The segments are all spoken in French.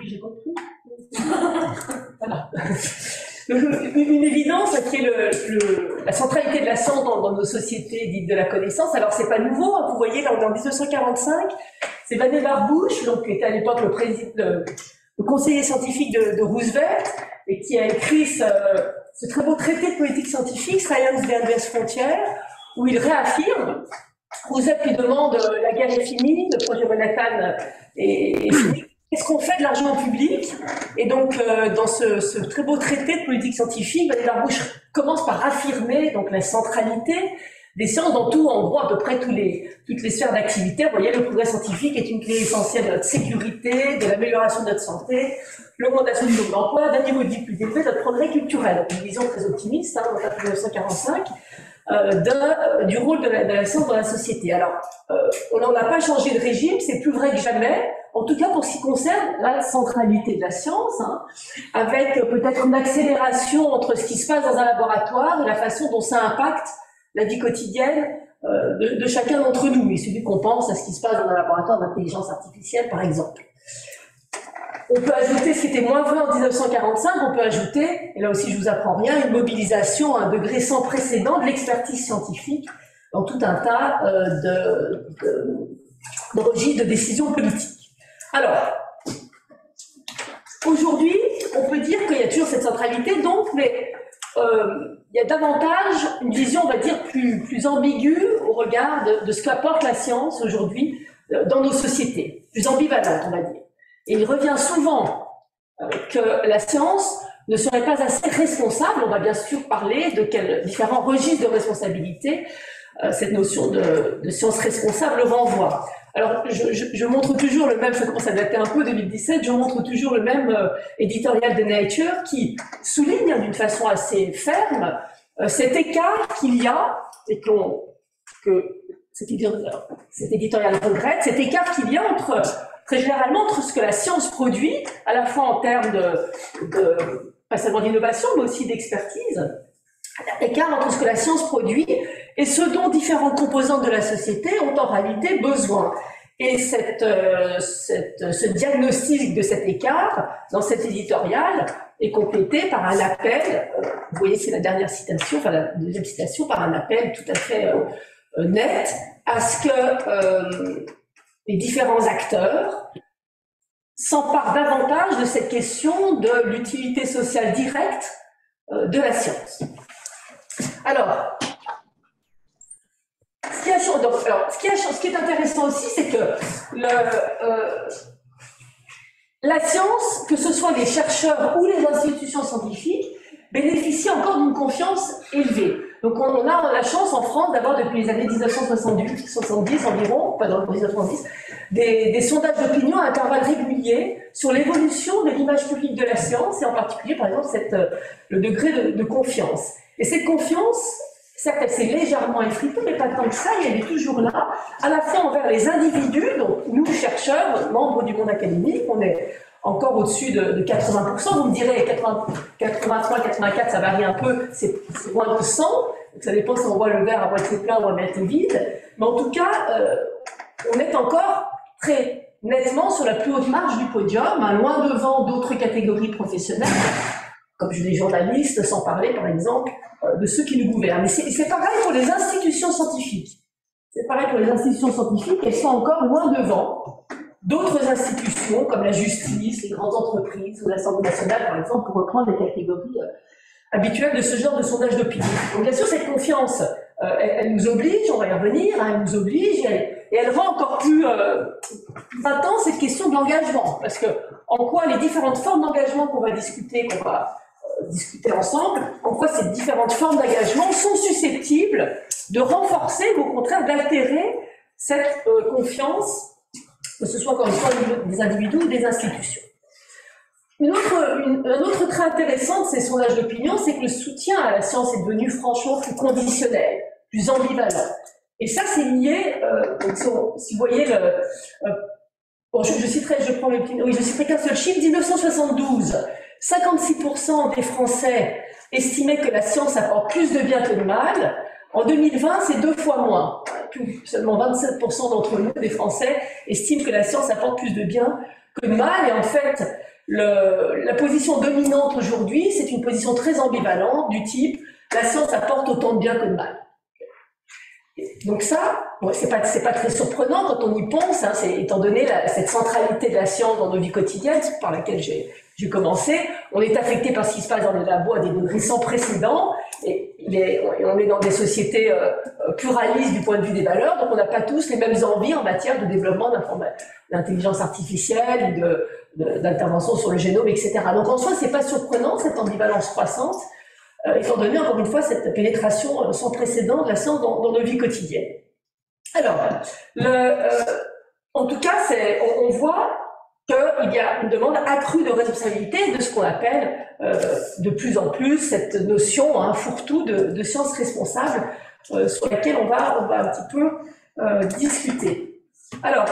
j'ai compris. Voilà. Une évidence qui est la centralité de la science dans nos sociétés dites de la connaissance. Alors c'est pas nouveau, hein, vous voyez là on est en 1945, c'est Vannevar Bush, donc qui était à l'époque le conseiller scientifique de Roosevelt, et qui a écrit ce très beau traité de politique scientifique, Science Beyond the Frontier, où il réaffirme, Roosevelt lui demande la guerre est finie, le projet Manhattan est fini. Qu'est-ce qu'on fait de l'argent public? Et donc, dans ce très beau traité de politique scientifique, Vannevar Bush commence par affirmer donc la centralité des sciences dans tout, en gros, à peu près toutes les sphères d'activité. Vous voyez, le progrès scientifique est une clé essentielle de notre sécurité, de l'amélioration de notre santé, l'augmentation du nombre d'emplois, d'un niveau de vie plus élevé, de notre progrès culturel. Donc, une vision très optimiste, hein, en 1945. Du rôle de la science dans la société. Alors, on n'en a pas changé de régime, c'est plus vrai que jamais, en tout cas pour ce qui concerne la centralité de la science, hein, avec peut-être une accélération entre ce qui se passe dans un laboratoire et la façon dont ça impacte la vie quotidienne de chacun d'entre nous, et celui qu'on pense à ce qui se passe dans un laboratoire d'intelligence artificielle, par exemple. On peut ajouter ce qui était moins vrai en 1945, on peut ajouter, et là aussi je vous apprends rien, une mobilisation à un degré sans précédent de l'expertise scientifique dans tout un tas de registres de décisions politiques. Alors, aujourd'hui, on peut dire qu'il y a toujours cette centralité, donc, mais il y a davantage une vision, on va dire, plus ambiguë au regard de ce qu'apporte la science aujourd'hui dans nos sociétés, plus ambivalente, on va dire. Et il revient souvent que la science ne serait pas assez responsable. On va bien sûr parler de quels différents registres de responsabilité cette notion de science responsable renvoie. Alors, je montre toujours le même, ça commence à dater un peu, 2017, je montre toujours le même éditorial de Nature qui souligne d'une façon assez ferme cet écart qu'il y a, et que cet éditorial regrette, cet écart qu'il y a très généralement entre ce que la science produit, à la fois en termes pas seulement d'innovation, mais aussi d'expertise, l'écart entre ce que la science produit et ce dont différentes composantes de la société ont en réalité besoin. Et ce diagnostic de cet écart, dans cet éditorial, est complété par un appel, vous voyez c'est la dernière citation, enfin la deuxième citation, par un appel tout à fait net, à ce que les différents acteurs s'emparent davantage de cette question de l'utilité sociale directe de la science. Alors, ce qui est intéressant aussi, c'est que la science, que ce soit les chercheurs ou les institutions scientifiques, bénéficie encore d'une confiance élevée. Donc on a la chance en France d'avoir depuis les années 1970 environ, pas dans les 1970, des sondages d'opinion à intervalles réguliers sur l'évolution de l'image publique de la science et en particulier par exemple le degré de confiance. Et cette confiance, certes elle s'est légèrement effritée, mais pas tant que ça, et elle est toujours là, à la fois envers les individus, donc nous chercheurs, membres du monde académique, on est encore au-dessus de 80%, vous me direz 83, 84, ça varie un peu, c'est moins de 100, donc ça dépend si on voit le verre à moitié plein ou à moitié vide, mais en tout cas, on est encore très nettement sur la plus haute marge du podium, loin devant d'autres catégories professionnelles, comme les journalistes, sans parler par exemple de ceux qui nous gouvernent. Mais c'est pareil pour les institutions scientifiques. C'est pareil pour les institutions scientifiques, elles sont encore loin devant d'autres institutions comme la justice, les grandes entreprises ou l'Assemblée nationale, par exemple, pour reprendre les catégories habituelles de ce genre de sondage d'opinion. Donc bien sûr, cette confiance, elle nous oblige, on va y revenir, hein, elle nous oblige, et elle rend encore plus intense cette question de l'engagement, parce que en quoi les différentes formes d'engagement qu'on va discuter ensemble, en quoi ces différentes formes d'engagement sont susceptibles de renforcer ou au contraire d'altérer cette confiance, que ce soit encore une fois des individus ou des institutions. Un autre trait intéressant de ces sondages d'opinion, c'est que le soutien à la science est devenu franchement plus conditionnel, plus ambivalent. Et ça, c'est lié, donc si vous voyez bon, je citerai qu'un seul chiffre, 1972, 56% des Français estimaient que la science apporte plus de bien que de mal. En 2020, c'est 2 fois moins. seulement 27% d'entre nous, des Français, estiment que la science apporte plus de bien que de mal. Et en fait, la position dominante aujourd'hui, c'est une position très ambivalente du type « la science apporte autant de bien que de mal ». Donc ça, bon, c'est pas très surprenant quand on y pense, hein, étant donné cette centralité de la science dans nos vies quotidiennes, par laquelle j'ai commencé, on est affecté par ce qui se passe dans les labos à des degrés sans précédent, et on est dans des sociétés pluralistes du point de vue des valeurs, donc on n'a pas tous les mêmes envies en matière de développement d'intelligence artificielle ou d'intervention sur le génome, etc. Donc en soi, c'est pas surprenant cette ambivalence croissante, étant donné, encore une fois, cette pénétration sans précédent de la science dans nos vies quotidiennes. Alors, en tout cas, on voit qu'il y a une demande accrue de responsabilité de ce qu'on appelle de plus en plus cette notion, hein, fourre-tout de science responsable, sur laquelle on va un petit peu discuter. Alors,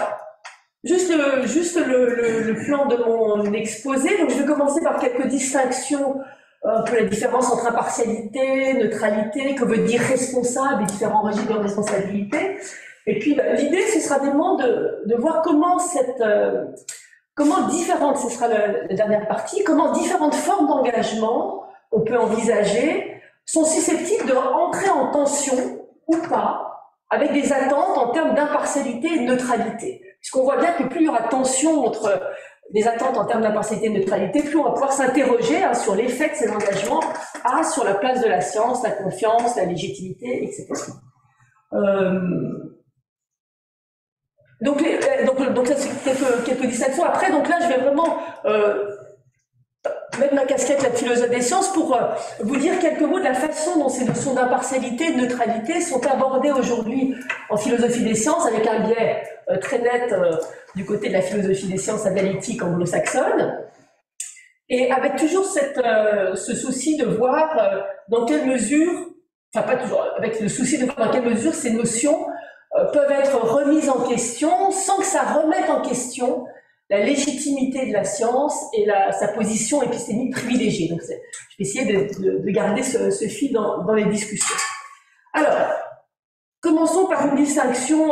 juste le plan de mon exposé. Donc, je vais commencer par quelques distinctions, un peu la différence entre impartialité, neutralité, que veut dire responsable, et différents régimes de responsabilité. Et puis, l'idée, ce sera vraiment de voir comment différentes, ce sera la dernière partie, comment différentes formes d'engagement on peut envisager sont susceptibles de entrer en tension ou pas avec des attentes en termes d'impartialité et de neutralité. Puisqu'on voit bien que plus il y aura tension entre des attentes en termes d'impartialité et de neutralité, plus on va pouvoir s'interroger sur l'effet que ces engagements a sur la place de la science, la confiance, la légitimité, etc. Donc ça, c'est quelques distinctions. Après, donc là, je vais vraiment mettre ma casquette la philosophe des sciences pour vous dire quelques mots de la façon dont ces notions d'impartialité et de neutralité sont abordées aujourd'hui en philosophie des sciences, avec un biais très net du côté de la philosophie des sciences analytiques anglo-saxonne, et avec toujours ce souci de voir dans quelle mesure, enfin pas toujours, avec le souci de voir dans quelle mesure ces notions peuvent être remises en question sans que ça remette en question la légitimité de la science et sa position épistémique privilégiée. Donc, je vais essayer de garder ce fil dans les discussions. Alors, commençons par une distinction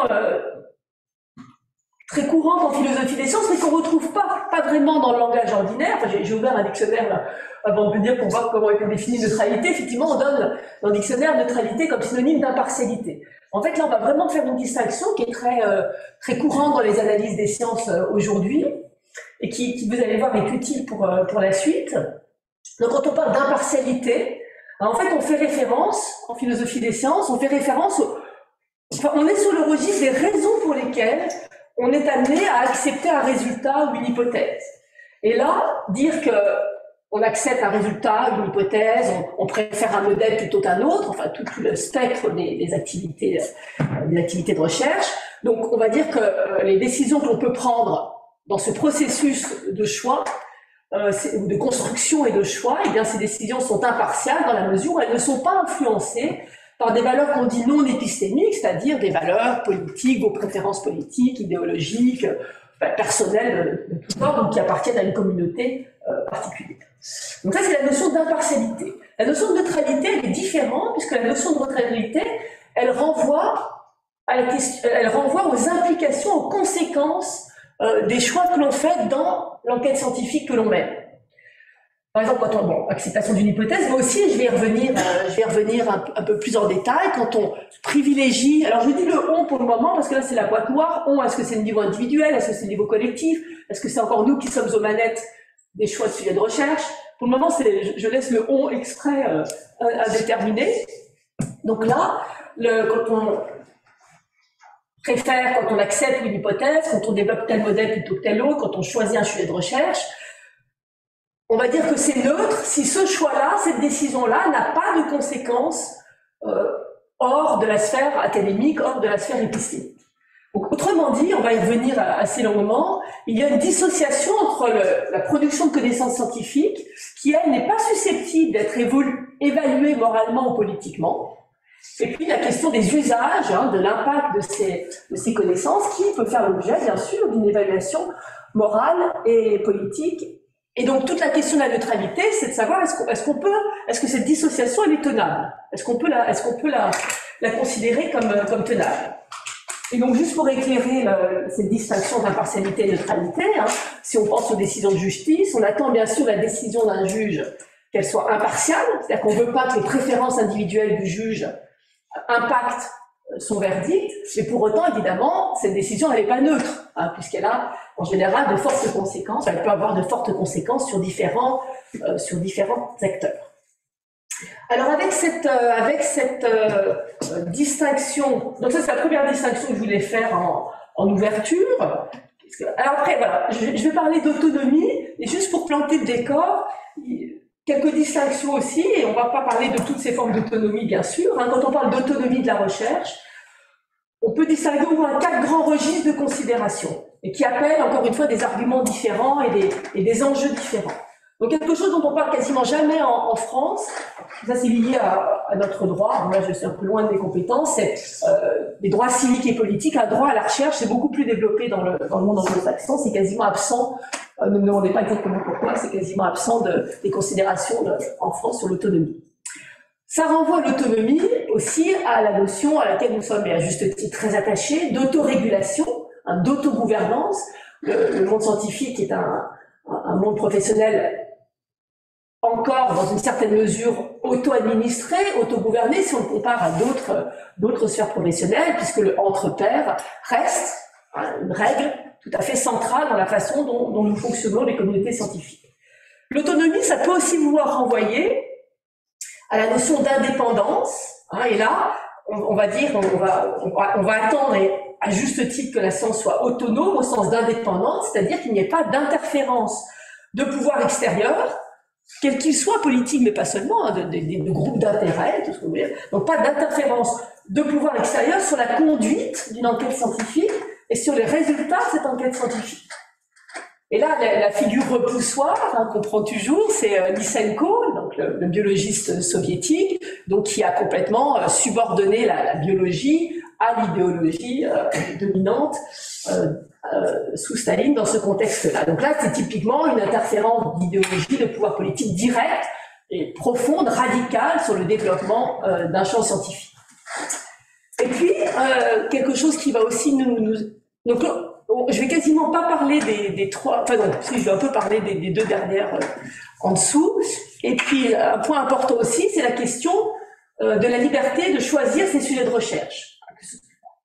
très courante en philosophie des sciences, mais qu'on ne retrouve pas vraiment dans le langage ordinaire. Enfin, j'ai ouvert un dictionnaire là, avant de dire pour voir comment était définie neutralité. Effectivement, on donne dans le dictionnaire neutralité comme synonyme d'impartialité. En fait, là, on va vraiment faire une distinction qui est très courante dans les analyses des sciences aujourd'hui et qui, vous allez voir, est utile pour la suite. Donc, quand on parle d'impartialité, en fait, on fait référence, en philosophie des sciences, on fait référence on est sur le registre des raisons pour lesquelles on est amené à accepter un résultat ou une hypothèse. Et là, dire que on accepte un résultat, une hypothèse, on préfère un modèle plutôt qu'un autre, enfin tout le spectre des activités de recherche. Donc on va dire que les décisions que l'on peut prendre dans ce processus de choix, de construction et de choix, eh bien ces décisions sont impartiales dans la mesure où elles ne sont pas influencées par des valeurs qu'on dit non épistémiques, c'est-à-dire des valeurs politiques, vos préférences politiques, idéologiques, personnelles de tout genre, donc qui appartiennent à une communauté particulière. Donc ça, c'est la notion d'impartialité. La notion de neutralité, elle est différente, puisque la notion de neutralité, elle renvoie aux implications, aux conséquences des choix que l'on fait dans l'enquête scientifique que l'on mène. Par exemple, quand acceptation d'une hypothèse, mais aussi, je vais revenir un peu plus en détail, quand on privilégie, alors je dis le on pour le moment, parce que là c'est la boîte noire, on, est-ce que c'est le niveau individuel, est-ce que c'est le niveau collectif, est-ce que c'est encore nous qui sommes aux manettes des choix de sujets de recherche. Pour le moment, je laisse le on extrait à déterminer. Donc là, quand on préfère, quand on accepte une hypothèse, quand on développe tel modèle plutôt que tel autre, quand on choisit un sujet de recherche, on va dire que c'est neutre si ce choix-là, cette décision-là, n'a pas de conséquences hors de la sphère académique, hors de la sphère épistémique. Donc, autrement dit, on va y revenir assez longuement, il y a une dissociation entre la production de connaissances scientifiques, qui, elle, n'est pas susceptible d'être évaluée moralement ou politiquement, et puis la question des usages, de l'impact de ces connaissances, qui peut faire l'objet, bien sûr, d'une évaluation morale et politique. Et donc, toute la question de la neutralité, c'est de savoir est-ce que cette dissociation, elle est tenable? Est-ce qu'on peut la considérer comme tenable? Et donc, juste pour éclairer cette distinction d'impartialité et neutralité, hein, si on pense aux décisions de justice, on attend bien sûr la décision d'un juge qu'elle soit impartiale, c'est-à-dire qu'on ne veut pas que les préférences individuelles du juge impactent son verdict, mais pour autant, évidemment, cette décision, elle n'est pas neutre, hein, puisqu'elle a, en général, de fortes conséquences, elle peut avoir de fortes conséquences sur différents acteurs. Alors, avec cette distinction, donc ça, c'est la première distinction que je voulais faire en ouverture. Alors après, voilà, je vais parler d'autonomie, et juste pour planter le décor, quelques distinctions aussi, et on ne va pas parler de toutes ces formes d'autonomie, bien sûr. Hein. Quand on parle d'autonomie de la recherche, on peut distinguer au moins 4 grands registres de considération, et qui appellent, encore une fois, des arguments différents et des enjeux différents. Donc, quelque chose dont on parle quasiment jamais en France, ça c'est lié à notre droit, là je suis un peu loin de mes compétences, c'est les droits civiques et politiques. Un droit à la recherche, c'est beaucoup plus développé dans le monde anglo-saxon, c'est quasiment absent. Ne me demandez pas exactement pourquoi, c'est quasiment absent des considérations en France sur l'autonomie. Ça renvoie l'autonomie aussi à la notion à laquelle nous sommes, et à juste titre, très attachés, d'autorégulation, hein, d'autogouvernance. Le monde scientifique est un monde professionnel encore, dans une certaine mesure, auto-administré, auto-gouverné, si on le compare à d'autres sphères professionnelles, puisque le entre pairs reste une règle tout à fait centrale dans la façon dont nous fonctionnons les communautés scientifiques. L'autonomie, ça peut aussi vouloir renvoyer à la notion d'indépendance, hein, et là, on va dire, on va attendre, et à juste titre, que la science soit autonome au sens d'indépendance, c'est-à-dire qu'il n'y ait pas d'interférence de pouvoir extérieur, quel qu'il soit politique, mais pas seulement, hein, de groupes d'intérêt, tout ce qu'on veut dire. Donc pas d'interférence de pouvoir extérieur sur la conduite d'une enquête scientifique et sur les résultats de cette enquête scientifique. Et là, la figure repoussoire, hein, qu'on prend toujours, c'est Lysenko, donc le biologiste soviétique, donc qui a complètement subordonné la biologie à l'idéologie dominante sous Staline dans ce contexte-là. Donc là, c'est typiquement une interférence d'idéologie de pouvoir politique directe et profonde, radicale sur le développement d'un champ scientifique. Et puis, quelque chose qui va aussi donc, je vais quasiment pas parler des trois, enfin non, si je vais un peu parler des 2 dernières en dessous. Et puis, un point important aussi, c'est la question de la liberté de choisir ses sujets de recherche.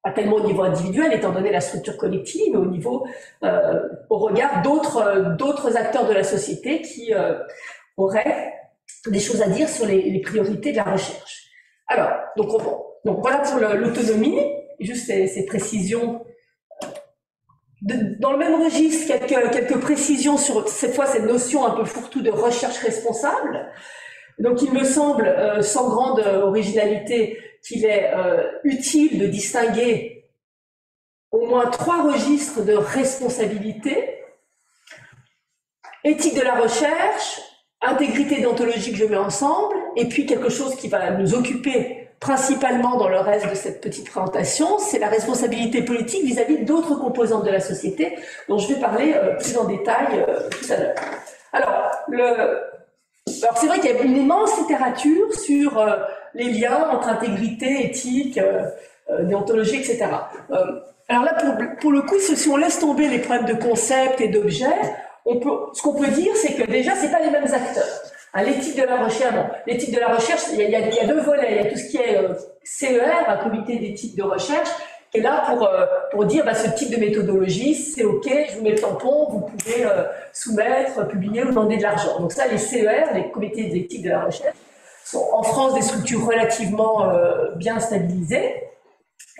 Pas tellement au niveau individuel, étant donné la structure collective, mais au niveau, au regard d'autres acteurs de la société qui auraient des choses à dire sur les priorités de la recherche. Alors, donc voilà pour l'autonomie, juste ces précisions. Dans le même registre, quelques précisions sur, cette fois, cette notion un peu fourre-tout de recherche responsable. Donc, il me semble, sans grande originalité, qu'il est utile de distinguer au moins 3 registres de responsabilité. Éthique de la recherche, intégrité déontologique, je mets ensemble, et puis quelque chose qui va nous occuper principalement dans le reste de cette petite présentation, c'est la responsabilité politique vis-à-vis d'autres composantes de la société, dont je vais parler plus en détail tout à l'heure. Alors c'est vrai qu'il y a une immense littérature sur les liens entre intégrité, éthique, déontologie, etc. Alors là, pour le coup, si on laisse tomber les problèmes de concept et d'objets, ce qu'on peut dire, c'est que déjà, c'est pas les mêmes acteurs. Hein, l'éthique de la recherche, bon, l'éthique de la recherche, il y a 2 volets. Il y a tout ce qui est CER, un comité d'éthique de recherche, qui est là pour dire ce type de méthodologie, c'est OK, je vous mets le tampon, vous pouvez soumettre, publier ou demander de l'argent. Donc ça, les CER, les comités d'éthique de la recherche, sont en France des structures relativement bien stabilisées.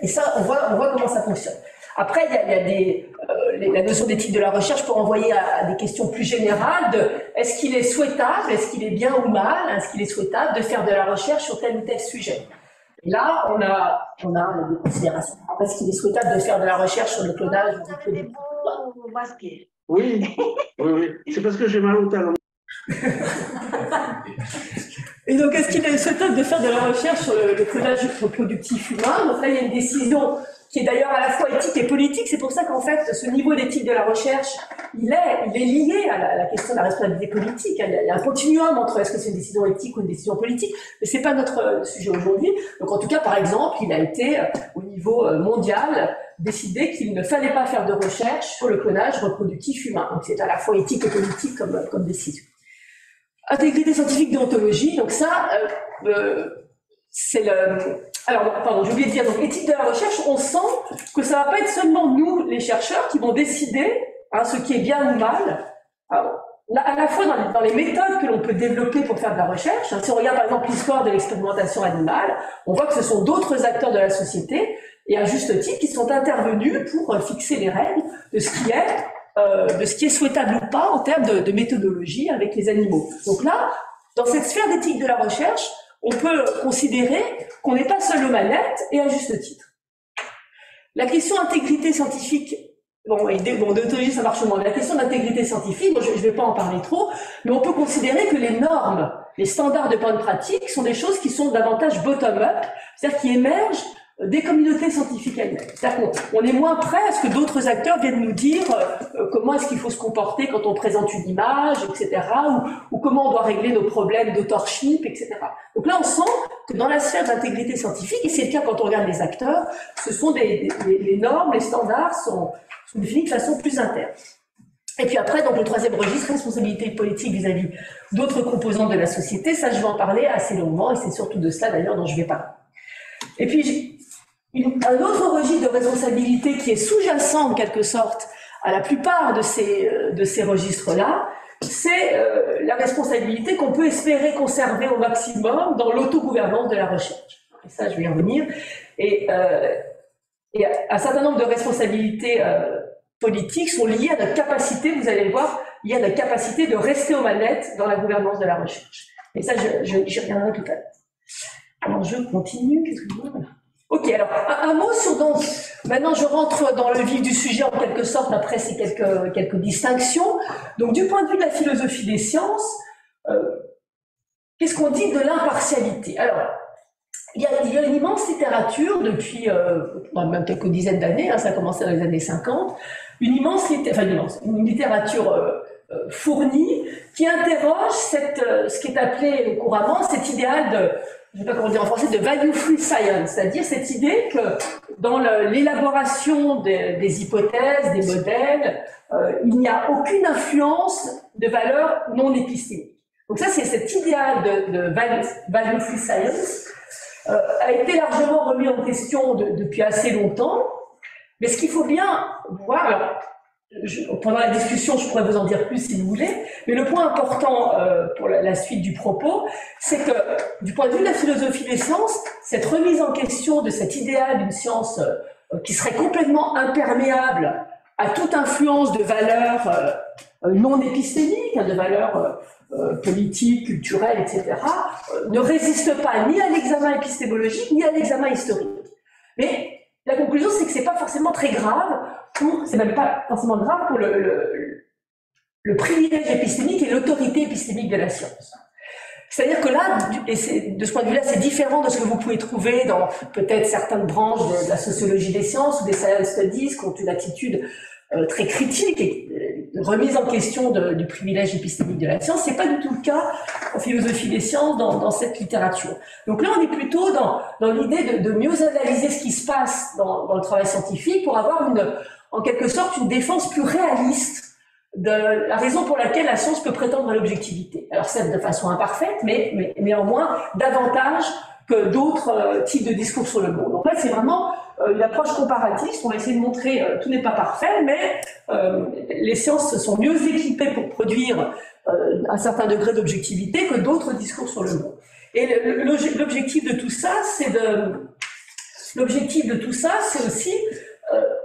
Et ça, on voit comment ça fonctionne. Après, il y a la notion d'éthique de la recherche pour envoyer à des questions plus générales de est-ce qu'il est souhaitable, est-ce qu'il est bien ou mal, est-ce qu'il est souhaitable de faire de la recherche sur tel ou tel sujet. Et là, on a des considérations. Est-ce qu'il est souhaitable de faire de la recherche sur le clonage ou le clonage? Oui, c'est parce que j'ai mal au talon. Et donc, est-ce qu'il est souhaitable de faire de la recherche sur le clonage reproductif humain? Donc là, il y a une décision qui est d'ailleurs à la fois éthique et politique. C'est pour ça qu'en fait, ce niveau d'éthique de la recherche, il est lié à la question de la responsabilité politique. Il y a un continuum entre est-ce que c'est une décision éthique ou une décision politique, mais c'est pas notre sujet aujourd'hui. Donc en tout cas, par exemple, il a été au niveau mondial décidé qu'il ne fallait pas faire de recherche sur le clonage reproductif humain. Donc c'est à la fois éthique et politique comme décision. Intégrité scientifique, déontologie, donc ça, c'est le... Alors, pardon, j'ai oublié de dire, donc éthique de la recherche, on sent que ça va pas être seulement nous, les chercheurs, qui vont décider ce qui est bien ou mal. Alors, à la fois dans les méthodes que l'on peut développer pour faire de la recherche, si on regarde par exemple l'histoire de l'expérimentation animale, on voit que ce sont d'autres acteurs de la société, et à juste titre, qui sont intervenus pour fixer les règles de ce qui est souhaitable ou pas en termes de méthodologie avec les animaux. Donc là, dans cette sphère d'éthique de la recherche, on peut considérer qu'on n'est pas seul aux manettes, et à juste titre. La question intégrité scientifique, déontologie, ça marche moins. La question d'intégrité scientifique, je ne vais pas en parler trop, mais on peut considérer que les normes, les standards de bonne pratique sont des choses qui sont davantage bottom-up, c'est-à-dire qui émergent des communautés scientifiques elles-mêmes. C'est-à-dire qu'on est moins prêt à ce que d'autres acteurs viennent nous dire comment est-ce qu'il faut se comporter quand on présente une image, etc., ou comment on doit régler nos problèmes d'autorship, etc. Donc là, on sent que dans la sphère d'intégrité scientifique, et c'est le cas quand on regarde les acteurs, ce sont les normes, les standards sont définis de façon plus interne. Et puis après, donc le troisième registre, responsabilité politique vis-à-vis d'autres composantes de la société, ça je vais en parler assez longuement, et c'est surtout de cela d'ailleurs dont je vais parler. Et puis, un autre registre de responsabilité qui est sous-jacent en quelque sorte à la plupart de ces registres-là, c'est la responsabilité qu'on peut espérer conserver au maximum dans l'autogouvernance de la recherche. Et ça, je vais y revenir. Et un certain nombre de responsabilités politiques sont liées à notre capacité, vous allez le voir, liées à notre capacité de rester aux manettes dans la gouvernance de la recherche. Et ça, j'y reviendrai tout à l'heure. Alors, je continue. Qu'est-ce que je vois ? Ok, alors, un mot sur... Donc, maintenant, je rentre dans le vif du sujet, en quelque sorte, après ces quelques distinctions. Donc, du point de vue de la philosophie des sciences, qu'est-ce qu'on dit de l'impartialité ? Alors, il y a une immense littérature depuis même quelques dizaines d'années, ça a commencé dans les années 50, une littérature fournie qui interroge ce qui est appelé couramment cet idéal de, je ne sais pas comment dire en français, de value-free science, c'est-à-dire cette idée que dans l'élaboration des hypothèses, des modèles, il n'y a aucune influence de valeur non épistémique. Donc ça, c'est cet idéal de value-free science a été largement remis en question depuis assez longtemps, mais ce qu'il faut bien voir, alors, pendant la discussion, je pourrais vous en dire plus si vous voulez, mais le point important pour la suite du propos, c'est que du point de vue de la philosophie des sciences, cette remise en question de cet idéal d'une science qui serait complètement imperméable à toute influence de valeurs non épistémiques, de valeurs politiques, culturelles, etc., ne résiste pas ni à l'examen épistémologique, ni à l'examen historique. Mais la conclusion, c'est que c'est pas forcément très grave c'est même pas forcément grave pour le privilège épistémique et l'autorité épistémique de la science. C'est-à-dire que là, et de ce point de vue-là, c'est différent de ce que vous pouvez trouver dans peut-être certaines branches de la sociologie des sciences ou des science studies qui ont une attitude très critique et remise en question du privilège épistémique de la science. C'est pas du tout le cas en philosophie des sciences dans cette littérature. Donc là, on est plutôt dans l'idée de mieux analyser ce qui se passe dans le travail scientifique pour avoir en quelque sorte une défense plus réaliste de la raison pour laquelle la science peut prétendre à l'objectivité. Alors certes de façon imparfaite, mais néanmoins davantage que d'autres types de discours sur le monde. Donc là, c'est vraiment une approche comparatiste. On va essayer de montrer tout n'est pas parfait, mais les sciences sont mieux équipées pour produire un certain degré d'objectivité que d'autres discours sur le monde. Et l'objectif de tout ça, c'est aussi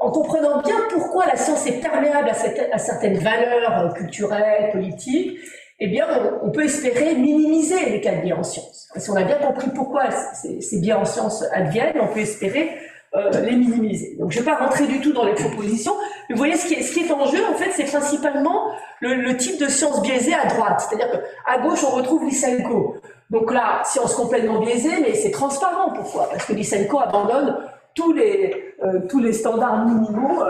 en comprenant bien pourquoi la science est perméable à certaines valeurs culturelles, politiques, eh bien, on peut espérer minimiser les cas de biais en sciences. Si on a bien compris pourquoi ces biais en sciences adviennent, on peut espérer les minimiser. Donc, je ne vais pas rentrer du tout dans les propositions, mais vous voyez, ce qui est en jeu, en fait, c'est principalement le type de science biaisée à droite. C'est-à-dire qu'à gauche, on retrouve Lysenko. Donc là, science complètement biaisée, mais c'est transparent. Pourquoi ? Parce que Lysenko abandonne tous les standards minimaux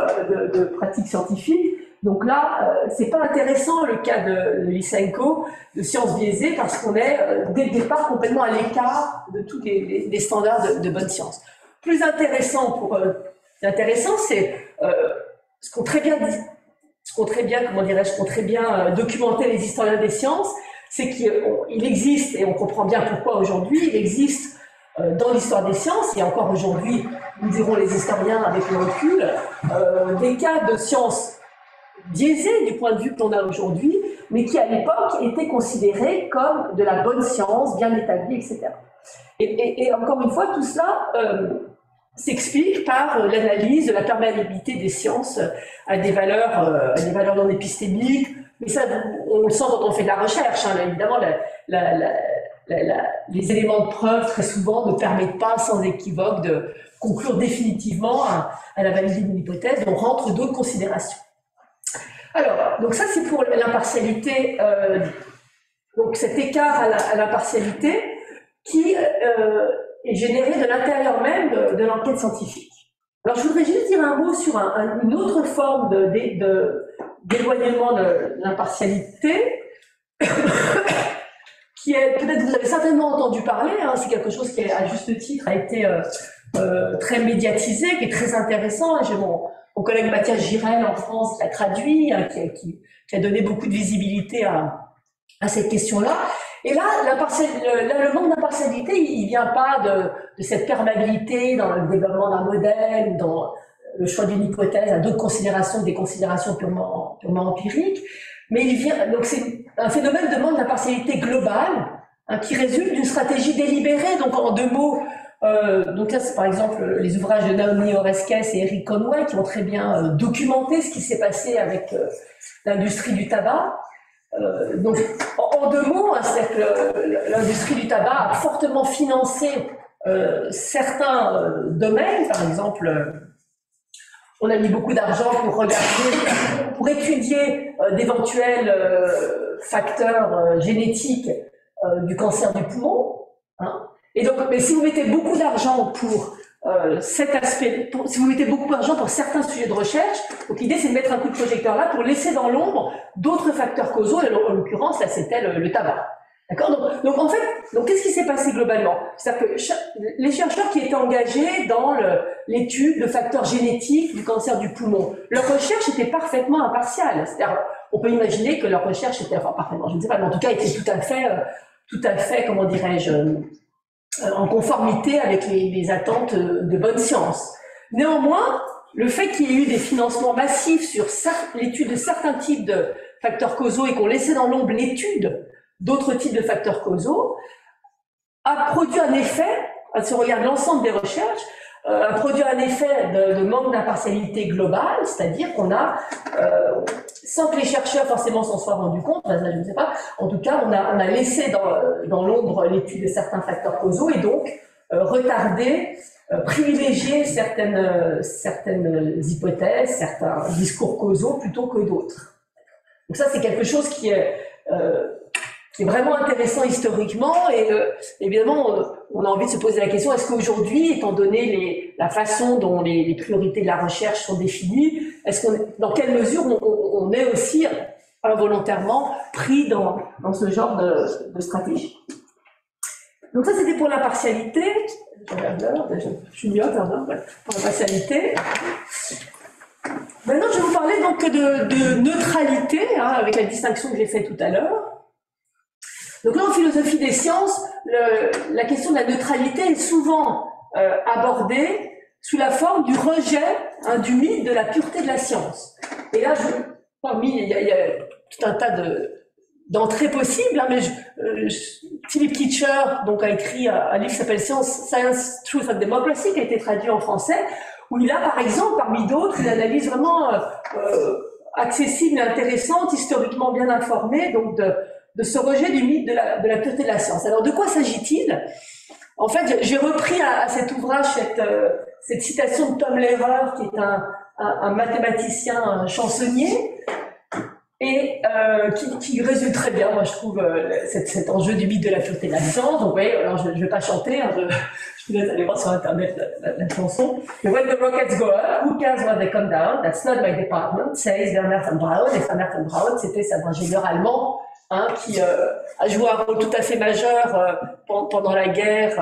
de pratique scientifique. Donc là, c'est pas intéressant le cas de Lysenko, de sciences biaisées, parce qu'on est dès le départ complètement à l'écart de tous les standards de bonne science. Plus intéressant pour qui est intéressant, c'est ce qu'ont très bien documenté les historiens des sciences, c'est qu'il existe, et on comprend bien pourquoi aujourd'hui, il existe dans l'histoire des sciences, et encore aujourd'hui, nous dirons les historiens avec le recul, des cas de sciences biaisés du point de vue que l'on a aujourd'hui, mais qui à l'époque étaient considérés comme de la bonne science, bien établie, etc. Et encore une fois, tout cela s'explique par l'analyse de la perméabilité des sciences à des valeurs non épistémiques. Mais ça, on le sent quand on fait de la recherche. Hein, évidemment, les éléments de preuve, très souvent, ne permettent pas, sans équivoque, de conclure définitivement à la validité d'une hypothèse. On rentre d'autres considérations. Alors, donc ça, c'est pour l'impartialité, donc cet écart à l'impartialité qui est généré de l'intérieur même de l'enquête scientifique. Alors, je voudrais juste dire un mot sur une autre forme d'éloignement de l'impartialité, qui est, peut-être vous avez certainement entendu parler, hein, c'est quelque chose qui, à juste titre, a été très médiatisé, qui est très intéressant. J'ai mon collègue Mathias Girel en France qui l'a traduit, hein, qui a donné beaucoup de visibilité à cette question-là. Et là, le manque d'impartialité, il vient pas de cette perméabilité dans le développement d'un modèle, dans le choix d'une hypothèse, à d'autres considérations, des considérations purement empiriques, mais il vient, donc c'est un phénomène de manque d'impartialité globale, hein, qui résulte d'une stratégie délibérée. Donc en deux mots, donc là c'est par exemple les ouvrages de Naomi Oreskes et Eric Conway qui ont très bien documenté ce qui s'est passé avec l'industrie du tabac. Donc en deux mots, hein, c'est que l'industrie du tabac a fortement financé certains domaines. Par exemple, on a mis beaucoup d'argent pour étudier d'éventuels facteurs génétiques du cancer du poumon. Hein. Et donc, mais si vous mettez beaucoup d'argent pour cet aspect, si vous mettez beaucoup d'argent pour certains sujets de recherche, donc l'idée c'est de mettre un coup de projecteur là pour laisser dans l'ombre d'autres facteurs causaux, et en l'occurrence là c'était le tabac. D'accord, donc en fait, qu'est-ce qui s'est passé globalement? C'est-à-dire que les chercheurs qui étaient engagés dans l'étude de facteurs génétiques du cancer du poumon, leur recherche était parfaitement impartiale. C'est-à-dire, on peut imaginer que leur recherche était, enfin parfaitement, je ne sais pas, mais en tout cas était tout à fait, comment dirais-je, en conformité avec les attentes de bonne science. Néanmoins, le fait qu'il y ait eu des financements massifs sur l'étude de certains types de facteurs causaux et qu'on laissait dans l'ombre l'étude d'autres types de facteurs causaux, a produit un effet, si on regarde l'ensemble des recherches, a produit un effet de manque d'impartialité globale, c'est-à-dire qu'on a, sans que les chercheurs forcément s'en soient rendus compte, je ne sais pas, en tout cas on a laissé dans l'ombre l'étude de certains facteurs causaux et donc retardé, privilégié certaines hypothèses, certains discours causaux plutôt que d'autres. Donc ça c'est quelque chose qui est vraiment intéressant historiquement et évidemment on a envie de se poser la question, est-ce qu'aujourd'hui, étant donné la façon dont les priorités de la recherche sont définies, dans quelle mesure on est aussi involontairement pris dans ce genre de stratégie. Donc ça c'était pour l'impartialité, je suis mieux pour l'impartialité. Maintenant je vais vous parler donc de neutralité, hein, avec la distinction que j'ai faite tout à l'heure. Donc là, en philosophie des sciences, la question de la neutralité est souvent abordée sous la forme du rejet, hein, du mythe de la pureté de la science. Et là, il y a tout un tas d'entrées possibles, hein, mais Philip Kitcher donc, a écrit un livre qui s'appelle Science, Truth and Democracy, qui a été traduit en français, où il a, par exemple, parmi d'autres, une analyse vraiment accessible et intéressante, historiquement bien informée, donc de ce rejet du mythe de la pureté de la science. Alors, de quoi s'agit-il? En fait, j'ai repris à cet ouvrage cette citation de Tom Lehrer, qui est un mathématicien, un chansonnier, et qui résume très bien, moi je trouve, cet enjeu du mythe de la pureté de la science. Donc, vous voyez, alors je ne vais pas chanter, hein, je vous laisse aller voir sur Internet la chanson. When the rockets go up, who cares when they come down? That's not my department, says Werner von Braun. Et Werner von Braun, c'était cet ingénieur allemand, hein, qui a joué un rôle tout à fait majeur pendant la guerre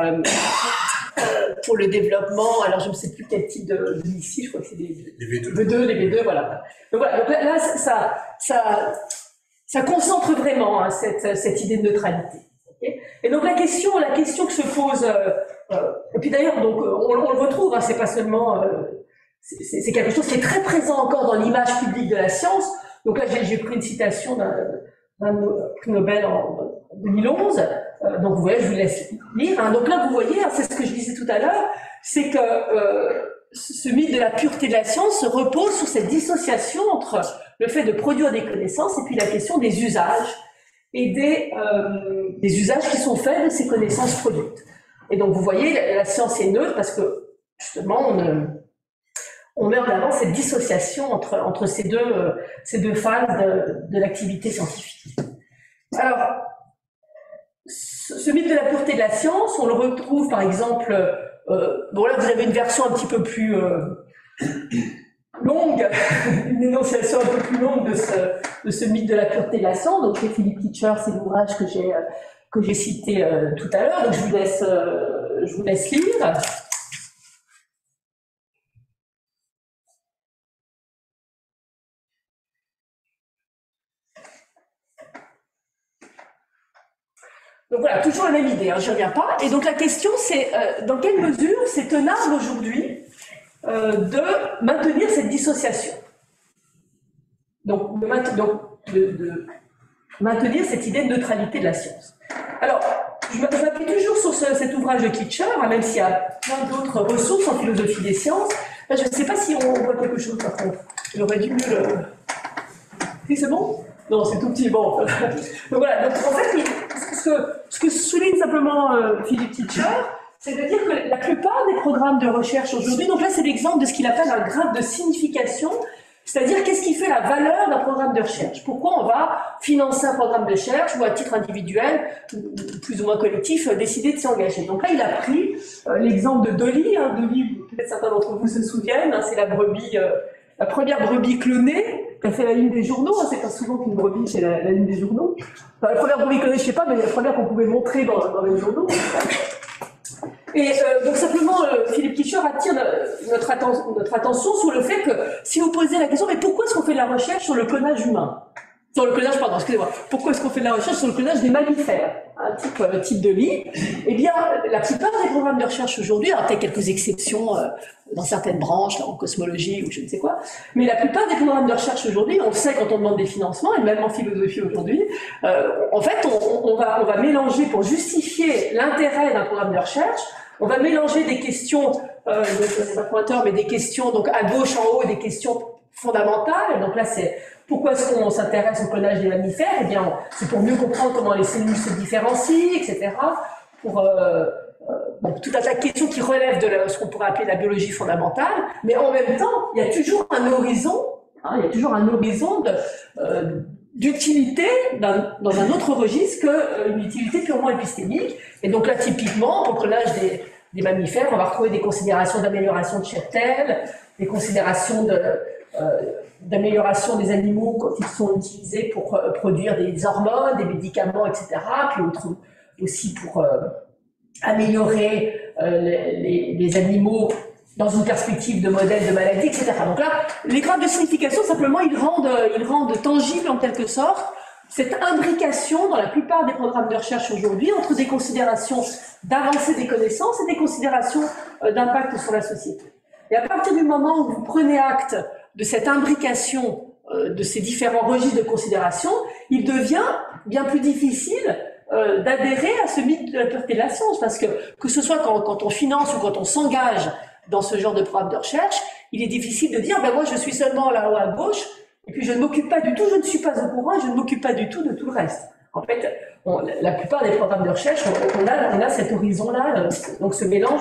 pour le développement. Alors, je ne sais plus quel type de missiles, je crois que c'est les V2, les V2, voilà. Donc voilà, donc là ça concentre vraiment hein, cette idée de neutralité. Okay, et donc la question que se pose, et puis d'ailleurs, donc on le retrouve, hein, c'est pas seulement, c'est quelque chose qui est très présent encore dans l'image publique de la science. Donc là, j'ai pris une citation d'un prix Nobel en 2011. Donc vous voyez, je vous laisse lire. Hein. Donc là, vous voyez, hein, c'est ce que je disais tout à l'heure, c'est que ce mythe de la pureté de la science se repose sur cette dissociation entre le fait de produire des connaissances et puis la question des usages et des usages qui sont faits de ces connaissances produites. Et donc vous voyez, la science est neutre parce que justement, on met en avant cette dissociation entre ces deux phases de l'activité scientifique. Alors, ce mythe de la pureté de la science, on le retrouve par exemple, bon là vous avez une version un petit peu plus longue, une énonciation un peu plus longue de ce mythe de la pureté de la science. Donc c'est Philippe Teacher, c'est l'ouvrage que j'ai cité tout à l'heure. Donc je vous laisse lire. Donc voilà, toujours la même idée, hein, je ne reviens pas. Et donc la question c'est dans quelle mesure c'est tenable aujourd'hui de maintenir cette dissociation. Donc de maintenir cette idée de neutralité de la science. Alors, je m'appuie toujours sur cet ouvrage de Kitcher, hein, même s'il y a plein d'autres ressources en philosophie des sciences. Là, je ne sais pas si on voit quelque chose par contre. J'aurais dû mieux le... Si, c'est bon? Non, c'est tout petit, bon. Donc voilà, donc en fait, ce que souligne simplement Philippe Teacher, c'est de dire que la plupart des programmes de recherche aujourd'hui, donc là c'est l'exemple de ce qu'il appelle un graphe de signification, c'est-à-dire qu'est-ce qui fait la valeur d'un programme de recherche. Pourquoi on va financer un programme de recherche ou à titre individuel, plus ou moins collectif, décider de s'y engager. Donc là il a pris l'exemple de Dolly, hein, Dolly, peut-être certains d'entre vous se souviennent, hein, c'est la brebis, la première brebis clonée, qui a fait la une des journaux, hein, c'est pas souvent qu'une brebis fait la une des journaux. Enfin, la première brebis clonée, je sais pas, mais la première qu'on pouvait montrer dans les journaux. Et donc simplement, Philippe Teacher attire notre attention sur le fait que si vous posez la question, mais pourquoi est-ce qu'on fait de la recherche sur le clonage humain? Sur le clonage, pardon, excusez-moi. Pourquoi est-ce qu'on fait de la recherche sur le clonage des mammifères, un type de lit? Eh bien, la plupart des programmes de recherche aujourd'hui, alors peut-être quelques exceptions dans certaines branches, là, en cosmologie ou je ne sais quoi, mais la plupart des programmes de recherche aujourd'hui, on le sait quand on demande des financements, et même en philosophie aujourd'hui, en fait, on va mélanger pour justifier l'intérêt d'un programme de recherche. On va mélanger des questions, pas pointeur, mais des questions donc à gauche en haut, des questions fondamentales. Donc là, c'est pourquoi est-ce qu'on s'intéresse au clonage des mammifères? Eh bien, c'est pour mieux comprendre comment les cellules se différencient, etc. Pour tout un tas de questions qui relèvent de ce qu'on pourrait appeler la biologie fondamentale. Mais en même temps, il y a toujours un horizon, hein, il y a toujours un horizon d'utilité dans un autre registre qu'une utilité purement épistémique. Et donc là, typiquement, pour le clonage des mammifères, on va retrouver des considérations d'amélioration de Cheptel, des considérations d'amélioration des animaux quand ils sont utilisés pour produire des hormones, des médicaments, etc. Puis on trouve aussi pour améliorer les animaux dans une perspective de modèle de maladie, etc. Donc là, les graphes de signification, simplement, ils rendent tangible en quelque sorte cette imbrication dans la plupart des programmes de recherche aujourd'hui entre des considérations d'avancée des connaissances et des considérations d'impact sur la société. Et à partir du moment où vous prenez acte de cette imbrication de ces différents registres de considération, il devient bien plus difficile d'adhérer à ce mythe de la pureté de la science, parce que ce soit quand on finance ou quand on s'engage dans ce genre de programme de recherche, il est difficile de dire ben moi je suis seulement là-haut à gauche, et puis je ne m'occupe pas du tout, je ne suis pas au courant, et je ne m'occupe pas du tout de tout le reste. En fait, la plupart des programmes de recherche, on a cet horizon-là, donc ce mélange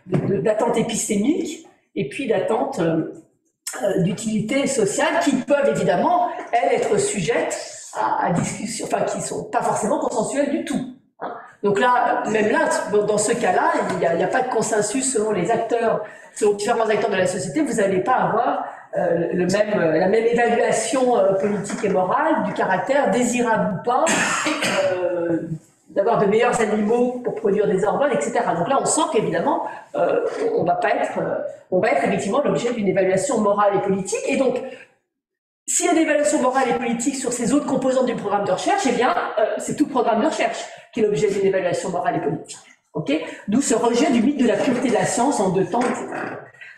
d'attentes épistémiques et puis d'attentes d'utilité sociale qui peuvent évidemment, elles, être sujettes à discussion, enfin qui ne sont pas forcément consensuelles du tout. Hein. Donc là, même là, dans ce cas-là, il n'y a pas de consensus selon les acteurs, selon différents acteurs de la société, vous n'allez pas avoir la même évaluation politique et morale du caractère désirable ou pas d'avoir de meilleurs animaux pour produire des hormones, etc. Donc là, on sent qu'évidemment, on va être effectivement l'objet d'une évaluation morale et politique. Et donc, s'il y a une évaluation morale et politique sur ces autres composantes du programme de recherche, eh bien, c'est tout le programme de recherche qui est l'objet d'une évaluation morale et politique. Okay, d'où ce rejet du mythe de la pureté de la science en 2 temps, etc.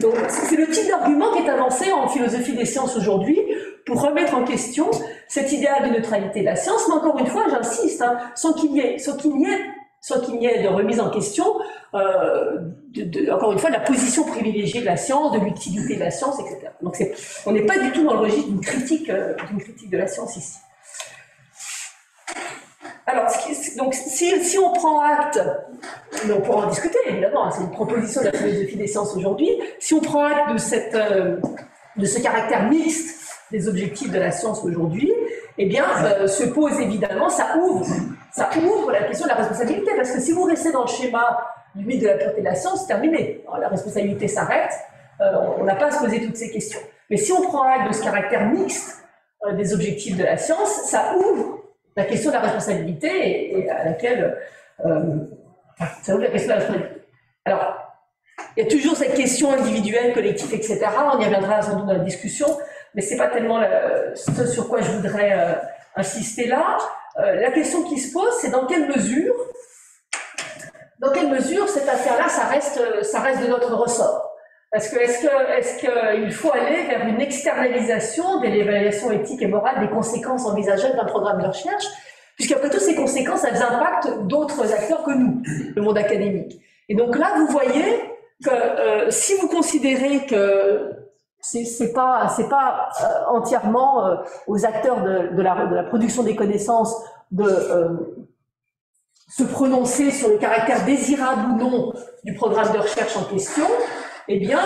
Donc, c'est le type d'argument qui est avancé en philosophie des sciences aujourd'hui pour remettre en question cet idéal de neutralité de la science. Mais encore une fois, j'insiste, hein, sans qu'il n'y ait de remise en question, encore une fois, de la position privilégiée de la science, de l'utilité de la science, etc. Donc, on n'est pas du tout dans le registre d'une critique de la science ici. Alors, donc, si on prend acte, mais on pourra en discuter évidemment, c'est une proposition de la philosophie des sciences aujourd'hui, si on prend acte de ce caractère mixte des objectifs de la science aujourd'hui, eh bien, se pose évidemment, ça ouvre la question de la responsabilité, parce que si vous restez dans le schéma du mythe de la pureté de la science, c'est terminé. Alors, la responsabilité s'arrête, on n'a pas à se poser toutes ces questions. Mais si on prend acte de ce caractère mixte des objectifs de la science, ça ouvre la question de la responsabilité et à laquelle ça ouvre la question de la responsabilité. Alors, il y a toujours cette question individuelle, collective, etc. On y reviendra sans doute dans la discussion, mais c'est pas tellement ce sur quoi je voudrais insister là. La question qui se pose, c'est dans quelle mesure cette affaire-là, ça reste de notre ressort. Parce que est-ce qu'il faut aller vers une externalisation de l'évaluation éthique et morale des conséquences envisageables d'un programme de recherche, puisqu'après tout, ces conséquences, elles impactent d'autres acteurs que nous, le monde académique. Et donc là, vous voyez que si vous considérez que c'est pas entièrement aux acteurs de la production des connaissances de se prononcer sur le caractère désirable ou non du programme de recherche en question, eh bien,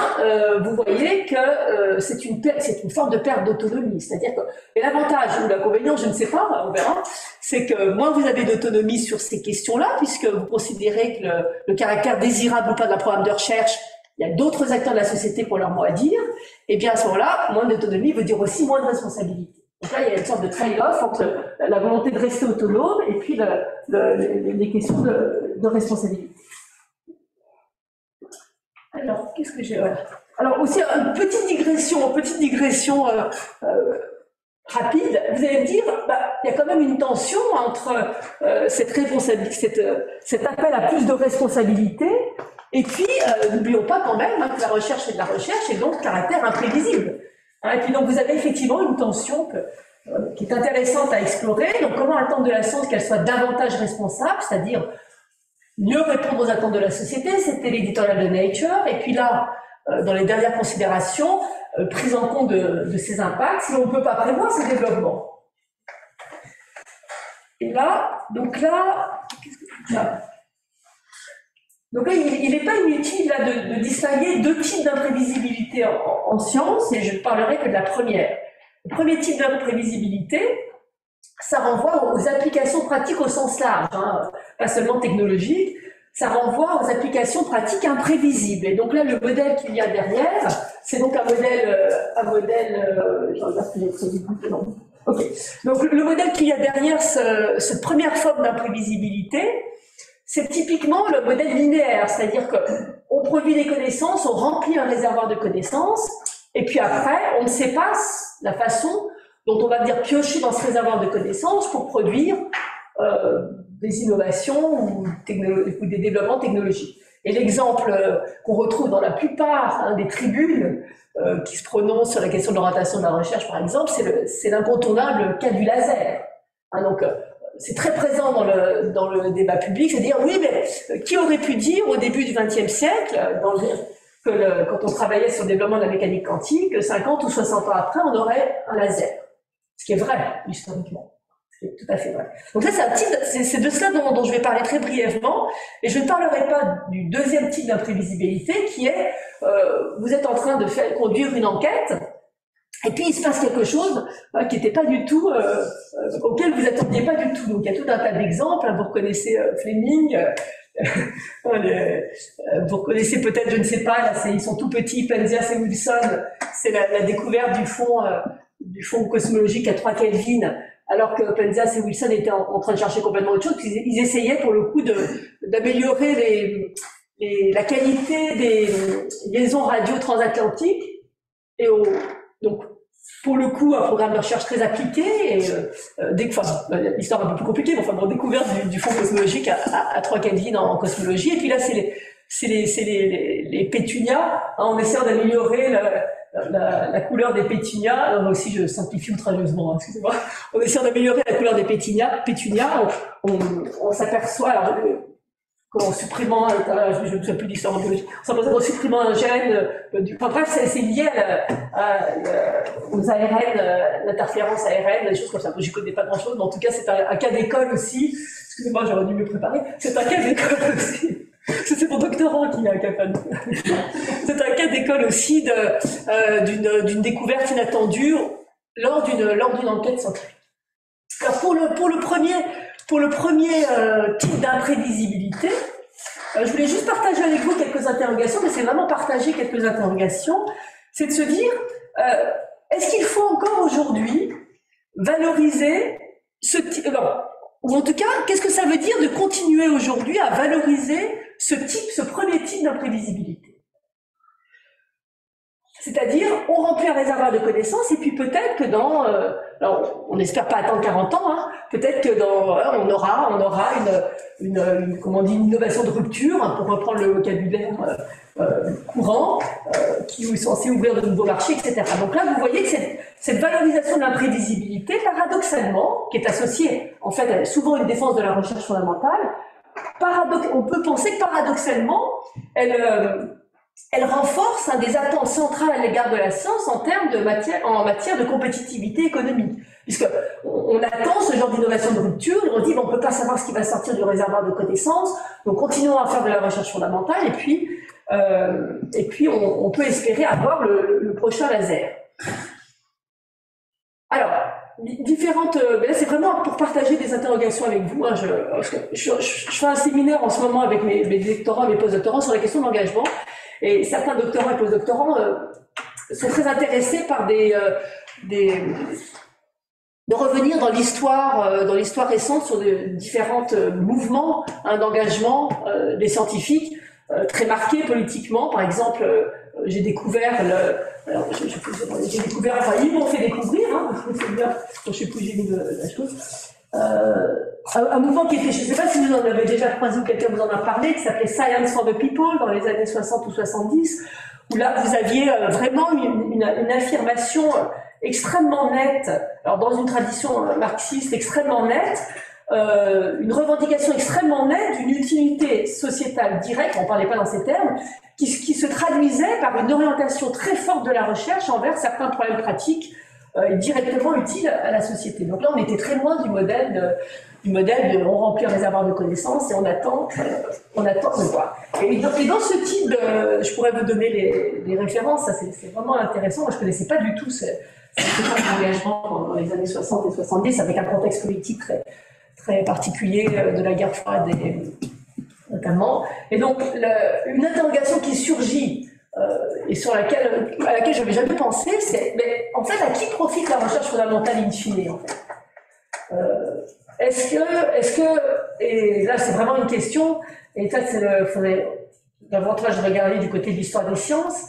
vous voyez que c'est une forme de perte d'autonomie. C'est-à-dire que, et l'avantage ou l'inconvénient, je ne sais pas, on verra, c'est que moins vous avez d'autonomie sur ces questions-là, puisque vous considérez que le caractère désirable ou pas d'un programme de recherche, il y a d'autres acteurs de la société pour leur mot à dire, et bien à ce moment-là, moins d'autonomie veut dire aussi moins de responsabilité. Donc là, il y a une sorte de trade-off entre la volonté de rester autonome et puis les questions de responsabilité. Alors, qu'est-ce que j'ai... Voilà. Alors, aussi, une petite digression rapide. Vous allez me dire, il y a quand même une tension entre cet appel à plus de responsabilité et puis, n'oublions pas quand même que la recherche est de la recherche et donc caractère imprévisible. Et puis, donc, vous avez effectivement une tension qui est intéressante à explorer. Donc, comment attendre de la science qu'elle soit davantage responsable, c'est-à-dire mieux répondre aux attentes de la société, c'était l'éditorial de Nature, et puis là, dans les dernières considérations, prise en compte de ces impacts, si on ne peut pas prévoir ces développements. Et là, donc là, il n'est pas inutile là, de distinguer 2 types d'imprévisibilité en science, et je ne parlerai que de la première. Le premier type d'imprévisibilité, ça renvoie aux applications pratiques au sens large, hein, pas seulement technologiques, ça renvoie aux applications pratiques imprévisibles. Et donc là, le modèle qu'il y a derrière, c'est donc un modèle, je regarde ce que j'ai prévu, non. Ok. Donc le modèle qu'il y a derrière cette première forme d'imprévisibilité, c'est typiquement le modèle linéaire, c'est-à-dire qu'on produit des connaissances, on remplit un réservoir de connaissances, et puis après, on ne sait pas la façon dont on va dire piocher dans ce réservoir de connaissances pour produire des innovations ou des développements technologiques. Et l'exemple qu'on retrouve dans la plupart des tribunes qui se prononcent sur la question de l'orientation de la recherche, par exemple, c'est l'incontournable cas du laser. Hein, donc, c'est très présent dans le débat public, c'est à dire, oui, mais qui aurait pu dire au début du XXe siècle, quand on travaillait sur le développement de la mécanique quantique, que 50 ou 60 ans après, on aurait un laser. Ce qui est vrai, historiquement. C'est tout à fait vrai. Donc là, c'est de cela dont je vais parler très brièvement, et je ne parlerai pas du deuxième type d'imprévisibilité, qui est, vous êtes en train de conduire une enquête, et puis il se passe quelque chose qui n'était pas du tout, auquel vous attendiez pas du tout. Donc il y a tout un tas d'exemples, hein, vous reconnaissez Fleming, vous reconnaissez peut-être, je ne sais pas, là, ils sont tout petits, Penzias et Wilson, c'est la découverte du fond cosmologique à 3 Kelvin alors que Penzas et Wilson étaient en train de chercher complètement autre chose. Ils essayaient pour le coup d'améliorer la qualité des liaisons radio transatlantiques et donc pour le coup un programme de recherche très appliqué et l'histoire un peu plus compliquée, mais enfin bon, découverte du fond cosmologique à 3 Kelvin en cosmologie. Et puis là c'est les pétunias, hein, en essayant d'améliorer la couleur des pétunias. Alors aussi je simplifie outrageusement, hein, excusez-moi. En essayant d'améliorer la couleur des pétunias, on s'aperçoit, alors en supprimant, je ne me souviens plus d'histoire en biologie, en supprimant un gène, enfin bref, c'est lié aux ARN, l'interférence ARN, des choses comme ça. Je ne connais pas grand-chose, mais en tout cas, c'est un cas d'école aussi. Excusez-moi, j'aurais dû me préparer. C'est un cas d'école aussi. C'est mon doctorant qui a un cas C'est un cas d'école aussi d'une découverte inattendue lors d'une enquête scientifique. Alors pour le premier type d'imprévisibilité, je voulais juste partager avec vous quelques interrogations, mais c'est vraiment partager quelques interrogations. C'est de se dire, est-ce qu'il faut encore aujourd'hui valoriser ce type, ou en tout cas, qu'est-ce que ça veut dire de continuer aujourd'hui à valoriser ce premier type d'imprévisibilité? C'est-à-dire, on remplit un réservoir de connaissances et puis peut-être que alors on n'espère pas attendre 40 ans, hein, peut-être que on aura une innovation de rupture, hein, pour reprendre le vocabulaire courant, qui est censé ouvrir de nouveaux marchés, etc. Donc là, vous voyez que cette valorisation de l'imprévisibilité, paradoxalement, qui est associée en fait souvent à une défense de la recherche fondamentale, on peut penser que paradoxalement, elle renforce des attentes centrales à l'égard de la science en matière de compétitivité économique. Puisque on attend ce genre d'innovation de rupture, et on dit on ne peut pas savoir ce qui va sortir du réservoir de connaissances, donc continuons à faire de la recherche fondamentale, et puis on peut espérer avoir le prochain laser. Alors, mais là c'est vraiment pour partager des interrogations avec vous. Hein. Je fais un séminaire en ce moment avec mes doctorants et mes postdoctorants sur la question de l'engagement. Et certains doctorants et postdoctorants sont très intéressés par de revenir dans l'histoire récente sur de différents mouvements d'engagement des scientifiques très marqués politiquement. Par exemple, j'ai découvert ils m'ont fait découvrir, hein, c'est bien, je sais plus j'ai mis la chose. Un mouvement qui était, je ne sais pas si vous en avez déjà croisé ou quelqu'un vous en a parlé, qui s'appelait Science for the People dans les années 60 ou 70, où là vous aviez vraiment une affirmation extrêmement nette, alors dans une tradition marxiste extrêmement nette, une revendication extrêmement nette d'une utilité sociétale directe, on ne parlait pas dans ces termes, qui se traduisait par une orientation très forte de la recherche envers certains problèmes pratiques directement utiles à la société. Donc là, on était très loin du modèle de on remplit un réservoir de connaissances et on attend de voir. Et dans ce type je pourrais vous donner les références, ça c'est vraiment intéressant. Moi, je ne connaissais pas du tout cet engagement dans les années 60 et 70, avec un contexte politique très, très particulier de la guerre froide notamment. Et donc, une interrogation qui surgit et à laquelle je n'avais jamais pensé, c'est, mais en fait, à qui profite la recherche fondamentale in fine, en fait est-ce que, et là c'est vraiment une question, et ça faudrait davantage regarder du côté de l'histoire des sciences,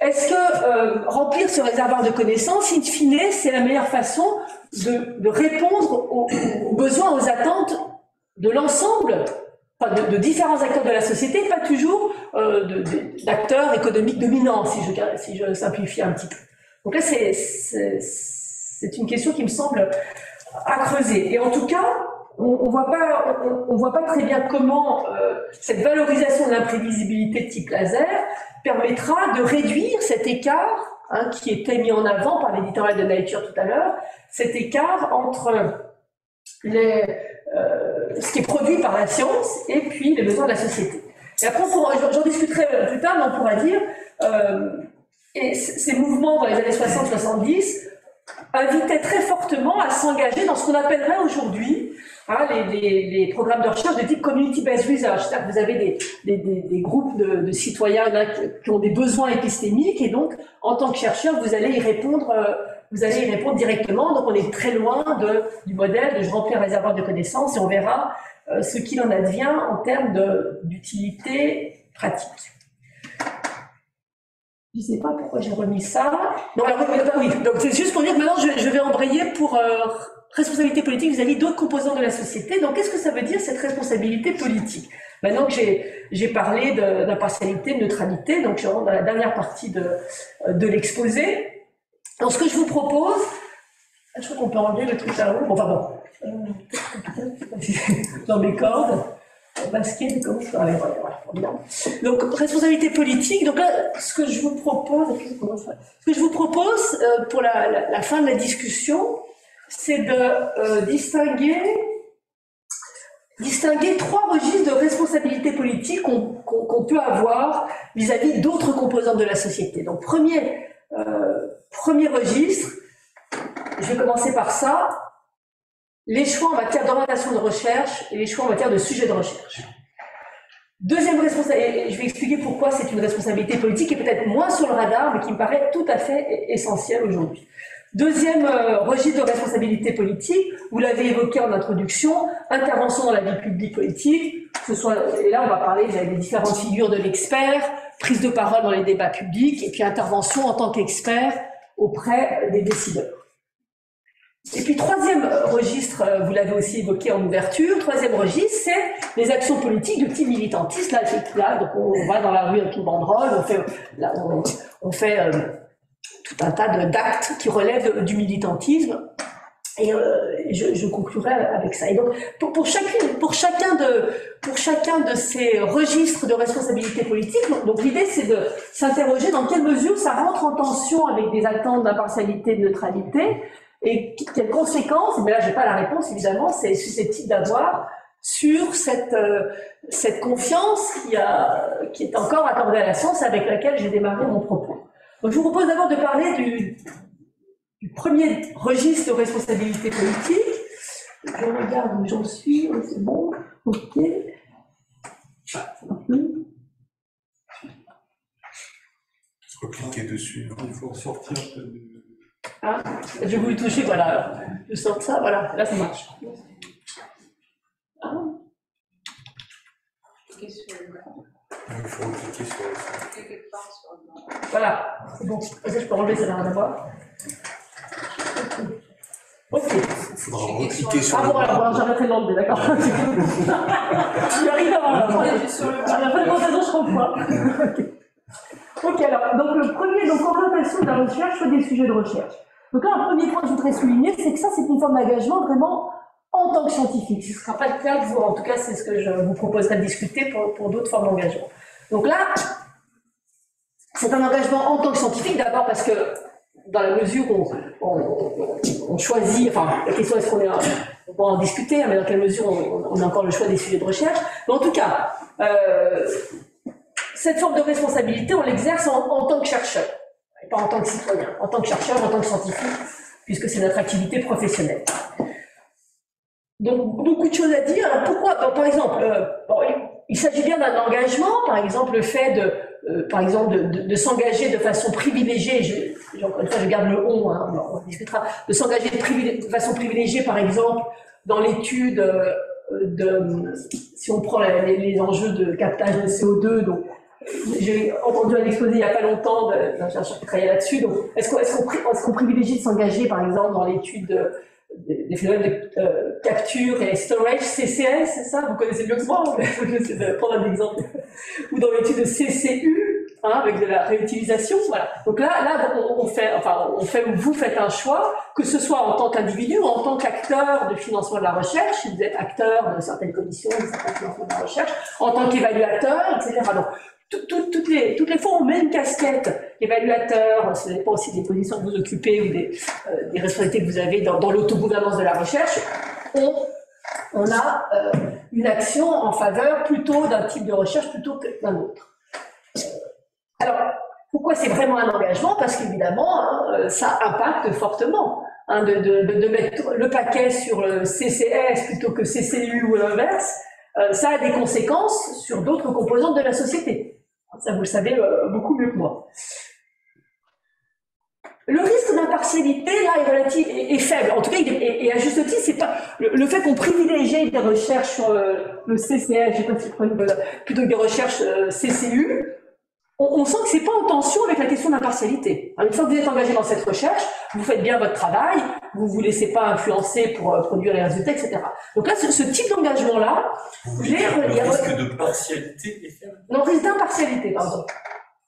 est-ce que remplir ce réservoir de connaissances, in fine, c'est la meilleure façon de répondre aux besoins, aux attentes de l'ensemble, de différents acteurs de la société, pas toujours d'acteurs économiques dominants, si je simplifie un petit peu. Donc là, c'est une question qui me semble à creuser. Et en tout cas, on voit pas très bien comment cette valorisation de l'imprévisibilité de type laser permettra de réduire cet écart, hein, qui était mis en avant par l'éditorial de Nature tout à l'heure, cet écart entre ce qui est produit par la science et puis les besoins de la société. Et après, j'en discuterai plus tard, mais on pourra dire, et ces mouvements dans les années 60-70 invitaient très fortement à s'engager dans ce qu'on appellerait aujourd'hui les programmes de recherche de type community-based research. C'est-à-dire que vous avez des groupes de citoyens là, qui ont des besoins épistémiques, et donc, en tant que chercheur, vous allez y répondre vous allez y répondre directement. Donc on est très loin du modèle de je remplis un réservoir de connaissances et on verra ce qu'il en advient en termes d'utilité pratique. Je ne sais pas pourquoi j'ai remis ça. Non, alors, oui, donc c'est juste pour dire que maintenant je vais embrayer pour responsabilité politique vis-à-vis d'autres composants de la société. Donc qu'est-ce que ça veut dire cette responsabilité politique? Maintenant que j'ai parlé d'impartialité, de neutralité, donc je rentre dans la dernière partie de l'exposé. Donc ce que je vous propose, je crois qu'on peut enlever le truc là-haut. Bon, enfin bon, dans mes cordes. Basket, comment ça va? Voilà. Donc, responsabilité politique. Donc là, ce que je vous propose pour la fin de la discussion, c'est de distinguer trois registres de responsabilité politique qu'on peut avoir vis-à-vis d'autres composantes de la société. Donc, premier registre, je vais commencer par ça. Les choix en matière d'orientation de recherche et les choix en matière de sujet de recherche. Deuxième responsabilité, et je vais expliquer pourquoi c'est une responsabilité politique qui est peut-être moins sur le radar, mais qui me paraît tout à fait essentielle aujourd'hui. Deuxième registre de responsabilité politique, vous l'avez évoqué en introduction, intervention dans la vie publique politique, et là on va parler des différentes figures de l'expert, prise de parole dans les débats publics, et puis intervention en tant qu'expert auprès des décideurs. Et puis troisième registre, vous l'avez aussi évoqué en ouverture, troisième registre, c'est les actions politiques de type militantiste. Là, donc on va dans la rue avec une banderole, on fait tout un tas d'actes qui relèvent du militantisme. Et je conclurai avec ça. Et donc pour chacun de ces registres de responsabilité politique, donc l'idée c'est de s'interroger dans quelle mesure ça rentre en tension avec des attentes d'impartialité et de neutralité. Et quelles conséquences, mais là j'ai pas la réponse évidemment, c'est susceptible d'avoir sur cette confiance qui est encore accordée à la science avec laquelle j'ai démarré mon propos. Donc je vous propose d'abord de parler du premier registre de responsabilité politique. Je regarde où j'en suis, c'est bon, ok. Il faut cliquer dessus. Il faut sortir de... Ah, j'ai voulu toucher, voilà. Je sors ça, voilà, là ça marche. Ah. Il faut cliquer sur le... Voilà, c'est bon. Ça, je peux enlever, ça n'a rien à voir. Ok. Il faudra recliquer sur le... Ah bon, alors j'arrêterai de l'enlever, d'accord. J'arrive à la fin de mon saison, je comprends. Ok, alors, donc le premier, donc orientation de la recherche sur des sujets de recherche. Donc là, un premier point que je voudrais souligner, c'est que ça, c'est une forme d'engagement vraiment en tant que scientifique. Ce ne sera pas le cas, en tout cas, c'est ce que je vous proposerai de discuter pour d'autres formes d'engagement. Donc là, c'est un engagement en tant que scientifique, d'abord parce que dans la mesure où on choisit, enfin, la question est-ce qu'on va en discuter, mais dans quelle mesure on a encore le choix des sujets de recherche. Mais en tout cas, cette forme de responsabilité, on l'exerce en tant que chercheur, et pas en tant que citoyen, en tant que chercheur, en tant que scientifique, puisque c'est notre activité professionnelle. Donc, beaucoup de choses à dire. Alors, pourquoi, par exemple, il s'agit bien d'un engagement, par exemple, le fait de s'engager de façon privilégiée, encore une fois, je garde le on, hein, on discutera, de s'engager de façon privilégiée, par exemple, dans l'étude si on prend les enjeux de captage de CO2, donc, j'ai entendu un exposé il n'y a pas longtemps d'un chercheur qui travaillait là-dessus. Donc, est-ce qu'on privilégie de s'engager, par exemple, dans l'étude des phénomènes de capture et storage, CCS, c'est ça? Vous connaissez mieux que moi, je vais prendre un exemple. Ou dans l'étude de CCU, hein, avec de la réutilisation, voilà. Donc là, on fait, vous faites un choix, que ce soit en tant qu'individu ou en tant qu'acteur de financement de la recherche, si vous êtes acteur de certaines commissions, de certains financements de la recherche, en tant qu'évaluateur, etc. Donc, toutes les fois, on met une casquette évaluateur, ça dépend aussi des positions que vous occupez ou des responsabilités que vous avez dans l'autogouvernance de la recherche. On a une action en faveur plutôt d'un type de recherche plutôt que d'un autre. Alors, pourquoi c'est vraiment un engagement? Parce qu'évidemment, hein, ça impacte fortement. Hein, de mettre le paquet sur le CCS plutôt que CCU ou l'inverse, ça a des conséquences sur d'autres composantes de la société. Ça, vous le savez beaucoup mieux que moi. Le risque d'un d'impartialité là est relative et faible. En tout cas, et à juste titre, c'est pas le fait qu'on privilégie des recherches sur le CCF, je sais pas si plutôt que des recherches CCU. On sent que c'est pas en tension avec la question d'impartialité. Une fois que vous êtes engagé dans cette recherche, vous faites bien votre travail, vous vous laissez pas influencer pour produire les résultats, etc. Donc là, ce type d'engagement-là, le risque de partialité est faible. Non, risque d'impartialité, pardon.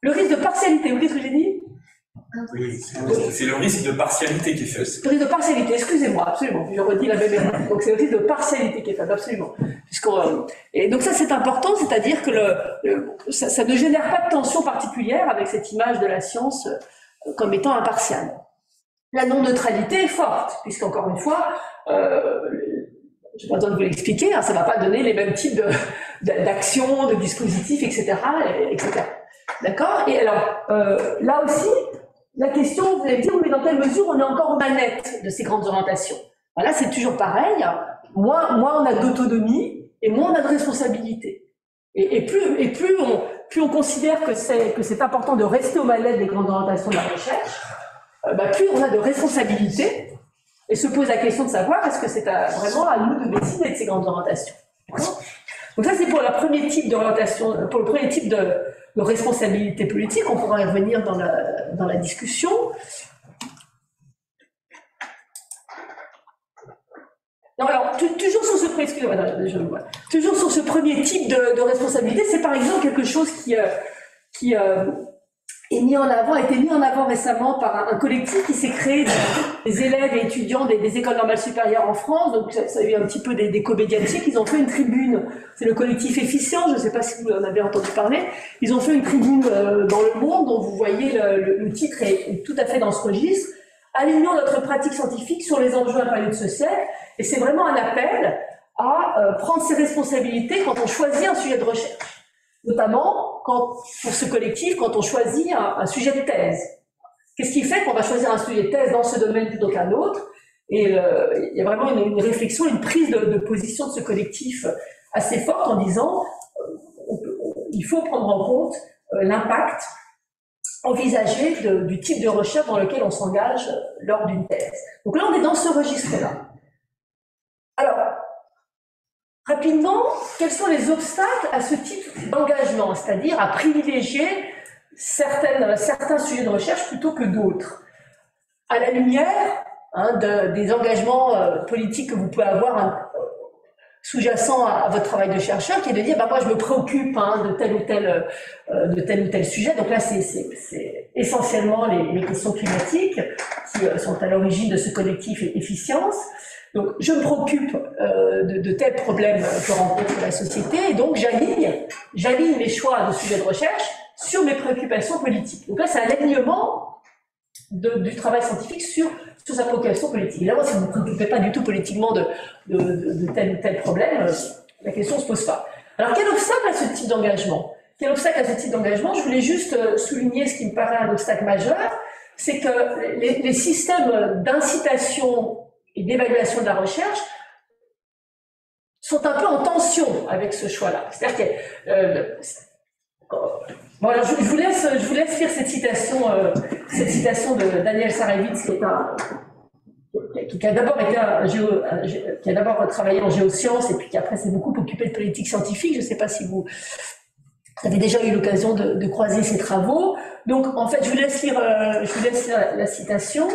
Le risque de partialité, vous voyez ce que j'ai dit? Oui, c'est le risque de partialité qui est faible. Le risque de partialité, excusez-moi, absolument. Je redis la même erreur. Donc c'est le risque de partialité qui est faible, absolument. Et donc ça c'est important, c'est-à-dire que ça ne génère pas de tension particulière avec cette image de la science comme étant impartiale. La non-neutralité est forte, puisqu'encore une fois, je n'ai pas besoin de vous l'expliquer, hein, ça ne va pas donner les mêmes types d'actions, de dispositifs, etc. etc. D'accord? Et alors, là aussi, la question, vous allez me dire, oui, mais dans quelle mesure on est encore aux manettes de ces grandes orientations? Là, c'est toujours pareil. Moins on a d'autonomie et moins on a de responsabilité. Et plus on considère que c'est important de rester aux manettes des grandes orientations de la recherche, plus on a de responsabilité et se pose la question de savoir est-ce que c'est vraiment à nous de décider de ces grandes orientations. Donc ça, c'est pour le premier type d'orientation, pour le premier type de responsabilité politique. On pourra y revenir dans la discussion. Non, alors, toujours sur ce premier type de responsabilité, c'est par exemple quelque chose qui est mis en avant, a été mis en avant récemment par un collectif qui s'est créé des élèves et étudiants des écoles normales supérieures en France. Donc ça a eu un petit peu d'écho médiatique. Ils ont fait une tribune, c'est le collectif Efficient, je ne sais pas si vous en avez entendu parler. Ils ont fait une tribune dans Le Monde, dont vous voyez le titre est tout à fait dans ce registre. Alignons notre pratique scientifique sur les enjeux à période de ce siècle. Et c'est vraiment un appel à prendre ses responsabilités quand on choisit un sujet de recherche. Notamment, pour ce collectif, quand on choisit un sujet de thèse. Qu'est-ce qui fait qu'on va choisir un sujet de thèse dans ce domaine plutôt qu'un autre? Et il y a vraiment une réflexion, une prise de position de ce collectif assez forte en disant il faut prendre en compte l'impact envisagé du type de recherche dans lequel on s'engage lors d'une thèse. Donc là, on est dans ce registre-là. Alors, rapidement, quels sont les obstacles à ce type d'engagement, c'est-à-dire à privilégier certains sujets de recherche plutôt que d'autres? À la lumière des engagements politiques que vous pouvez avoir sous-jacent à votre travail de chercheur, qui est de dire moi je me préoccupe de tel ou tel sujet. Donc là c'est essentiellement les questions climatiques qui sont à l'origine de ce collectif Efficience. Donc je me préoccupe de tels problèmes que rencontre la société, et donc j'aligne mes choix de sujets de recherche sur mes préoccupations politiques. Donc là c'est un alignement du travail scientifique sur sa préoccupation politique. Évidemment, si vous ne vous préoccupez pas du tout politiquement de tel ou tel problème, la question ne se pose pas. Alors, quel obstacle à ce type d'engagement? Je voulais juste souligner ce qui me paraît un obstacle majeur, c'est que les systèmes d'incitation et d'évaluation de la recherche sont un peu en tension avec ce choix-là. C'est-à-dire que bon, alors je vous laisse lire cette citation de Daniel Sarevitz, qui a d'abord travaillé en géosciences et puis qui après s'est beaucoup occupé de politique scientifique. Je ne sais pas si vous avez déjà eu l'occasion de croiser ses travaux. Donc en fait, je vous laisse lire la citation.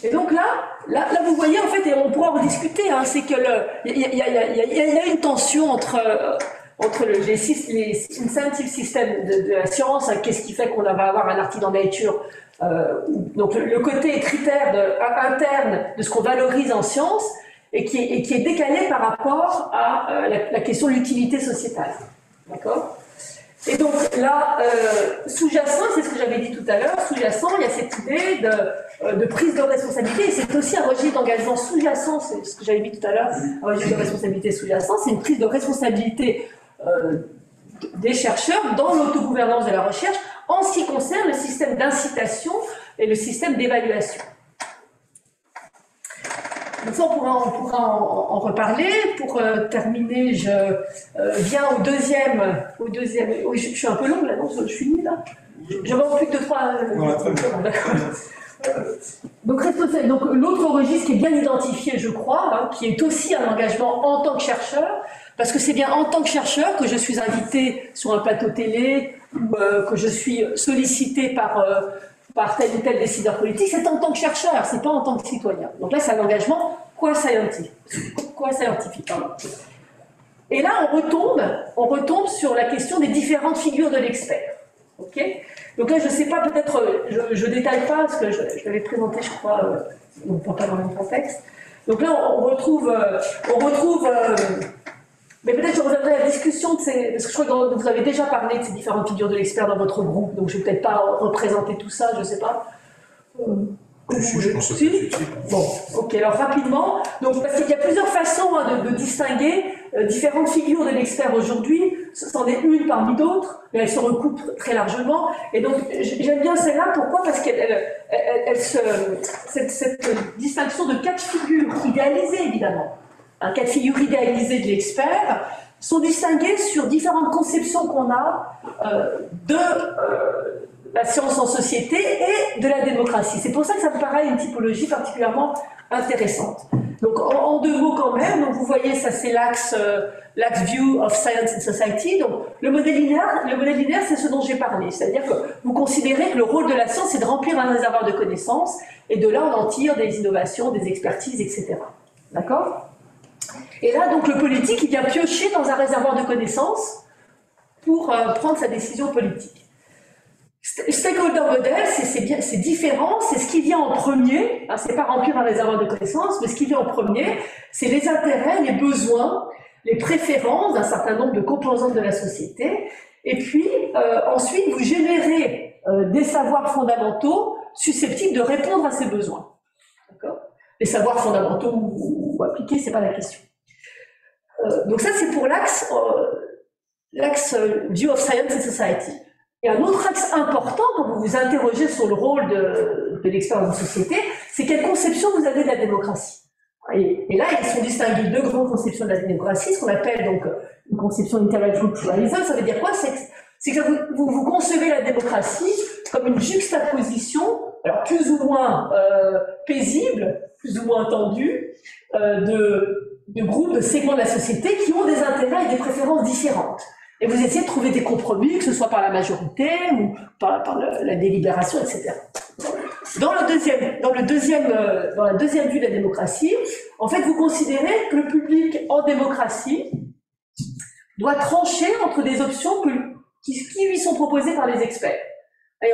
Et donc là, vous voyez, en fait, et on pourra en discuter, c'est que il y a une tension entre les incentive systems de la science, qu'est-ce qui fait qu'on va avoir un article dans Nature, donc le côté critère interne de ce qu'on valorise en science, et qui est décalé par rapport à la question de l'utilité sociétale. D'accord ? Et donc là, sous-jacent, c'est ce que j'avais dit tout à l'heure, sous-jacent, il y a cette idée de prise de responsabilité, et c'est aussi un registre d'engagement sous-jacent, c'est ce que j'avais dit tout à l'heure, un registre de responsabilité sous-jacent, c'est une prise de responsabilité des chercheurs dans l'autogouvernance de la recherche en ce qui concerne le système d'incitation et le système d'évaluation. Donc ça, on pourra en reparler. Pour terminer, je viens au deuxième. Oui, je suis un peu longue là, non, je suis nulle là. Je vends plus que 3. D'accord. Donc l'autre registre qui est bien identifié, je crois, hein, qui est aussi un engagement en tant que chercheur, parce que c'est bien en tant que chercheur que je suis invitée sur un plateau télé ou que je suis sollicitée par tel ou tel décideur politique, c'est en tant que chercheur, c'est pas en tant que citoyen. Donc là, c'est un engagement quasi-scientifique. Et là, on retombe sur la question des différentes figures de l'expert. Okay, donc là, je ne sais pas, peut-être, je ne détaille pas, parce que je l'avais présenté, je crois, pas dans le même contexte. Donc là, on retrouve mais peut-être je reviendrai à la discussion de ces, parce que je crois que vous avez déjà parlé de ces différentes figures de l'expert dans votre groupe, donc je ne vais peut-être pas représenter tout ça, je ne sais pas. Je pense que c'est utile. Bon, ok, alors rapidement, donc, parce qu'il y a plusieurs façons de distinguer différentes figures de l'expert aujourd'hui, c'en est une parmi d'autres, mais elle se recoupe très largement, et donc j'aime bien celle-là, pourquoi? Parce cette distinction de quatre figures idéalisées, évidemment, un cas de figure idéalisé de l'expert, sont distingués sur différentes conceptions qu'on a de la science en société et de la démocratie. C'est pour ça que ça me paraît une typologie particulièrement intéressante. Donc en deux mots quand même, donc vous voyez ça c'est l'axe View of Science and Society. Donc le modèle linéaire c'est ce dont j'ai parlé, c'est-à-dire que vous considérez que le rôle de la science c'est de remplir un réservoir de connaissances et de là on en tire des innovations, des expertises, etc. D'accord ? Et là, donc, le politique, il vient piocher dans un réservoir de connaissances pour prendre sa décision politique. Stakeholder model, c'est différent, c'est ce qui vient en premier, hein, c'est pas remplir un réservoir de connaissances, mais ce qui vient en premier, c'est les intérêts, les besoins, les préférences d'un certain nombre de composantes de la société, et puis ensuite, vous générez des savoirs fondamentaux susceptibles de répondre à ces besoins. D'accord ? Les savoirs fondamentaux ou appliqués, c'est pas la question. Donc ça, c'est pour l'axe View of Science and Society. Et un autre axe important quand vous vous interrogez sur le rôle de l'expert dans une société, c'est quelle conception vous avez de la démocratie. Et là, ils sont distingués deux grandes conceptions de la démocratie, ce qu'on appelle donc une conception intellectual pluralism. Ça veut dire quoi? C'est que vous concevez la démocratie comme une juxtaposition, alors plus ou moins paisible, plus ou moins tendue, de groupes, de segments de la société qui ont des intérêts et des préférences différentes. Et vous essayez de trouver des compromis, que ce soit par la majorité ou par la délibération, etc. Dans la deuxième vue de la démocratie, en fait, vous considérez que le public en démocratie doit trancher entre des options qui lui sont proposées par les experts. Et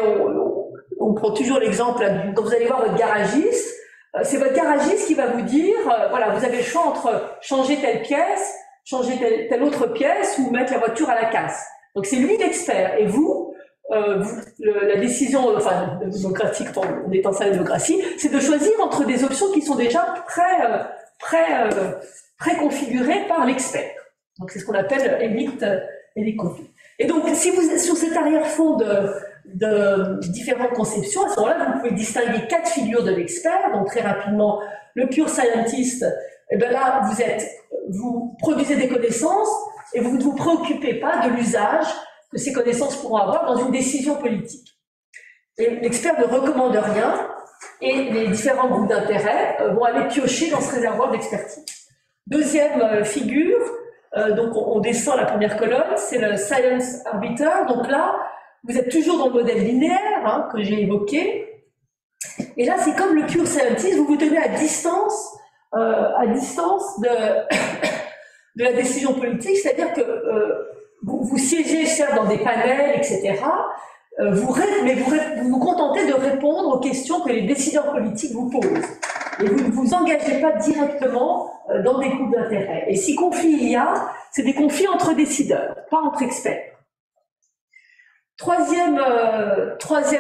on prend toujours l'exemple, quand vous allez voir votre garagiste, c'est votre garagiste qui va vous dire, voilà, vous avez le choix entre changer telle pièce, changer telle autre pièce ou mettre la voiture à la casse. Donc c'est lui l'expert. Et la décision démocratique, on est en sa démocratie, c'est de choisir entre des options qui sont déjà préconfigurées par l'expert. Donc c'est ce qu'on appelle élite et les conflits. Et donc si vous êtes sur cet arrière-fond de différentes conceptions, à ce moment-là, vous pouvez distinguer quatre figures de l'expert. Donc très rapidement, le pure scientist, et bien là, vous produisez des connaissances et vous ne vous préoccupez pas de l'usage que ces connaissances pourront avoir dans une décision politique. Et l'expert ne recommande rien et les différents groupes d'intérêt vont aller piocher dans ce réservoir d'expertise. Deuxième figure, donc on descend la première colonne, c'est le science arbiter. Donc là, vous êtes toujours dans le modèle linéaire que j'ai évoqué. Et là, c'est comme le pure scientist, vous vous tenez à distance de la décision politique, c'est-à-dire que vous siégez certes dans des panels, etc., mais vous vous contentez de répondre aux questions que les décideurs politiques vous posent. Et vous ne vous engagez pas directement dans des groupes d'intérêt. Et si conflit il y a, c'est des conflits entre décideurs, pas entre experts. Troisième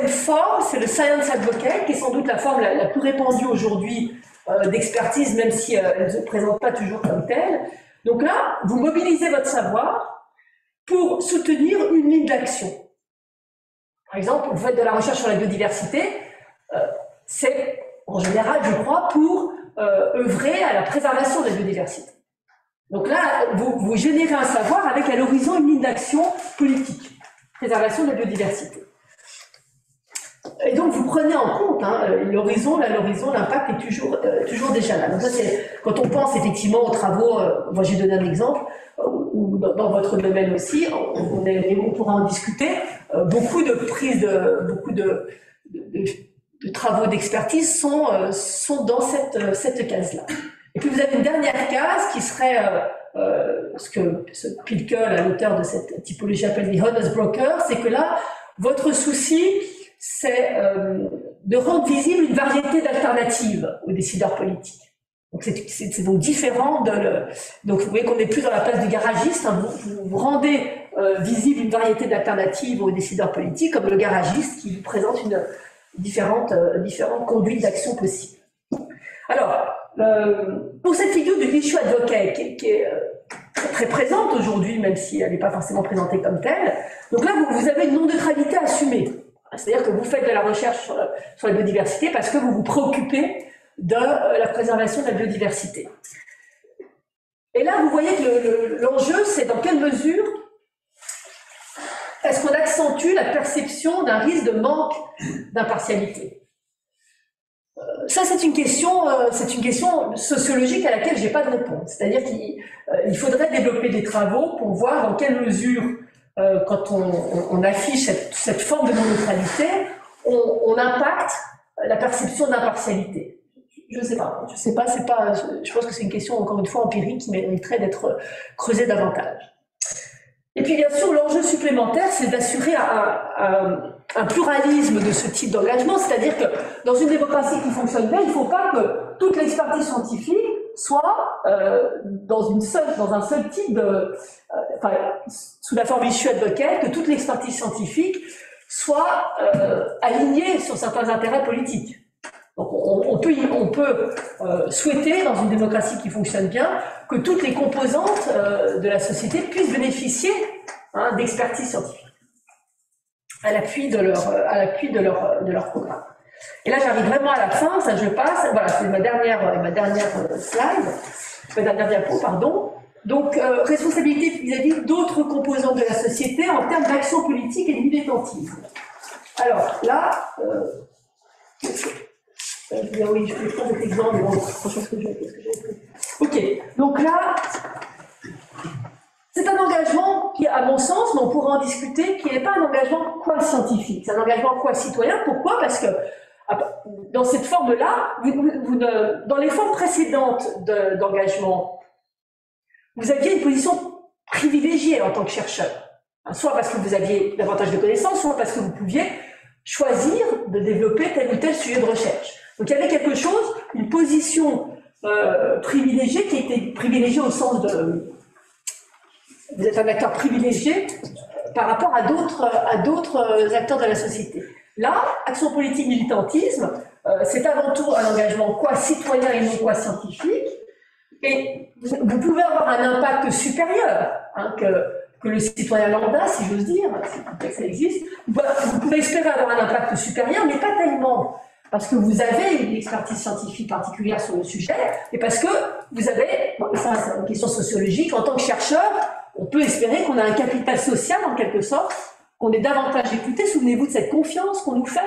forme, c'est le science advocate, qui est sans doute la forme la plus répandue aujourd'hui d'expertise, même si elle ne se présente pas toujours comme telle. Donc là, vous mobilisez votre savoir pour soutenir une ligne d'action. Par exemple, vous faites de la recherche sur la biodiversité, c'est en général, je crois, pour œuvrer à la préservation de la biodiversité. Donc là, vous générez un savoir avec à l'horizon une ligne d'action politique, préservation de la biodiversité. Et donc vous prenez en compte l'horizon, l'impact est toujours déjà là. Donc ça, c'est quand on pense effectivement aux travaux, moi j'ai donné un exemple, ou dans votre domaine aussi, on pourra en discuter, beaucoup de travaux d'expertise sont dans cette case-là. Et puis vous avez une dernière case qui serait ce que Pilkel, l'auteur de cette typologie, appelle the honest broker, c'est que là, votre souci, c'est de rendre visible une variété d'alternatives aux décideurs politiques. Donc c'est donc différent donc vous voyez qu'on n'est plus dans la place du garagiste, vous rendez visible une variété d'alternatives aux décideurs politiques, comme le garagiste qui vous présente différentes conduites d'action possibles. Alors, pour cette figure du issue advocate, qui est très présente aujourd'hui, même si elle n'est pas forcément présentée comme telle, donc là, vous avez une non-neutralité assumée. C'est-à-dire que vous faites de la recherche sur la biodiversité parce que vous vous préoccupez de la préservation de la biodiversité. Et là, vous voyez que l'enjeu, c'est dans quelle mesure est-ce qu'on accentue la perception d'un risque de manque d'impartialité. Ça, c'est une question sociologique à laquelle j'ai pas de réponse. C'est-à-dire qu'il faudrait développer des travaux pour voir dans quelle mesure, quand on affiche cette forme de non-neutralité, on impacte la perception d'impartialité. Je sais pas, je pense que c'est une question, encore une fois, empirique qui mériterait d'être creusée davantage. Et puis, bien sûr, l'enjeu supplémentaire, c'est d'assurer un pluralisme de ce type d'engagement, c'est-à-dire que dans une démocratie qui fonctionne bien, il ne faut pas que toute l'expertise scientifique soit dans un seul type sous la forme issue advocate, que toute l'expertise scientifique soit alignée sur certains intérêts politiques. Donc on peut souhaiter, dans une démocratie qui fonctionne bien, que toutes les composantes de la société puissent bénéficier d'expertise scientifique à l'appui de leur programme. Et là, j'arrive vraiment à la fin, ça je passe, voilà, c'est ma dernière slide, ma dernière diapo, pardon. Donc, responsabilité vis-à-vis d'autres composantes de la société en termes d'action politique et de militantisme. Alors, là, oui, je vais prendre cet exemple, bon, franchement, ce que j'ai pris. Ok, donc là, c'est un engagement qui, à mon sens, mais on pourra en discuter, qui n'est pas un engagement scientifique, c'est un engagement citoyen. Pourquoi? Parce que dans cette forme-là, dans les formes précédentes d'engagement, vous aviez une position privilégiée en tant que chercheur. Soit parce que vous aviez davantage de connaissances, soit parce que vous pouviez choisir de développer tel ou tel sujet de recherche. Donc il y avait quelque chose, une position privilégiée, qui était privilégiée au sens de... Vous êtes un acteur privilégié par rapport à d'autres acteurs de la société. Là, action politique, militantisme, c'est avant tout un engagement citoyen et non scientifique. Et vous pouvez avoir un impact supérieur que le citoyen lambda, si j'ose dire, si ça existe. Vous pouvez espérer avoir un impact supérieur, mais pas tellement. Parce que vous avez une expertise scientifique particulière sur le sujet, et parce que vous avez, ça c'est une question sociologique, en tant que chercheur, on peut espérer qu'on a un capital social en quelque sorte, qu'on est davantage écouté. Souvenez-vous de cette confiance qu'on nous fait.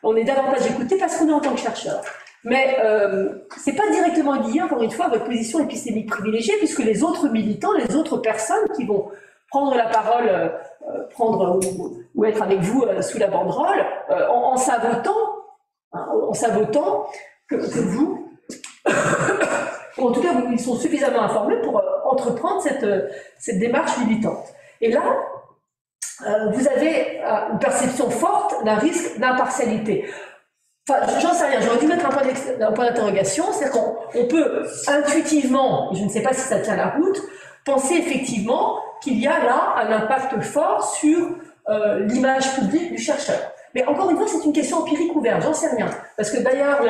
On est davantage écouté parce qu'on est en tant que chercheur. Mais c'est pas directement lié, encore une fois, à votre position épistémique privilégiée, puisque les autres militants, les autres personnes qui vont prendre la parole, ou être avec vous sous la banderole, en s'avotant que vous, ou en tout cas, ils sont suffisamment informés pour entreprendre cette démarche militante. Et là, vous avez une perception forte d'un risque d'impartialité. Enfin, j'en sais rien, j'aurais dû mettre un point d'interrogation, c'est-à-dire qu'on peut intuitivement, et je ne sais pas si ça tient la route, penser effectivement qu'il y a là un impact fort sur l'image publique du chercheur. Mais encore une fois, c'est une question empirique ouverte, j'en sais rien. Parce que d'ailleurs,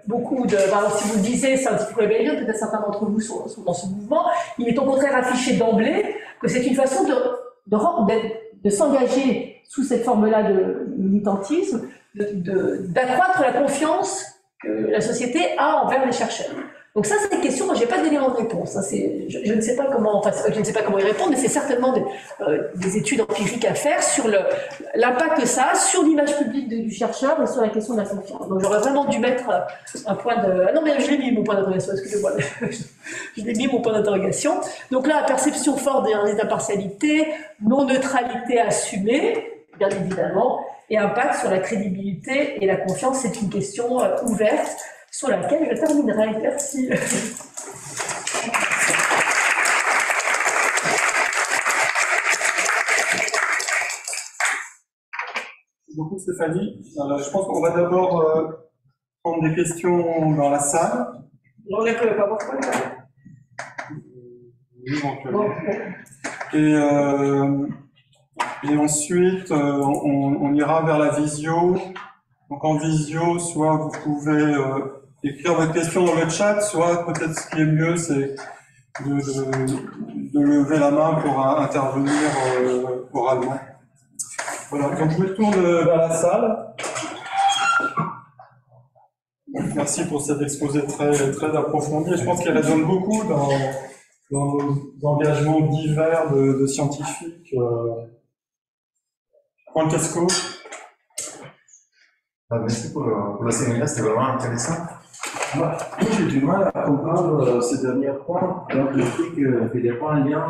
beaucoup de... si vous le disiez, Scientific Rebellion, peut-être certains d'entre vous sont dans ce mouvement, il est au contraire affiché d'emblée que c'est une façon de s'engager sous cette forme-là de militantisme, d'accroître la confiance que la société a envers les chercheurs. Donc ça, c'est des questions, moi, j'ai pas d'éléments de réponse. Hein, je ne sais pas comment, enfin, je ne sais pas comment y répondre, mais c'est certainement des études empiriques à faire sur l'impact que ça a sur l'image publique du chercheur et sur la question de la confiance. Donc j'aurais vraiment dû mettre un point de... Ah non, mais je l'ai mis, mon point d'interrogation, excusez-moi. Je l'ai mis, mon point d'interrogation. Donc là, la perception forte des impartialités, non-neutralité assumée, bien évidemment, et impact sur la crédibilité et la confiance, c'est une question ouverte, sur laquelle je terminerai. Merci. Merci beaucoup Stéphanie. Je pense qu'on va d'abord prendre des questions dans la salle. Non, je ne peux pas pourquoi. Éventuellement. Et ensuite, on ira vers la visio. Donc en visio, soit vous pouvez écrire votre question dans le chat, soit peut-être ce qui est mieux, c'est de lever la main pour intervenir oralement. Voilà, donc je me tourne vers la salle. Merci pour cet exposé très approfondi. Je pense qu'il résonne beaucoup dans nos engagements divers de scientifiques. Juan Casco. Merci pour le séminaire, c'était vraiment intéressant. Moi, j'ai du mal à comprendre ce dernier point. Donc, le fait qu'il n'y a pas un lien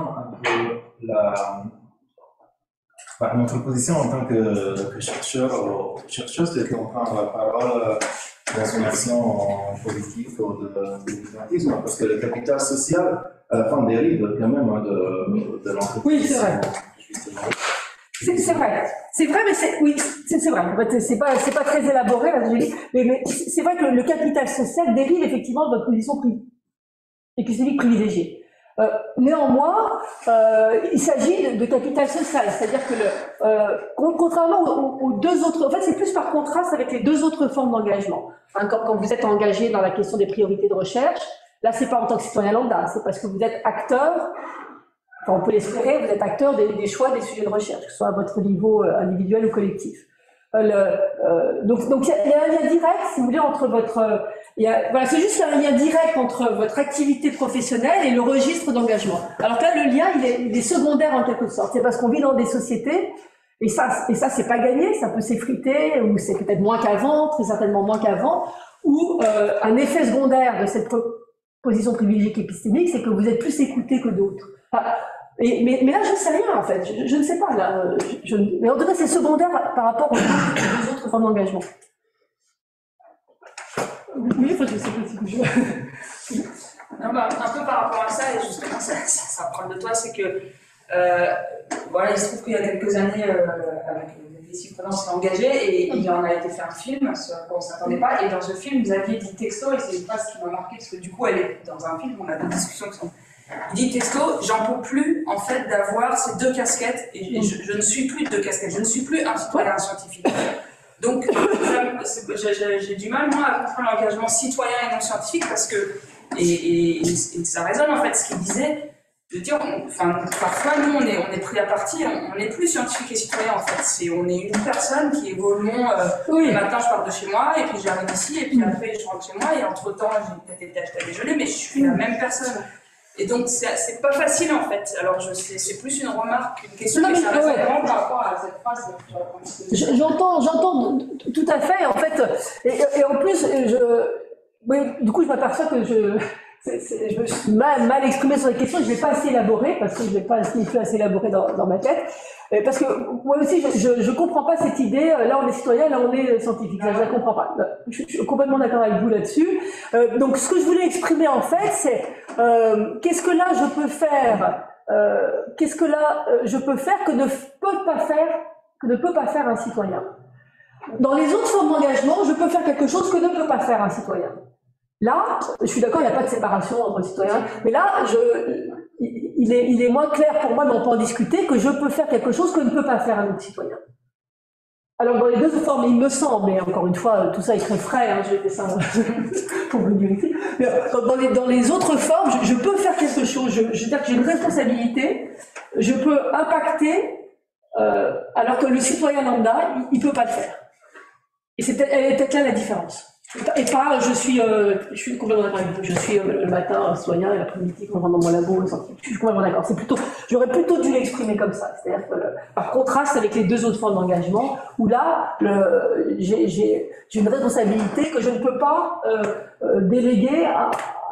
entre notre position en tant que chercheur ou chercheuse, c'est qu'on prend la parole dans une action politique ou de militantisme, parce que le capital social, à la fin, dérive quand même de l'entreprise. Oui, c'est vrai. C'est vrai, mais c'est vrai. En fait, c'est pas très élaboré, mais c'est vrai que le capital social dérive effectivement de votre position économique privilégiée. Néanmoins, il s'agit de capital social, c'est-à-dire que contrairement aux deux autres, en fait, c'est plus par contraste avec les deux autres formes d'engagement. Hein, quand vous êtes engagé dans la question des priorités de recherche, là, c'est pas en tant que citoyen lambda, c'est parce que vous êtes acteur. Enfin, on peut l'espérer, vous êtes acteur des choix des sujets de recherche, que ce soit à votre niveau individuel ou collectif. Donc il y a un lien direct, si vous voulez, entre voilà, c'est juste un lien direct entre votre activité professionnelle et le registre d'engagement. Alors que là, le lien, il est secondaire en quelque sorte. C'est parce qu'on vit dans des sociétés, et ça, c'est pas gagné, ça peut s'effriter, ou c'est peut-être moins qu'avant, très certainement moins qu'avant, ou un effet secondaire de cette position privilégiée épistémique, c'est que vous êtes plus écouté que d'autres. Mais là, je ne sais rien, en fait. Je ne sais pas, là. Mais en tout cas, c'est secondaire par rapport aux autres formes d'engagement. Oui, enfin, je sais pas si je... Non, bah, un peu par rapport à ça, et justement, ça prend de toi, c'est que, voilà, il se trouve qu'il y a quelques années, avec les Cyprien, on s'est engagé, et il en a été fait un film, sur quoi on ne s'attendait pas, et dans ce film, vous aviez dit texto, et c'est une phrase qui m'a marqué, parce que du coup, elle est dans un film, on a des discussions qui sont... Il dit texto, j'en peux plus en fait d'avoir ces deux casquettes et je ne suis plus de deux casquettes, je ne suis plus un citoyen scientifique. Donc j'ai du mal moi à comprendre l'engagement citoyen et non scientifique parce que et ça résonne en fait ce qu'il disait de dire parfois nous on est pris à partie, on n'est plus scientifique et citoyen en fait, on est une personne qui évoluons. Le matin je pars de chez moi et puis j'arrive ici et puis après je rentre chez moi et entre temps j'ai peut-être été acheter à déjeuner mais je suis la même personne. Et donc, c'est pas facile en fait. Alors, c'est plus une remarque, une question, mais ça reste vraiment par rapport à cette phrase. J'entends tout à fait. En fait, et en plus, du coup, je m'aperçois que je me suis mal exprimée sur les questions. Je ne vais pas assez élaborer parce que je ne vais pas assez élaborer dans ma tête. Parce que moi aussi, je comprends pas cette idée. Là, on est citoyen, là, on est scientifique. Je la comprends pas. Je suis complètement d'accord avec vous là-dessus. Donc, ce que je voulais exprimer en fait, c'est qu'est-ce que là je peux faire que ne peut pas faire un citoyen. Dans les autres formes d'engagement, je peux faire quelque chose que ne peut pas faire un citoyen. Là, je suis d'accord, il n'y a pas de séparation entre citoyens, mais là, il est moins clair pour moi, mais on peut en discuter, que je peux faire quelque chose que ne peut pas faire un autre citoyen. Alors, dans les deux formes, il me semble, mais encore une fois, tout ça est très frais, hein, j'ai fait ça pour venir ici. Mais dans les autres formes, je peux faire quelque chose, je veux dire que j'ai une responsabilité, je peux impacter, alors que le citoyen lambda, il ne peut pas le faire. Et elle est peut-être là la différence. Et pas, je suis complètement d'accord avec vous. Je suis le matin citoyen et l'après-midi quand je rentre dans mon labo. Je suis complètement d'accord. J'aurais plutôt dû l'exprimer comme ça. C'est-à-dire que, par contraste avec les deux autres formes d'engagement, où là, j'ai une responsabilité que je ne peux pas déléguer à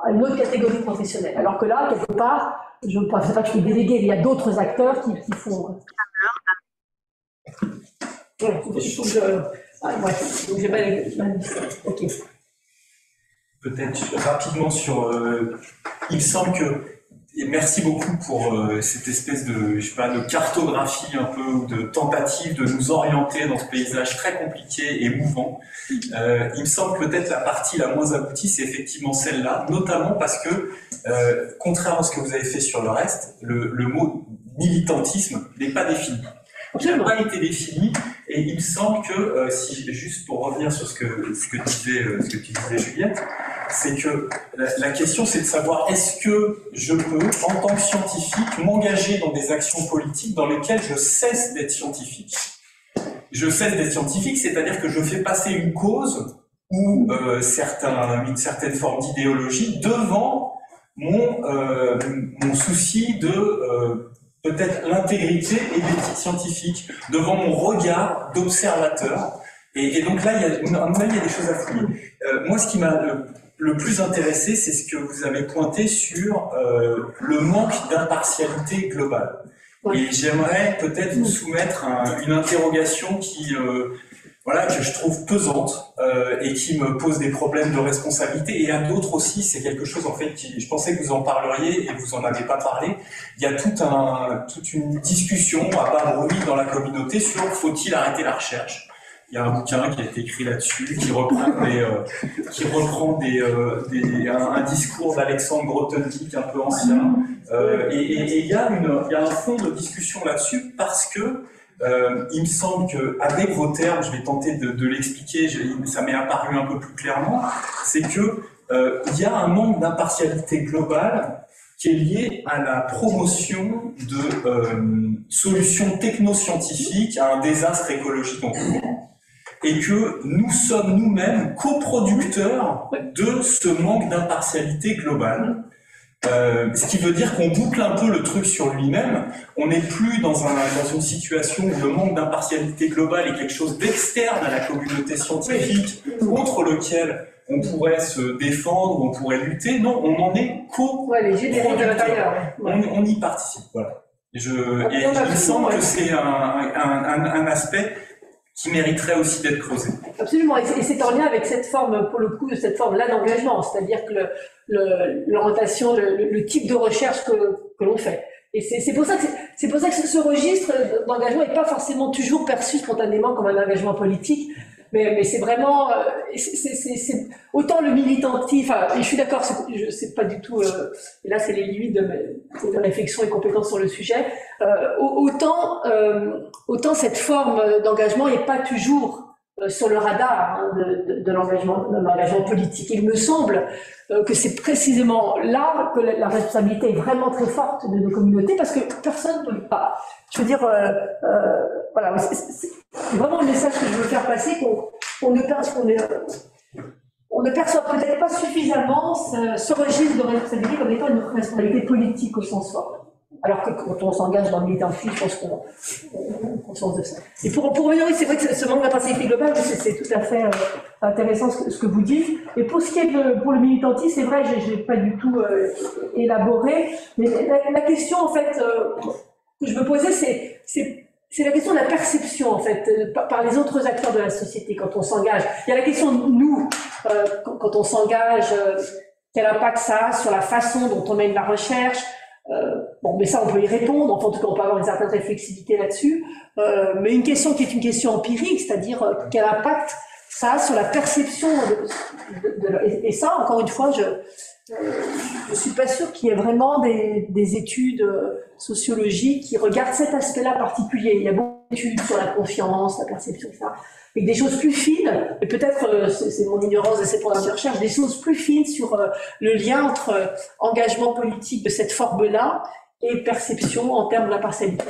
une autre catégorie professionnelle. Alors que là, quelque part, je ne sais pas que je suis délégué, il y a d'autres acteurs qui font. Voilà, donc j'ai pas ok. Peut-être rapidement sur. Il me semble que. Et merci beaucoup pour cette espèce de, je sais pas, de cartographie un peu, ou de tentative de nous orienter dans ce paysage très compliqué et mouvant. Il me semble peut-être la partie la moins aboutie, c'est effectivement celle-là, notamment parce que, contrairement à ce que vous avez fait sur le reste, le mot militantisme n'est pas défini. Il n'a pas été défini, et il me semble que, juste pour revenir sur ce que tu disais Juliette, c'est que la question c'est de savoir est-ce que je peux, en tant que scientifique, m'engager dans des actions politiques dans lesquelles je cesse d'être scientifique. Je cesse d'être scientifique, c'est-à-dire que je fais passer une cause ou une certaine forme d'idéologie devant mon souci de peut-être l'intégrité et l'éthique scientifique, devant mon regard d'observateur. Et donc là, à mon avis, il y a des choses à fouiller. Moi, ce qui m'a le plus intéressé, c'est ce que vous avez pointé sur le manque d'impartialité globale. Ouais. Et j'aimerais peut-être vous soumettre une interrogation que je trouve pesante et qui me pose des problèmes de responsabilité. Et à d'autres aussi, c'est quelque chose en fait je pensais que vous en parleriez et vous en avez pas parlé. Il y a toute une discussion à bas bruit dans la communauté sur faut-il arrêter la recherche. Il y a un bouquin qui a été écrit là-dessus, qui reprend un discours d'Alexandre Grothendieck un peu ancien. Et il y a un fond de discussion là-dessus parce que il me semble qu'avec vos termes, je vais tenter de l'expliquer, ça m'est apparu un peu plus clairement, c'est que il y a un manque d'impartialité globale qui est lié à la promotion de solutions technoscientifiques à un désastre écologique en cours. Et que nous sommes nous-mêmes coproducteurs de ce manque d'impartialité globale. Ce qui veut dire qu'on boucle un peu le truc sur lui-même. On n'est plus dans une situation où le manque d'impartialité globale est quelque chose d'externe à la communauté scientifique contre lequel on pourrait se défendre, on pourrait lutter. Non, on en est co-producteur. On y participe. Voilà. Il me semble que c'est un aspect qui mériterait aussi d'être creusé. Absolument, et c'est en lien avec cette forme, pour le coup, cette forme-là d'engagement, c'est-à-dire que l'orientation, le type de recherche que l'on fait. Et c'est pour ça que ce registre d'engagement n'est pas forcément toujours perçu spontanément comme un engagement politique, mais c'est vraiment, c'est autant le militantisme, et je suis d'accord, c'est pas du tout, et là c'est les limites de mes réflexions et compétences sur le sujet, autant cette forme d'engagement n'est pas toujours sur le radar de l'engagement politique. Il me semble que c'est précisément là que la responsabilité est vraiment très forte de nos communautés, parce que personne ne peut pas. Je veux dire, voilà, c'est vraiment le message que je veux faire passer, qu'on ne perçoit peut-être pas suffisamment ce registre de responsabilité comme étant une responsabilité politique au sens fort. Alors que quand on s'engage dans le militantisme, je pense qu'on a conscience de ça. Et pour revenir, oui, c'est vrai que ce manque d'impartialité globale, c'est tout à fait intéressant ce que vous dites. Et pour ce qui est pour le militantisme, c'est vrai, je n'ai pas du tout élaboré, mais la question en fait que je me posais, c'est la question de la perception en fait par les autres acteurs de la société quand on s'engage. Il y a la question de nous quand on s'engage, quel impact ça a sur la façon dont on mène la recherche. Bon, mais ça, on peut y répondre. Enfin, en tout cas, on peut avoir une certaine réflexivité là-dessus. Mais une question qui est une question empirique, c'est-à-dire quel impact ça a sur la perception et ça, encore une fois, je suis pas sûre qu'il y ait vraiment des études sociologiques qui regardent cet aspect-là particulier. Il y a beaucoup d'études sur la confiance, la perception, etc. Et des choses plus fines, et peut-être c'est mon ignorance de ces programmes de recherche, des choses plus fines sur le lien entre engagement politique de cette forme-là et perception en termes d'impartialité.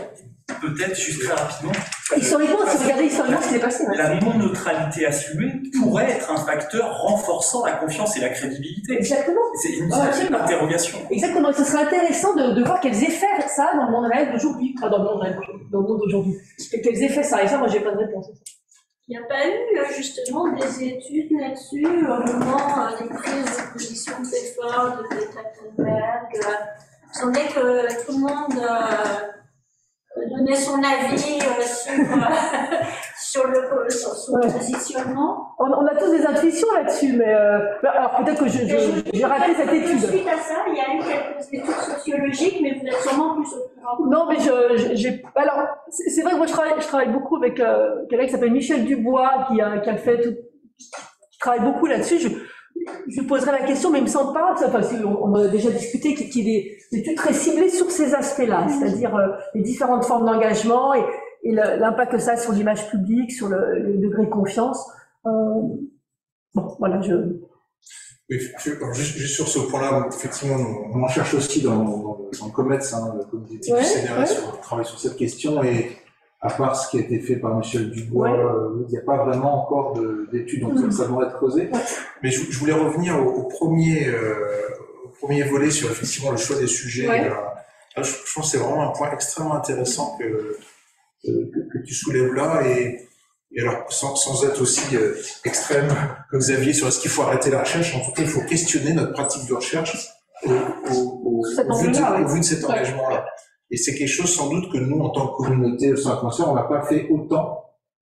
peut-être, juste très rapidement, Historiquement, si vous regardez historiquement ce qui s'est passé. la non-neutralité assumée pourrait être un facteur renforçant la confiance et la crédibilité. Exactement. C'est une interrogation. Exactement. Et ce serait intéressant de voir quels effets ça a dans le monde réel d'aujourd'hui, enfin dans le monde réel, dans le monde d'aujourd'hui. Quels effets ça a. Et ça, moi, j'ai plein de réponses. Il n'y a pas eu justement des études là-dessus au moment des prises de position très fortes de Greta Thunberg. Il semblait que tout le monde donnait son avis sur son positionnement. On a tous des intuitions là-dessus, mais alors peut-être que j'ai raté cette étude. Suite à ça, il y a eu quelques études sociologiques, mais vous êtes sûrement plus au courant. Non, mais alors, c'est vrai que moi je travaille beaucoup avec quelqu'un qui s'appelle Michel Dubois, qui travaille beaucoup là-dessus. Je lui poserai la question, mais il me semble pas, enfin, on a déjà discuté, qu'il y ait des études très ciblées sur ces aspects-là, c'est-à-dire les différentes formes d'engagement et l'impact que ça a sur l'image publique, sur le degré de confiance. Bon, voilà, Oui, juste sur ce point-là, effectivement, on en cherche aussi dans le COMETS, le comité du CNRS, on travaille sur cette question, et à part ce qui a été fait par Michel Dubois, il n'y a pas vraiment encore d'études, donc ça doit être creusé. Mais je voulais revenir au premier volet sur effectivement le choix des sujets. Là, je pense que c'est vraiment un point extrêmement intéressant que tu soulèves là, et alors sans être aussi extrême que Xavier sur est-ce qu'il faut arrêter la recherche, en tout cas il faut questionner notre pratique de recherche au vu de cet engagement-là. Et c'est quelque chose sans doute que nous, en tant que communauté au sein de Concert, on n'a pas fait autant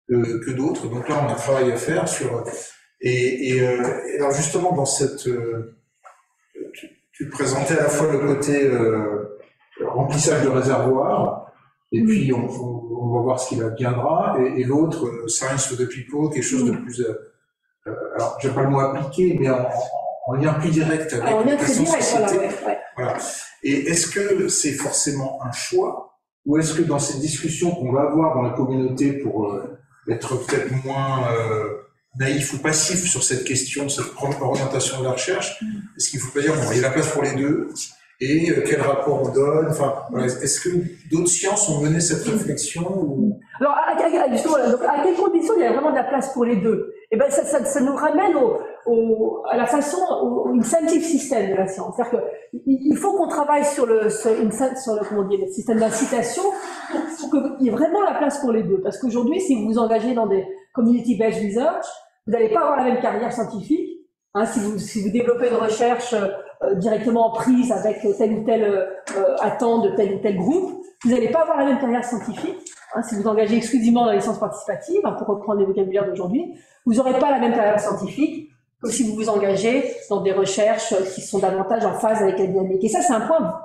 que d'autres. Donc là, on a un travail à faire sur... Et alors justement, dans cette... Tu présentais à la fois le côté remplissage de réservoirs, et puis on va voir ce qu'il adviendra, et l'autre, science for the people, quelque chose de plus... alors, j'ai pas le mot appliqué, mais en lien plus direct avec la question de société. Voilà. Et est-ce que c'est forcément un choix, ou est-ce que dans cette discussion qu'on va avoir dans la communauté pour être peut-être moins naïf ou passif sur cette question, cette orientation de la recherche, est-ce qu'il ne faut pas dire, bon, il y a la place pour les deux, et quel rapport on donne, enfin, voilà, est-ce que d'autres sciences ont mené cette réflexion ou... Alors, justement, à quelles conditions il y a vraiment de la place pour les deux? Et ben, ça nous ramène à la façon, au incentive system de la science. C'est-à-dire qu'il faut qu'on travaille sur le système d'incitation pour qu'il y ait vraiment la place pour les deux. Parce qu'aujourd'hui, si vous vous engagez dans des community-based research, vous n'allez pas avoir la même carrière scientifique. Hein, si vous développez une recherche directement en prise avec telle ou telle attente de tel ou tel groupe, vous n'allez pas avoir la même carrière scientifique. Hein, si vous engagez exclusivement dans les sciences participatives, pour reprendre les vocabulaires d'aujourd'hui, vous n'aurez pas la même carrière scientifique que si vous vous engagez dans des recherches qui sont davantage en phase avec la dynamique. Et ça, c'est un point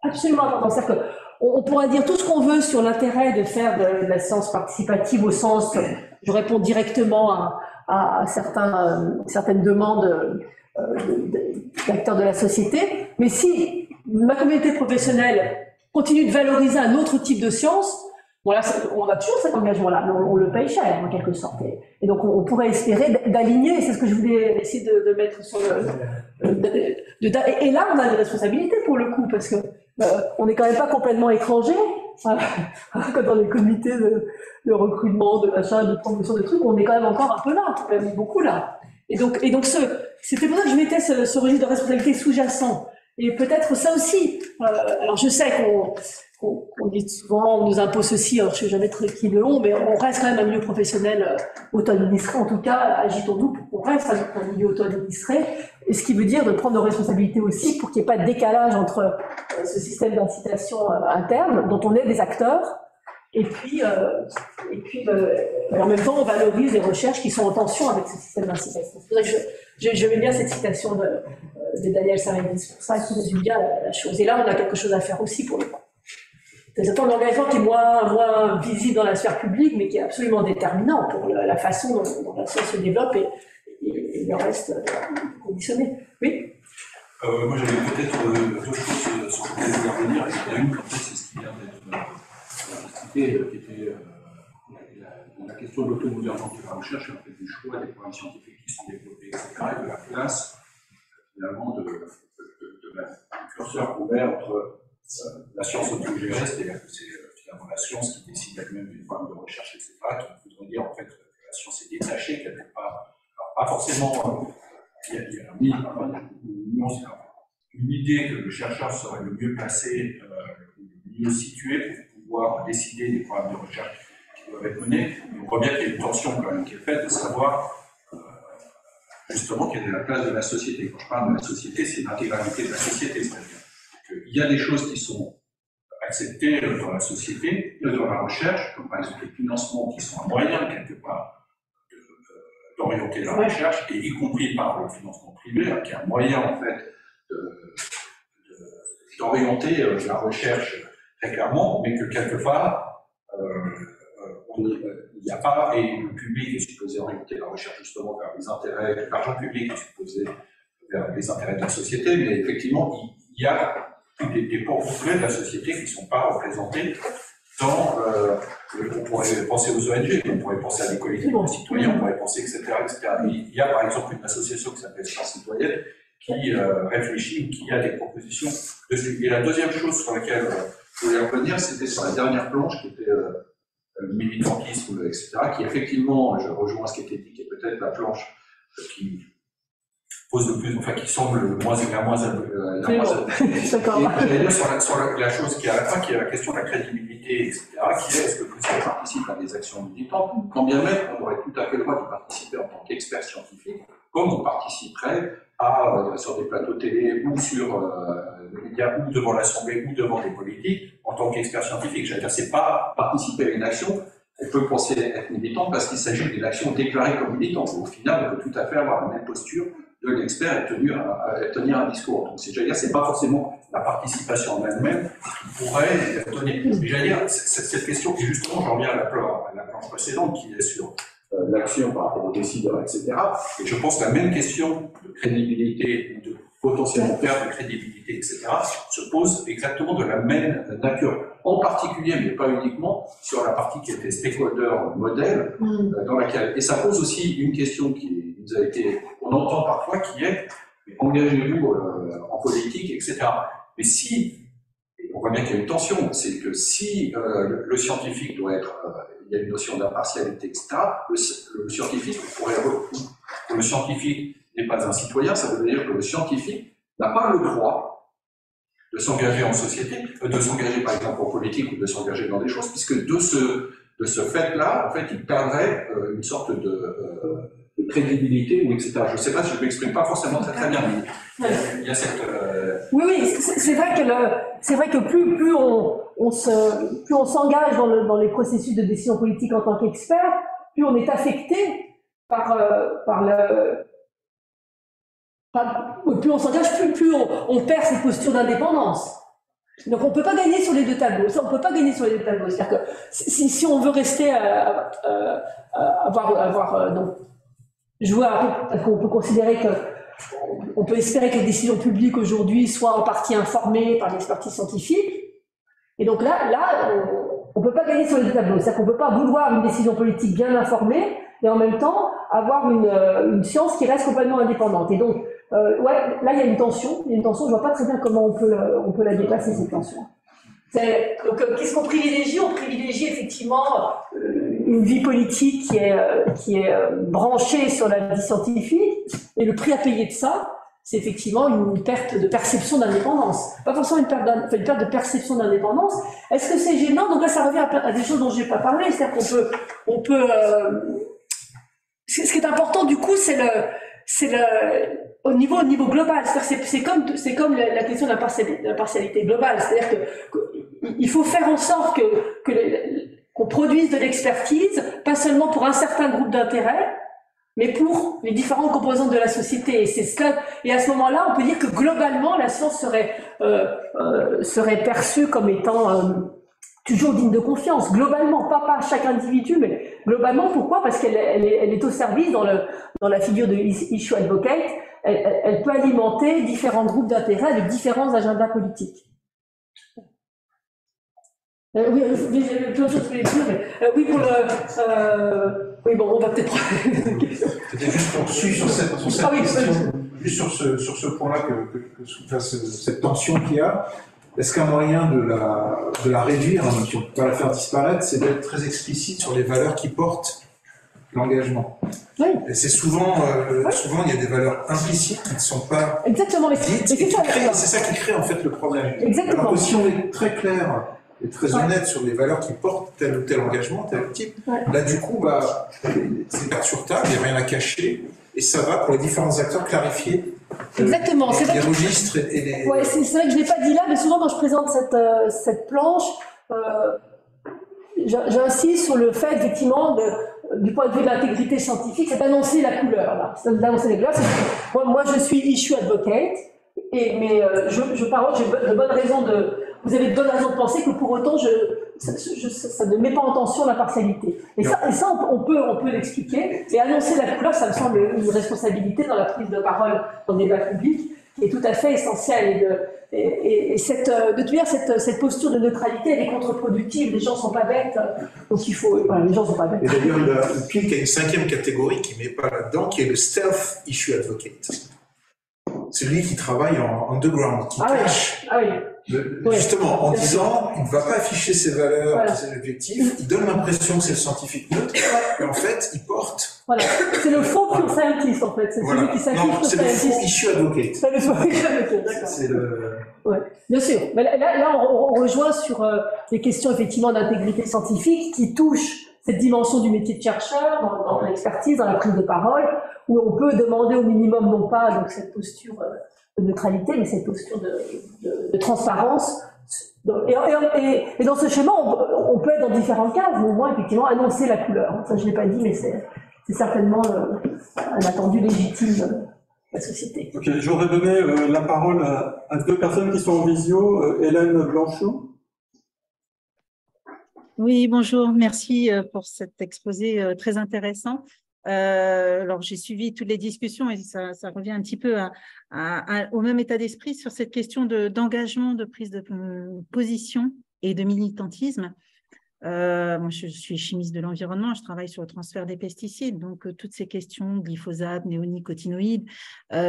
absolument important. C'est-à-dire qu'on pourrait dire tout ce qu'on veut sur l'intérêt de faire de la science participative au sens, je réponds directement à certaines demandes d'acteurs de la société, mais si ma communauté professionnelle continue de valoriser un autre type de science, bon là, on a toujours cet engagement-là, mais on le paye cher en quelque sorte. Et donc on pourrait espérer d'aligner, c'est ce que je voulais essayer de mettre sur et là on a des responsabilités pour le coup, parce que on n'est quand même pas complètement étranger dans les comités de recrutement, de machin, de promotion de trucs, on est quand même encore un peu là, quand même beaucoup là. Et donc c'était pour ça que je mettais ce registre de responsabilité sous-jacent. Et peut-être ça aussi. Alors je sais qu'on dit souvent, on nous impose ceci, alors je sais jamais très qui le ont, mais on reste quand même un milieu professionnel auto-administré. En tout cas, agitons-nous pour qu'on reste un milieu auto-administré. Et ce qui veut dire de prendre nos responsabilités aussi pour qu'il n'y ait pas de décalage entre ce système d'incitation interne, dont on est des acteurs, et puis en même temps, on valorise les recherches qui sont en tension avec ce système d'incitation. C'est pour ça que je mets bien cette citation de Daniel Samadis, pour ça, qui résume bien la chose. Et là, on a quelque chose à faire aussi pour le coup. C'est un engagement qui est moins visible dans la sphère publique, mais qui est absolument déterminant pour la façon dont la science se développe et le reste conditionné. Oui. Moi, j'avais peut-être deux choses sur lesquelles je voulais revenir. Il y en a une, en fait, c'est ce qui vient d'être expliqué, qui était la question de l'autogouvernance de la recherche, en fait, du choix des programmes scientifiques qui sont développés, etc., et de la place, finalement, du curseur ouvert entre la science autogérée, c'est-à-dire que c'est notamment la science qui décide elle-même des programmes de recherche, etc., qui voudrait dire en fait que la science est détachée, qu'elle n'est pas, pas forcément, il y a une idée que le chercheur serait le mieux placé, le mieux situé pour pouvoir décider des programmes de recherche qui doivent être menés. On voit bien qu'il y a une tension quand même qui est faite de savoir justement quelle est la place de la société. Quand je parle de la société, c'est l'intégralité de la société, c'est-à-dire qu'il y a des choses qui sont acceptées dans la société, dans la recherche, comme par exemple les financements qui sont un moyen quelque part d'orienter la recherche, et y compris par le financement privé, qui est un moyen en fait d'orienter la recherche très clairement, mais que quelque part il n'y a pas, et le public est supposé orienter la recherche justement vers les intérêts, l'argent public est supposé vers les intérêts de la société, mais effectivement il y a des pans complets de la société qui ne sont pas représentés dans, on pourrait penser aux ONG, on pourrait penser à des collectifs de citoyens, on pourrait penser, etc., etc. Il y a par exemple une association qui s'appelle Science Citoyenne qui réfléchit ou qui a des propositions dessus. Et la deuxième chose sur laquelle je voulais revenir, c'était sur la dernière planche qui était le militantisme, etc., qui effectivement, je rejoins ce qui était dit, qui est peut-être la planche qui pose le plus, enfin qui semble la moins D'accord. J'allais dire sur la chose qui est à la fin, qui est la question de la crédibilité, etc., qui est est-ce que Christophe participe à des actions militantes, quand bien même on aurait tout à fait le droit de participer en tant qu'expert scientifique, comme on participerait sur des plateaux télé ou sur les médias ou devant l'Assemblée ou devant les politiques en tant qu'expert scientifique. J'allais dire, c'est pas participer à une action, on peut penser être militant parce qu'il s'agit d'une action déclarée comme militante. Au final, on peut tout à fait avoir la même posture de l'expert et tenir un discours. Donc, j'allais dire, c'est pas forcément la participation en elle-même qui pourrait donner. Mais j'allais dire, cette question, et justement, j'en reviens à la planche précédente qui est sur l'action par rapport aux décideurs, etc. Et je pense que la même question de crédibilité, de potentiellement perte de crédibilité, etc., se pose exactement de la même nature. En particulier, mais pas uniquement, sur la partie qui était stakeholder modèle, dans laquelle. Et ça pose aussi une question qui nous a été, on entend parfois, qui est engagez-vous en politique, etc. Mais si, et on voit bien qu'il y a une tension, c'est que si le scientifique doit être, il y a une notion d'impartialité, etc., le scientifique pourrait que le scientifique n'est pas un citoyen, ça veut dire que le scientifique n'a pas le droit de s'engager en société, de s'engager par exemple en politique ou de s'engager dans des choses, puisque de ce fait-là, en fait, il perdrait une sorte de crédibilité, ou etc. Je ne sais pas si je m'exprime pas forcément très bien, mais il y a cette... Oui, c'est vrai que plus on s'engage dans les processus de décision politique en tant qu'expert, plus on est affecté plus on s'engage, plus on perd cette posture d'indépendance. Donc on ne peut pas gagner sur les deux tableaux. Ça, on ne peut pas gagner sur les deux tableaux. C'est-à-dire que si on veut rester donc jouer parce qu'on peut considérer on peut espérer que les décisions publiques aujourd'hui soient en partie informées par l'expertise scientifique. Et donc là, on ne peut pas gagner sur les deux tableaux. C'est-à-dire qu'on ne peut pas vouloir une décision politique bien informée et en même temps avoir une science qui reste complètement indépendante. Et donc, là, il y a une tension. Je ne vois pas très bien comment on peut la déplacer, cette tension. Donc, qu'est-ce qu'on privilégie? On privilégie effectivement une vie politique qui est branchée sur la vie scientifique, et le prix à payer de ça, c'est effectivement une perte de perception d'indépendance. Pas forcément une perte de perception d'indépendance. Est-ce que c'est gênant? Donc là, ça revient à des choses dont je n'ai pas parlé. C'est-à-dire qu'on peut ce qui est important, du coup, c'est au niveau global. C'est comme la question de la partialité globale. C'est-à-dire qu'il faut faire en sorte qu'on produise de l'expertise, pas seulement pour un certain groupe d'intérêts, mais pour les différentes composantes de la société. Et à ce moment-là, on peut dire que globalement, la science serait perçue comme étant toujours digne de confiance. Globalement, pas chaque individu, mais globalement. Pourquoi? Parce qu'elle est au service, dans la figure de issue advocate, elle peut alimenter différents groupes d'intérêts avec différents agendas politiques. Oui, j'ai plein de choses que les dire, mais oui, pour le... oui, bon, on va peut-être... C'était juste pour suivre sur cette question, juste sur ce point-là, cette tension qu'il y a. Est-ce qu'un moyen de la réduire, hein, donc on ne peut pas la faire disparaître, c'est d'être très explicite sur les valeurs qui portent l'engagement. Oui. Et c'est souvent, souvent il y a des valeurs implicites qui ne sont pas exactement. dites, et c'est ça qui crée en fait le problème. Exactement. Alors que si on est très clair et très honnête sur les valeurs qui portent tel ou tel engagement, tel type, là du coup, bah, c'est carte sur table, il n'y a rien à cacher, et ça va pour les différents acteurs clarifier. Exactement. Les registres et les... Ouais, c'est vrai que je ne l'ai pas dit là, mais souvent quand je présente cette planche, j'insiste sur le fait, effectivement, du point de vue de l'intégrité scientifique, c'est d'annoncer la couleur. Là. C'est d'annoncer la couleur. Moi, je suis issue advocate, mais j'ai de bonnes raisons vous avez de bonnes raisons de penser que pour autant, ça ne met pas en tension l'impartialité. Et ça, on peut l'expliquer. Et annoncer la couleur, ça me semble une responsabilité dans la prise de parole dans le débat public, qui est tout à fait essentielle. Et de toute manière, cette posture de neutralité, elle est contre-productive. Les gens ne sont pas bêtes, donc il faut. Voilà, les gens ne sont pas bêtes. Et d'ailleurs, le PILC a une 5e catégorie qui ne met pas là-dedans, qui est le stealth issue advocate. Celui qui travaille en underground, qui cache. Ah oui. Justement, en disant, il ne va pas afficher ses valeurs, ses objectifs, il donne l'impression que c'est le scientifique neutre, et en fait, il porte. Voilà, c'est le faux pure scientist, en fait. C'est celui qui s'affiche pure scientist. C'est le faux issue advocate. C'est le faux issue advocate, d'accord. C'est le... Ouais, bien sûr. Mais là on rejoint sur les questions, effectivement, d'intégrité scientifique qui touchent cette dimension du métier de chercheur, dans l'expertise, dans la prise de parole, où on peut demander au minimum, non pas donc cette posture de neutralité, mais cette posture de transparence. Et dans ce schéma, on peut être dans différents cas, mais au moins, effectivement, annoncer la couleur. Ça, je ne l'ai pas dit, mais c'est certainement un attendu légitime de la société. Ok, j'aurais donné la parole à 2 personnes qui sont en visio. Hélène Blanchot. Oui, bonjour, merci pour cet exposé très intéressant. Alors, j'ai suivi toutes les discussions et ça revient un petit peu au même état d'esprit sur cette question d'engagement, de prise de position et de militantisme. Moi, je suis chimiste de l'environnement, je travaille sur le transfert des pesticides, donc toutes ces questions, glyphosate, néonicotinoïdes,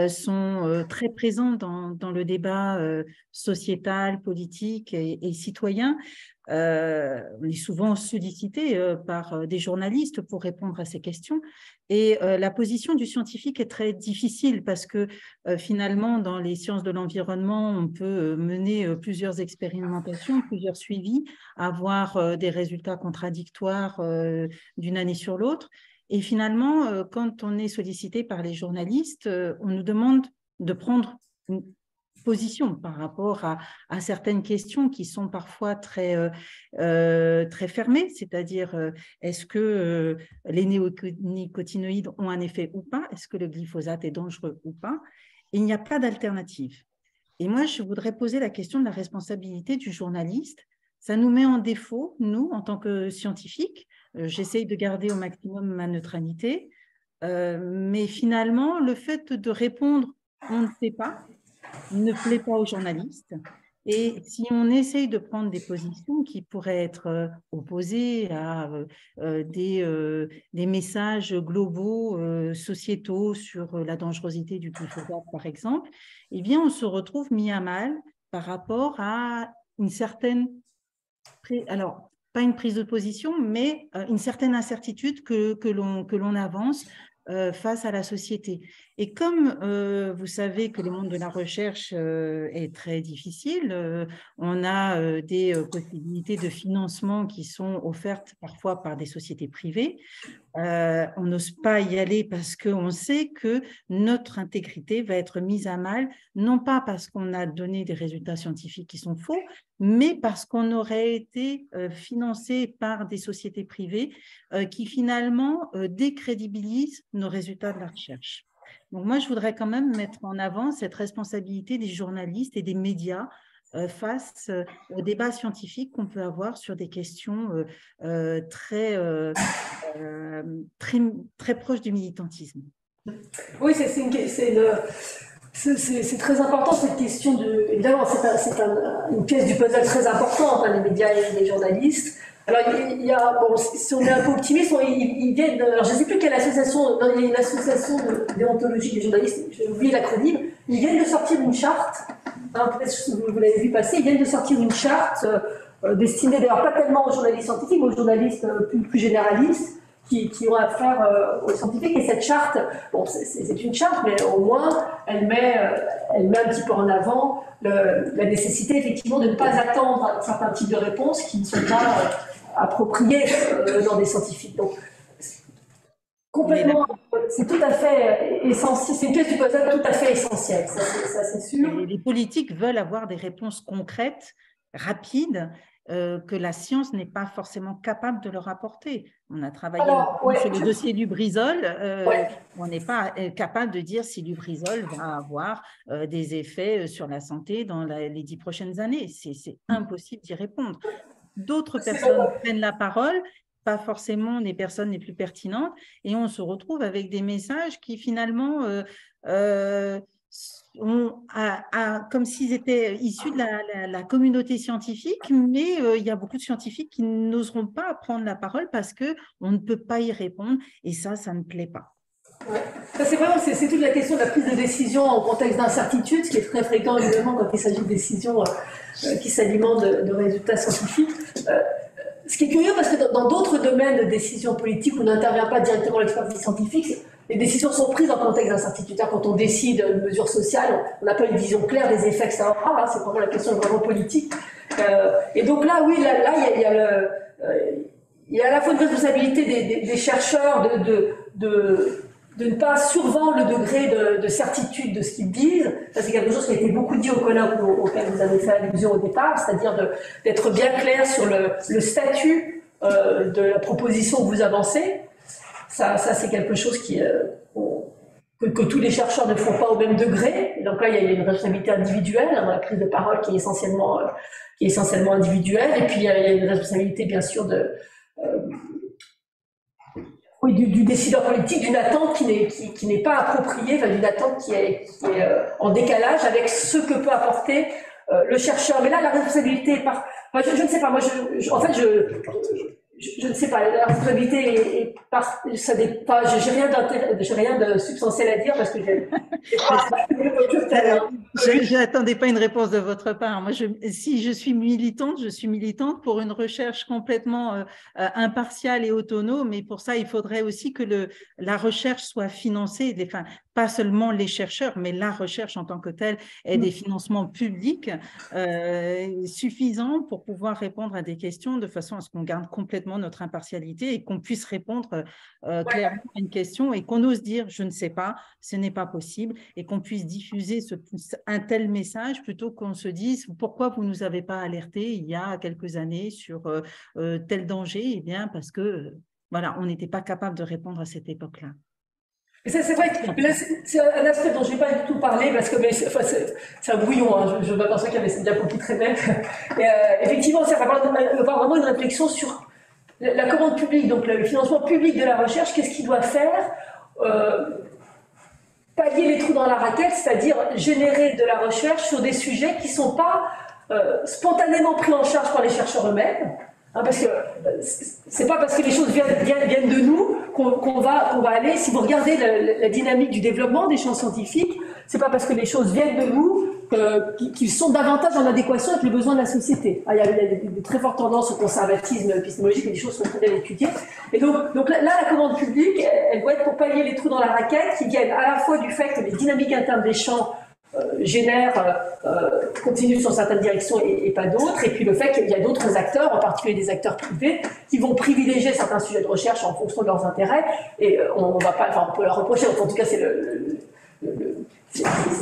sont très présentes dans le débat sociétal, politique et citoyen. On est souvent sollicité par des journalistes pour répondre à ces questions et la position du scientifique est très difficile parce que finalement dans les sciences de l'environnement on peut mener plusieurs expérimentations, plusieurs suivis, avoir des résultats contradictoires d'une année sur l'autre et finalement quand on est sollicité par les journalistes on nous demande de prendre une position par rapport à certaines questions qui sont parfois très fermées, c'est-à-dire est-ce que les néonicotinoïdes ont un effet ou pas, est-ce que le glyphosate est dangereux ou pas, et il n'y a pas d'alternative. Et moi, je voudrais poser la question de la responsabilité du journaliste. Ça nous met en défaut, nous, en tant que scientifiques, j'essaye de garder au maximum ma neutralité, mais finalement, le fait de répondre « on ne sait pas », ne plaît pas aux journalistes. Et si on essaye de prendre des positions qui pourraient être opposées à des messages globaux, sociétaux sur la dangerosité du glyphosate, par exemple, eh bien, on se retrouve mis à mal par rapport à une certaine... Alors, pas une prise de position, mais une certaine incertitude que l'on avance face à la société. Et comme vous savez que le monde de la recherche est très difficile, on a des possibilités de financement qui sont offertes parfois par des sociétés privées. On n'ose pas y aller parce qu'on sait que notre intégrité va être mise à mal, non pas parce qu'on a donné des résultats scientifiques qui sont faux, mais parce qu'on aurait été financé par des sociétés privées qui finalement décrédibilisent nos résultats de la recherche. Donc moi, je voudrais quand même mettre en avant cette responsabilité des journalistes et des médias face au débat scientifique qu'on peut avoir sur des questions très proches du militantisme. Oui, c'est très important cette question de... Évidemment, c'est une pièce du puzzle très importante, les médias et les journalistes. Alors, il y a, bon, si on est un peu optimiste, ils viennent, alors je ne sais plus quelle association, il y a une association de déontologie des journalistes, j'ai oublié l'acronyme, ils viennent de sortir une charte hein, peut-être que vous l'avez vu passer, ils viennent de sortir une charte destinée d'ailleurs pas tellement aux journalistes scientifiques, mais aux journalistes plus généralistes, qui ont affaire aux scientifiques. Et cette charte, bon, c'est une charte, mais au moins, elle met un petit peu en avant la nécessité, effectivement, de ne pas attendre certains types de réponses qui ne sont pas appropriées dans des scientifiques. Donc, complètement, c'est tout à fait essentiel, c'est une pièce du puzzle tout à fait essentielle, ça c'est sûr. Et les politiques veulent avoir des réponses concrètes, rapides, que la science n'est pas forcément capable de leur apporter. On a travaillé sur le dossier Lubrizol, on n'est pas capable de dire si Lubrizol va avoir des effets sur la santé dans les 10 prochaines années. C'est impossible d'y répondre. D'autres personnes prennent la parole, pas forcément les personnes les plus pertinentes, et on se retrouve avec des messages qui finalement comme s'ils étaient issus de la communauté scientifique, mais il y a beaucoup de scientifiques qui n'oseront pas prendre la parole parce qu'on ne peut pas y répondre, et ça ne plaît pas. Ouais. C'est toute la question de la prise de décision en contexte d'incertitude, ce qui est très fréquent évidemment quand il s'agit de décisions qui s'alimentent de résultats scientifiques. Ce qui est curieux, parce que dans d'autres domaines de décision politique où n'intervient pas directement l'expertise scientifique, les décisions sont prises en contexte d'incertitude. Quand on décide une mesure sociale, on n'a pas une vision claire des effets que ça aura. Là, c'est vraiment la question vraiment politique. Et donc là, oui, il y a à la fois une responsabilité des chercheurs de ne pas survendre le degré de certitude de ce qu'ils disent. Ça, c'est quelque chose qui a été beaucoup dit au colloque auquel vous avez fait allusion au départ, c'est-à-dire d'être bien clair sur le statut de la proposition que vous avancez. Ça c'est quelque chose que tous les chercheurs ne font pas au même degré. Et donc là, il y a une responsabilité individuelle dans la prise de parole qui est essentiellement individuelle. Et puis, il y a une responsabilité, bien sûr, du décideur politique, d'une attente qui n'est pas appropriée, enfin, d'une attente qui est en décalage avec ce que peut apporter le chercheur. Mais là, la responsabilité je ne sais pas, je ne sais pas, la responsabilité ça dépend, j'ai rien de substantiel à dire parce que je n'attendais pas une réponse de votre part. Moi, si je suis militante pour une recherche complètement impartiale et autonome, mais pour ça, il faudrait aussi que la recherche soit financée, pas seulement les chercheurs, mais la recherche en tant que telle ait des financements publics suffisants pour pouvoir répondre à des questions de façon à ce qu'on garde complètement notre impartialité et qu'on puisse répondre clairement à une question et qu'on ose dire « je ne sais pas, ce n'est pas possible » et qu'on puisse diffuser un tel message plutôt qu'on se dise « pourquoi vous ne nous avez pas alertés il y a quelques années sur tel danger ?» Eh bien, parce que voilà, on n'était pas capable de répondre à cette époque-là. C'est vrai que c'est un aspect dont je n'ai pas du tout parlé parce que c'est un brouillon. Hein, je m'aperçois qu'il y avait cette diapo qui traînait. Effectivement, ça va avoir vraiment une réflexion sur la commande publique, donc le financement public de la recherche. Qu'est-ce qu'il doit faire pallier les trous dans la raquette, c'est-à-dire générer de la recherche sur des sujets qui ne sont pas spontanément pris en charge par les chercheurs eux-mêmes. Hein, parce que c'est pas parce que les choses viennent de nous qu'on va aller. Si vous regardez la dynamique du développement des champs scientifiques, c'est pas parce que les choses viennent de nous qu'ils sont davantage en adéquation avec les besoins de la société. Il y a des très fortes tendances au conservatisme épistémologique, et les choses sont très bien étudiées. Et donc là, la commande publique, elle doit être pour pallier les trous dans la raquette qui viennent à la fois du fait que les dynamiques internes des champs continuent sur certaines directions et pas d'autres, et puis le fait qu'il y a d'autres acteurs, en particulier des acteurs privés, qui vont privilégier certains sujets de recherche en fonction de leurs intérêts, et on peut leur reprocher, en tout cas c'est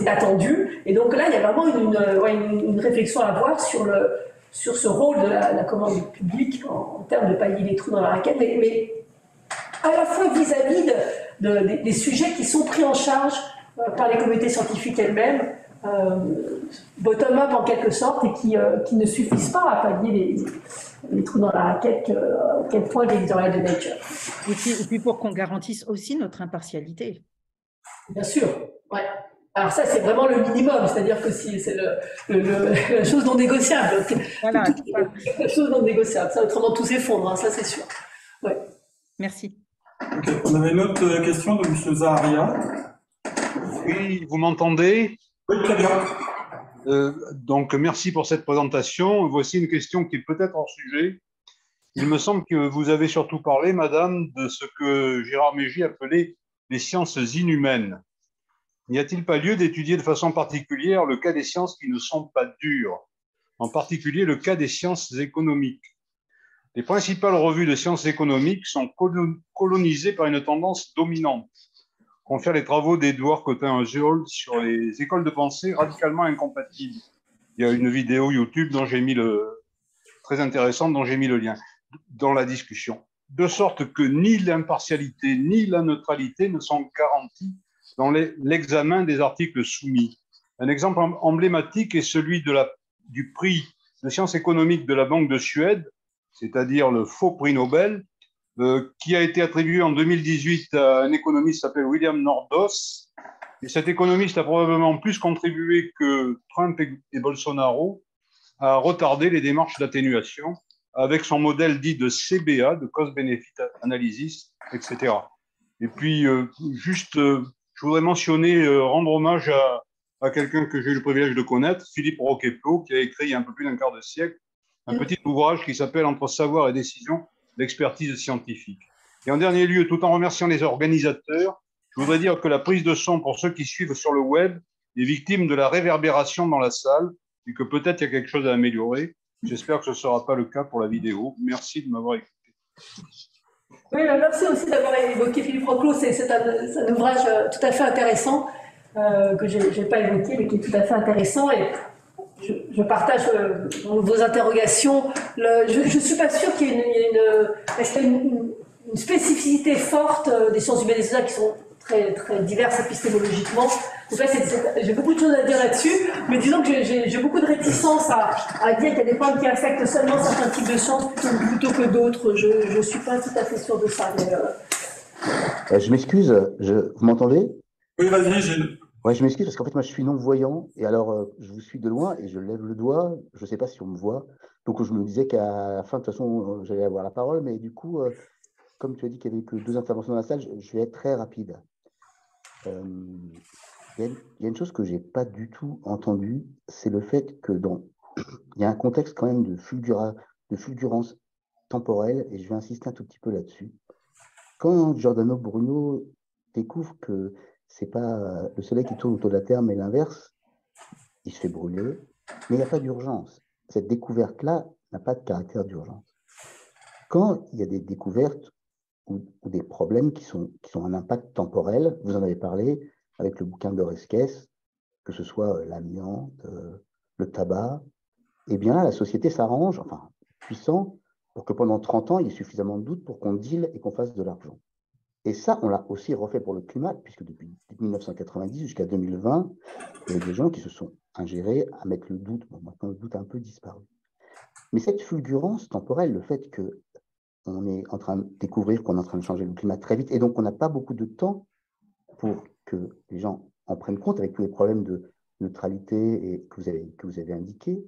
attendu, et donc là il y a vraiment une réflexion à avoir sur ce rôle de la commande publique en termes de pallier les trous dans la raquette, mais à la fois vis-à-vis des sujets qui sont pris en charge par les communautés scientifiques elles-mêmes, bottom-up en quelque sorte, et qui ne suffisent pas à pallier les trous dans la raquette auquel point l'éditorial de Nature. Et puis pour qu'on garantisse aussi notre impartialité. Bien sûr, ouais. Alors ça, c'est vraiment le minimum, c'est-à-dire que c'est la chose non négociable. Voilà. La chose non négociable, ça, autrement tout s'effondre, hein, ça c'est sûr. Ouais. Merci. Okay. On avait une autre question de M. Zaharia. Oui, vous m'entendez? Oui, très bien. Donc, merci pour cette présentation. Voici une question qui est peut-être hors sujet. Il me semble que vous avez surtout parlé, madame, de ce que Gérard Mégy appelait les sciences inhumaines. N'y a-t-il pas lieu d'étudier de façon particulière le cas des sciences qui ne sont pas dures, en particulier le cas des sciences économiques? Les principales revues de sciences économiques sont colonisées par une tendance dominante. Confère les travaux d'Edouard Cotin-Geold sur les écoles de pensée radicalement incompatibles. Il y a une vidéo YouTube dont j'ai mis très intéressante dont j'ai mis le lien dans la discussion. De sorte que ni l'impartialité ni la neutralité ne sont garanties dans l'examen des articles soumis. Un exemple emblématique est celui du prix de sciences économiques de la Banque de Suède, c'est-à-dire le faux prix Nobel, qui a été attribué en 2018 à un économiste qui s'appelle William Nordhaus. Et cet économiste a probablement plus contribué que Trump et Bolsonaro à retarder les démarches d'atténuation avec son modèle dit de CBA, de Cost-Benefit Analysis, etc. Et puis, je voudrais mentionner, rendre hommage à quelqu'un que j'ai eu le privilège de connaître, Philippe Roqueplo, qui a écrit il y a un peu plus d'un quart de siècle un petit ouvrage qui s'appelle « Entre savoir et décision, l'expertise scientifique ». Et en dernier lieu, tout en remerciant les organisateurs, je voudrais dire que la prise de son pour ceux qui suivent sur le web est victime de la réverbération dans la salle et que peut-être il y a quelque chose à améliorer. J'espère que ce ne sera pas le cas pour la vidéo. Merci de m'avoir écouté. Oui, merci aussi d'avoir évoqué Philippe Roqueplo. C'est un ouvrage tout à fait intéressant que je n'ai pas évoqué, mais qui est tout à fait intéressant. Et je partage vos interrogations. Je ne suis pas sûre qu'il y ait une spécificité forte des sciences humaines et sociales qui sont très, très diverses épistémologiquement. J'ai beaucoup de choses à dire là-dessus, mais disons que j'ai beaucoup de réticence à dire qu'il y a des points qui affectent seulement certains types de sciences plutôt que d'autres. Je ne suis pas tout à fait sûre de ça. Mais, je m'excuse, vous m'entendez? Oui, vas-y, Gilles. Ouais, je m'excuse parce qu'en fait, moi, je suis non-voyant et alors, je vous suis de loin et je lève le doigt. Je ne sais pas si on me voit. Donc, je me disais qu'à la fin, de toute façon, j'allais avoir la parole, mais du coup, comme tu as dit qu'il n'y avait que 2 interventions dans la salle, je vais être très rapide. Il y a une chose que je n'ai pas du tout entendue, c'est le fait que il y a un contexte quand même de fulgurance temporelle, et je vais insister un tout petit peu là-dessus. Quand Giordano Bruno découvre que ce n'est pas le soleil qui tourne autour de la Terre, mais l'inverse, il se fait brûler, mais il n'y a pas d'urgence. Cette découverte-là n'a pas de caractère d'urgence. Quand il y a des découvertes ou des problèmes qui ont un impact temporel, vous en avez parlé avec le bouquin d'Oresques, que ce soit l'amiante, le tabac, eh bien là, la société s'arrange, enfin, puissant, pour que pendant 30 ans, il y ait suffisamment de doutes pour qu'on deal et qu'on fasse de l'argent. Et ça, on l'a aussi refait pour le climat, puisque depuis 1990 jusqu'à 2020, il y a des gens qui se sont ingérés à mettre le doute. Bon, maintenant, le doute a un peu disparu. Mais cette fulgurance temporelle, le fait qu'on est en train de découvrir qu'on est en train de changer le climat très vite, et donc on n'a pas beaucoup de temps pour que les gens en prennent compte avec tous les problèmes de neutralité et que vous avez indiqués,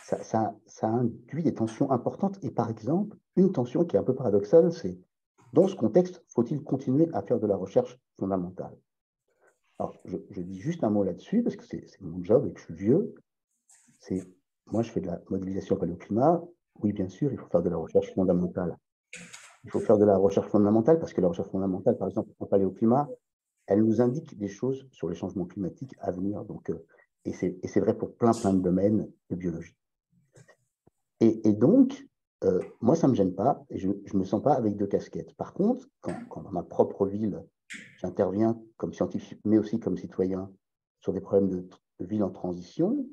ça induit des tensions importantes. Et par exemple, une tension qui est un peu paradoxale, c'est dans ce contexte, faut-il continuer à faire de la recherche fondamentale? Alors, je dis juste un mot là-dessus, parce que c'est mon job et que je suis vieux. Moi, je fais de la modélisation paléoclimat. Oui, bien sûr, il faut faire de la recherche fondamentale. Il faut faire de la recherche fondamentale parce que la recherche fondamentale, par exemple, en paléoclimat, elle nous indique des choses sur les changements climatiques à venir. Donc, et c'est vrai pour plein de domaines de biologie. Et donc, moi, ça ne me gêne pas et je ne me sens pas avec 2 casquettes. Par contre, quand dans ma propre ville, j'interviens comme scientifique, mais aussi comme citoyen sur des problèmes de ville en transition,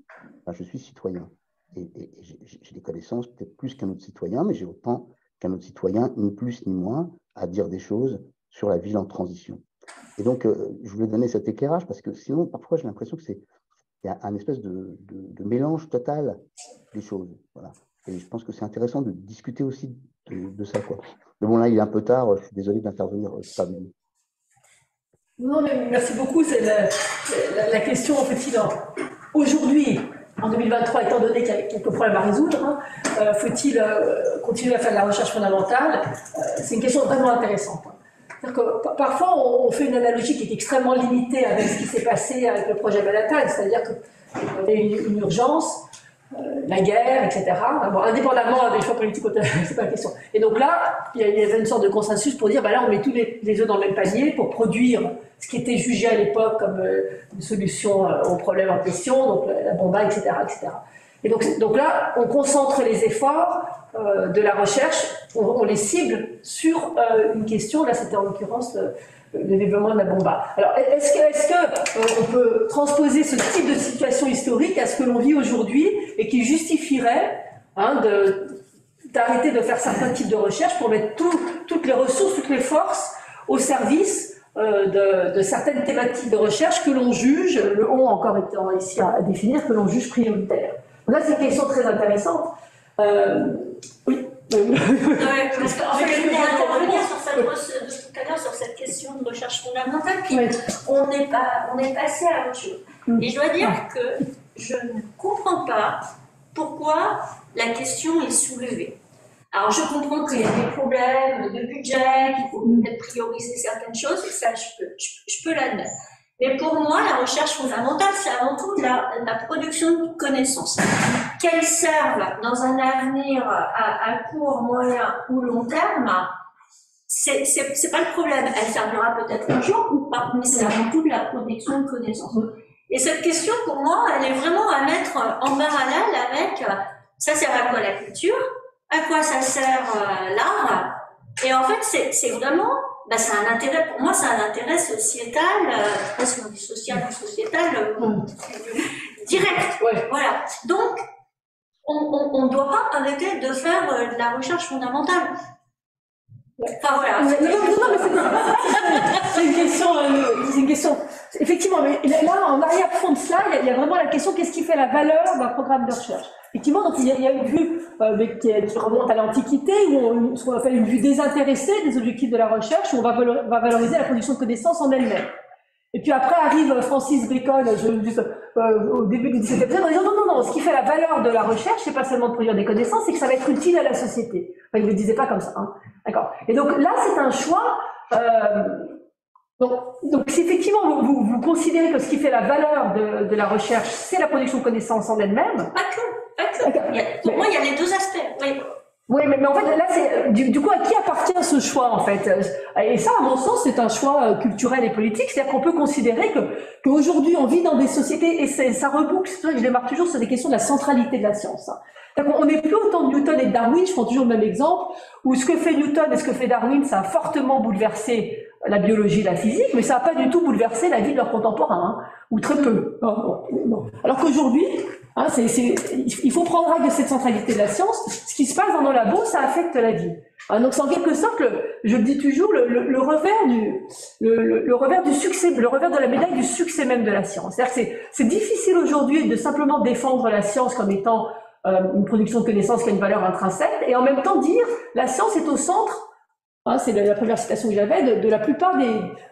ben, je suis citoyen. Et j'ai des connaissances peut-être plus qu'un autre citoyen, mais j'ai autant qu'un autre citoyen, ni plus ni moins, à dire des choses sur la ville en transition. Et donc, je voulais donner cet éclairage parce que sinon, parfois, j'ai l'impression qu'il y a un espèce de mélange total des choses. Voilà. Et je pense que c'est intéressant de discuter aussi de ça, quoi. Mais bon, là, il est un peu tard, je suis désolé d'intervenir tardivement. Non, mais merci beaucoup. C'est la question, en fait, aujourd'hui, en 2023, étant donné qu'il y a quelques problèmes à résoudre, faut-il continuer à faire de la recherche fondamentale? C'est une question vraiment intéressante. Que, parfois, on fait une analogie qui est extrêmement limitée avec ce qui s'est passé avec le projet Manhattan, c'est-à-dire que Il y a une urgence, la guerre, etc. Bon, indépendamment des choix politiques, c'est pas la question. Et donc là, il y avait une sorte de consensus pour dire, bah là, on met tous les œufs dans le même panier pour produire ce qui était jugé à l'époque comme une solution au problème en question, donc la bomba, etc., etc. Et donc là, on concentre les efforts de la recherche, on les cible sur une question, là c'était en l'occurrence le développement de la bomba. Alors, est-ce que on peut transposer ce type de situation historique à ce que l'on vit aujourd'hui et qui justifierait d'arrêter de faire certains types de recherches pour mettre toutes les ressources, toutes les forces au service de certaines thématiques de recherche que l'on juge, le on encore étant ici à définir, que l'on juge prioritaires. Là, c'est une question très intéressante. Oui. Ouais, parce qu'en fait, je voulais intervenir sur tout à l'heure sur cette question de recherche fondamentale, puis on est passé à autre chose. Et je dois dire que je ne comprends pas pourquoi la question est soulevée. Alors, je comprends qu'il y a des problèmes de budget, qu'il faut peut-être prioriser certaines choses, et ça, je peux l'admettre. Mais pour moi, la recherche fondamentale, c'est avant tout la production de connaissances. Qu'elles servent dans un avenir à court, moyen ou long terme, c'est pas le problème. Elle servira peut-être un jour ou pas, mais c'est avant tout de la production de connaissances. Et cette question, pour moi, elle est vraiment à mettre en parallèle avec ça sert à quoi la culture, à quoi ça sert l'art. Et en fait, c'est vraiment, c'est un intérêt, pour moi, c'est un intérêt sociétal, je sais pas si on dit social ou sociétal, direct. Voilà. Donc, on ne doit pas arrêter de faire de la recherche fondamentale. Enfin voilà. Non, mais c'est une question. Effectivement, mais là, en arrière-fond de cela, il y a vraiment la question qu'est-ce qui fait la valeur d'un programme de recherche. Effectivement, donc il y a une vue qui remonte à l'Antiquité, où ce qu'on appelle une vue désintéressée des objectifs de la recherche, où on va valoriser la production de connaissances en elle-même. Et puis après arrive Francis Bacon, au début du XVIIe siècle, en disant non, ce qui fait la valeur de la recherche, c'est pas seulement de produire des connaissances, c'est que ça va être utile à la société. Enfin, il ne le disait pas comme ça, hein. D'accord. Et donc là, c'est un choix. Donc si effectivement vous considérez que ce qui fait la valeur de la recherche, c'est la production de connaissances en elle-même. Pas que. Pour moi, il y a les deux aspects. Oui, mais en fait, là, c'est du coup, à qui appartient ce choix, en fait? Et ça, à mon sens, c'est un choix culturel et politique. C'est-à-dire qu'on peut considérer qu'aujourd'hui, on vit dans des sociétés, et ça reboucle, c'est vrai que je démarre toujours sur des questions de la centralité de la science. On n'est plus autant de Newton et de Darwin, je prends toujours le même exemple, où ce que fait Newton et ce que fait Darwin, ça a fortement bouleversé la biologie et la physique, mais ça n'a pas du tout bouleversé la vie de leurs contemporains, ou très peu. Non. Alors qu'aujourd'hui, il faut prendre acte de cette centralité de la science. Ce qui se passe dans nos labos, ça affecte la vie. Donc c'est en quelque sorte, je le dis toujours, le revers du succès, le revers de la médaille du succès même de la science. C'est-à-dire que c'est difficile aujourd'hui de simplement défendre la science comme étant une production de connaissances qui a une valeur intrinsèque, et en même temps dire la science est au centre, c'est la première citation que j'avais, de la plupart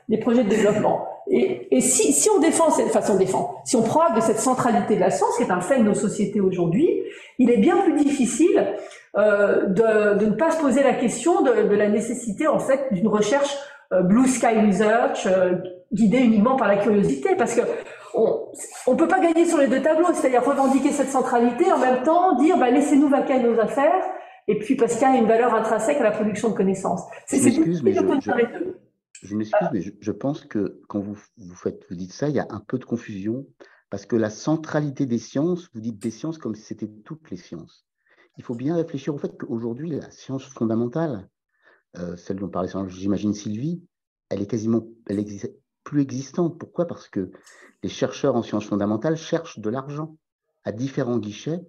des projets de développement. Et si on défend si on prend acte de cette centralité de la science, qui est un fait de nos sociétés aujourd'hui, il est bien plus difficile de ne pas se poser la question de la nécessité en fait d'une recherche blue sky research guidée uniquement par la curiosité, parce que on peut pas gagner sur les deux tableaux, c'est-à-dire revendiquer cette centralité en même temps dire laissez-nous vaquer à nos affaires, et puis parce qu'il y a une valeur intrinsèque à la production de connaissances. Je m'excuse, mais je pense que quand vous dites ça, il y a un peu de confusion, parce que la centralité des sciences, vous dites des sciences comme si c'était toutes les sciences. Il faut bien réfléchir au fait qu'aujourd'hui, la science fondamentale, celle dont parlait, j'imagine, Sylvie, elle est plus existante. Pourquoi? Parce que les chercheurs en sciences fondamentales cherchent de l'argent à différents guichets,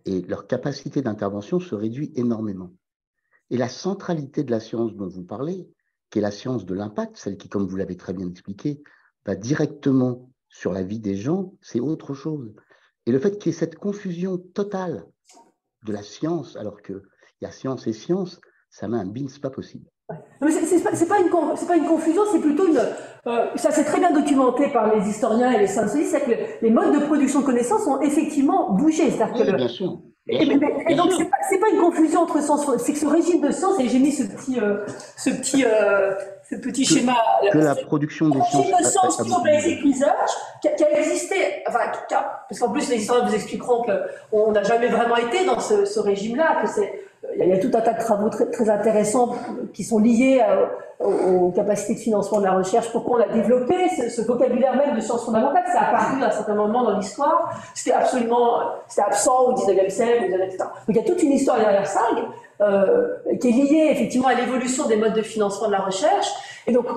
et leur capacité d'intervention se réduit énormément. Et la centralité de la science dont vous parlez, qui est la science de l'impact, celle qui, comme vous l'avez très bien expliqué, va directement sur la vie des gens, c'est autre chose. Et le fait qu'il y ait cette confusion totale de la science, alors qu'il y a science et science, ça met un bins pas possible. C'est pas une confusion, c'est plutôt ça c'est très bien documenté par les historiens et les scientifiques, c'est que les modes de production de connaissances ont effectivement bougé. Bien sûr. Et donc c'est pas une confusion entre sens, c'est que ce régime de science, et j'ai mis ce petit schéma. Que la production des sciences. Une science pure basic research qui a existé, enfin, parce qu'en plus les historiens vous expliqueront qu'on n'a jamais vraiment été dans ce régime-là, que il y a tout un tas de travaux très, très intéressants qui sont liés aux capacités de financement de la recherche. Pourquoi on l'a développé, ce vocabulaire même de sciences fondamentales, ça a apparu à un certain moment dans l'histoire. C'était absent au 19e siècle, etc. Donc il y a toute une histoire derrière ça, qui est liée effectivement à l'évolution des modes de financement de la recherche. Et donc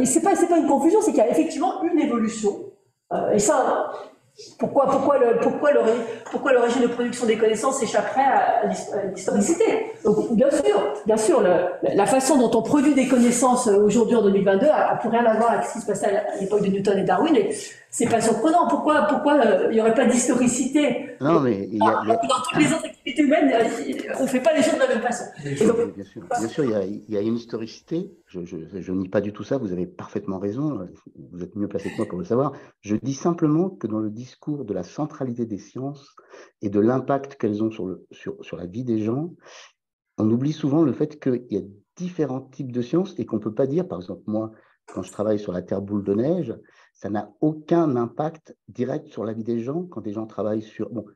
c'est pas une confusion, c'est qu'il y a effectivement une évolution. Et ça, pourquoi le régime de production des connaissances échapperait à l'historicité? Donc, bien sûr, la façon dont on produit des connaissances aujourd'hui en 2022 a plus rien à voir avec ce qui se passait à l'époque de Newton et Darwin. Et c'est pas surprenant. Pourquoi il n'y aurait pas d'historicité? Non, mais dans toutes les autres activités humaines, on ne fait pas les choses de la même façon. Donc, bien sûr, il y a une historicité. Je nie pas du tout ça. Vous avez parfaitement raison. Vous êtes mieux placé que moi pour le savoir. Je dis simplement que dans le discours de la centralité des sciences et de l'impact qu'elles ont sur la vie des gens, on oublie souvent le fait qu'il y a différents types de sciences et qu'on ne peut pas dire, par exemple, moi, quand je travaille sur la Terre boule de neige, ça n'a aucun impact direct sur la vie des gens quand des gens travaillent sur... Bon,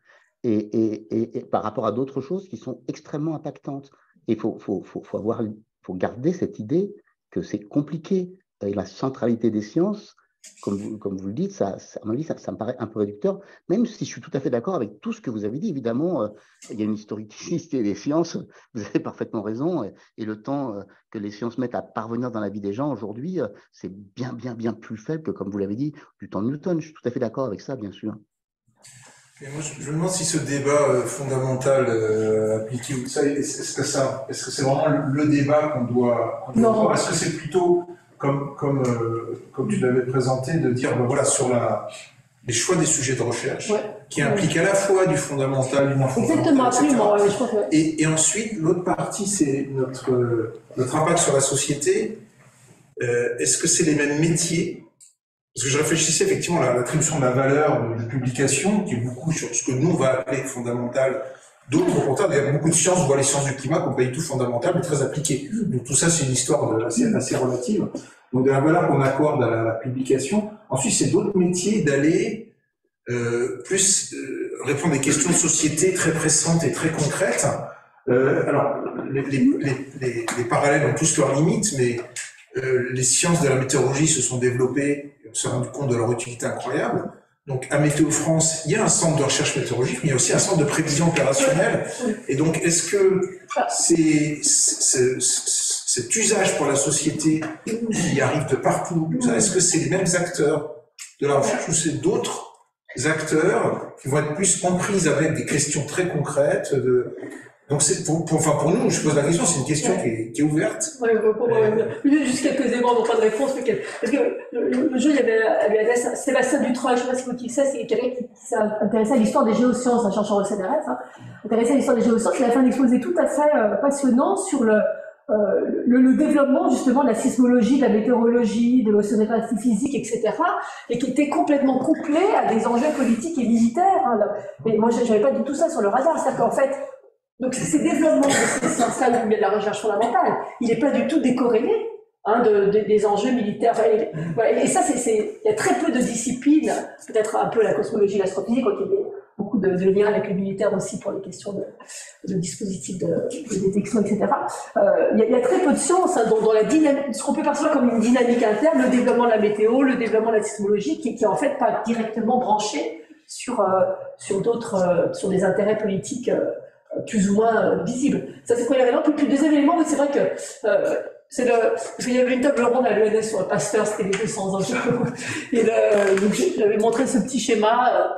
et par rapport à d'autres choses qui sont extrêmement impactantes. Et il faut garder cette idée que c'est compliqué. Et la centralité des sciences, comme vous le dites, à mon avis, ça me paraît un peu réducteur, même si je suis tout à fait d'accord avec tout ce que vous avez dit. Évidemment, il y a une historicité des sciences, vous avez parfaitement raison, et le temps que les sciences mettent à parvenir dans la vie des gens aujourd'hui, c'est bien plus faible que, comme vous l'avez dit, du temps de Newton. Je suis tout à fait d'accord avec ça, bien sûr. Et moi, je me demande si ce débat fondamental appliqué, est-ce que c'est vraiment le débat qu'on doit avoir? Est-ce que c'est plutôt comme tu l'avais présenté, de dire voilà, sur les choix des sujets de recherche, qui impliquent à la fois du fondamental, du non fondamental, exactement, absolument. Je pense que... et ensuite, l'autre partie, c'est notre impact sur la société. Est-ce que c'est les mêmes métiers? Parce que je réfléchissais effectivement à l'attribution de la valeur de publication, qui est beaucoup sur ce que nous on va appeler fondamental. D'autres, au contraire, il y a beaucoup de sciences, voire les sciences du climat, qui n'ont pas du tout fondamental, mais très appliquées. Donc tout ça, c'est une histoire assez relative. Donc de la valeur qu'on accorde à la publication. Ensuite, c'est d'autres métiers d'aller plus répondre à des questions de société très pressantes et très concrètes. Alors, les parallèles ont tous leurs limites, mais les sciences de la météorologie se sont développées, et on s'est rendu compte de leur utilité incroyable. Donc, à Météo France, il y a un centre de recherche météorologique, mais il y a aussi un centre de prévision opérationnelle. Et donc, est-ce que cet usage pour la société qui arrive de partout, est-ce que c'est les mêmes acteurs de la recherche ou c'est d'autres acteurs qui vont être plus en prise avec des questions très concrètes Donc, c'est pour nous, je pose la question, c'est une question qui est ouverte. Juste quelques éléments, non pas de réponse, parce que le jour, il y avait Sébastien Dutreuil, je ne sais pas si vous qui c'est quelqu'un qui s'est intéressé à l'histoire des géosciences, un chercheur au CNRS, intéressé à l'histoire des géosciences. Il a fait un exposé tout à fait passionnant sur le développement justement de la sismologie, de la météorologie, de l'océanographie physique, etc., et qui était complètement couplé à des enjeux politiques et militaires. Mais moi, je n'avais pas du tout ça sur le radar. C'est-à-dire qu'en fait, donc ces développements de ces sciences-là, de la recherche fondamentale, il n'est pas du tout décorrélé des enjeux militaires. Et ça, il y a très peu de disciplines, peut-être un peu la cosmologie, l'astrophysique, il y a beaucoup de liens avec le militaire aussi pour les questions de dispositifs de détection, etc. Il y a très peu de sciences dans la dynamique, ce qu'on peut percevoir comme une dynamique interne, le développement de la météo, le développement de la sismologie, qui est en fait pas directement branché sur des intérêts politiques plus ou moins visibles. Ça, c'est le premier élément. Puis le deuxième élément, c'est vrai que parce qu'il y avait une table ronde à l'ENS sur le Pasteur, c'était les 200 ans. Et donc j'avais montré ce petit schéma.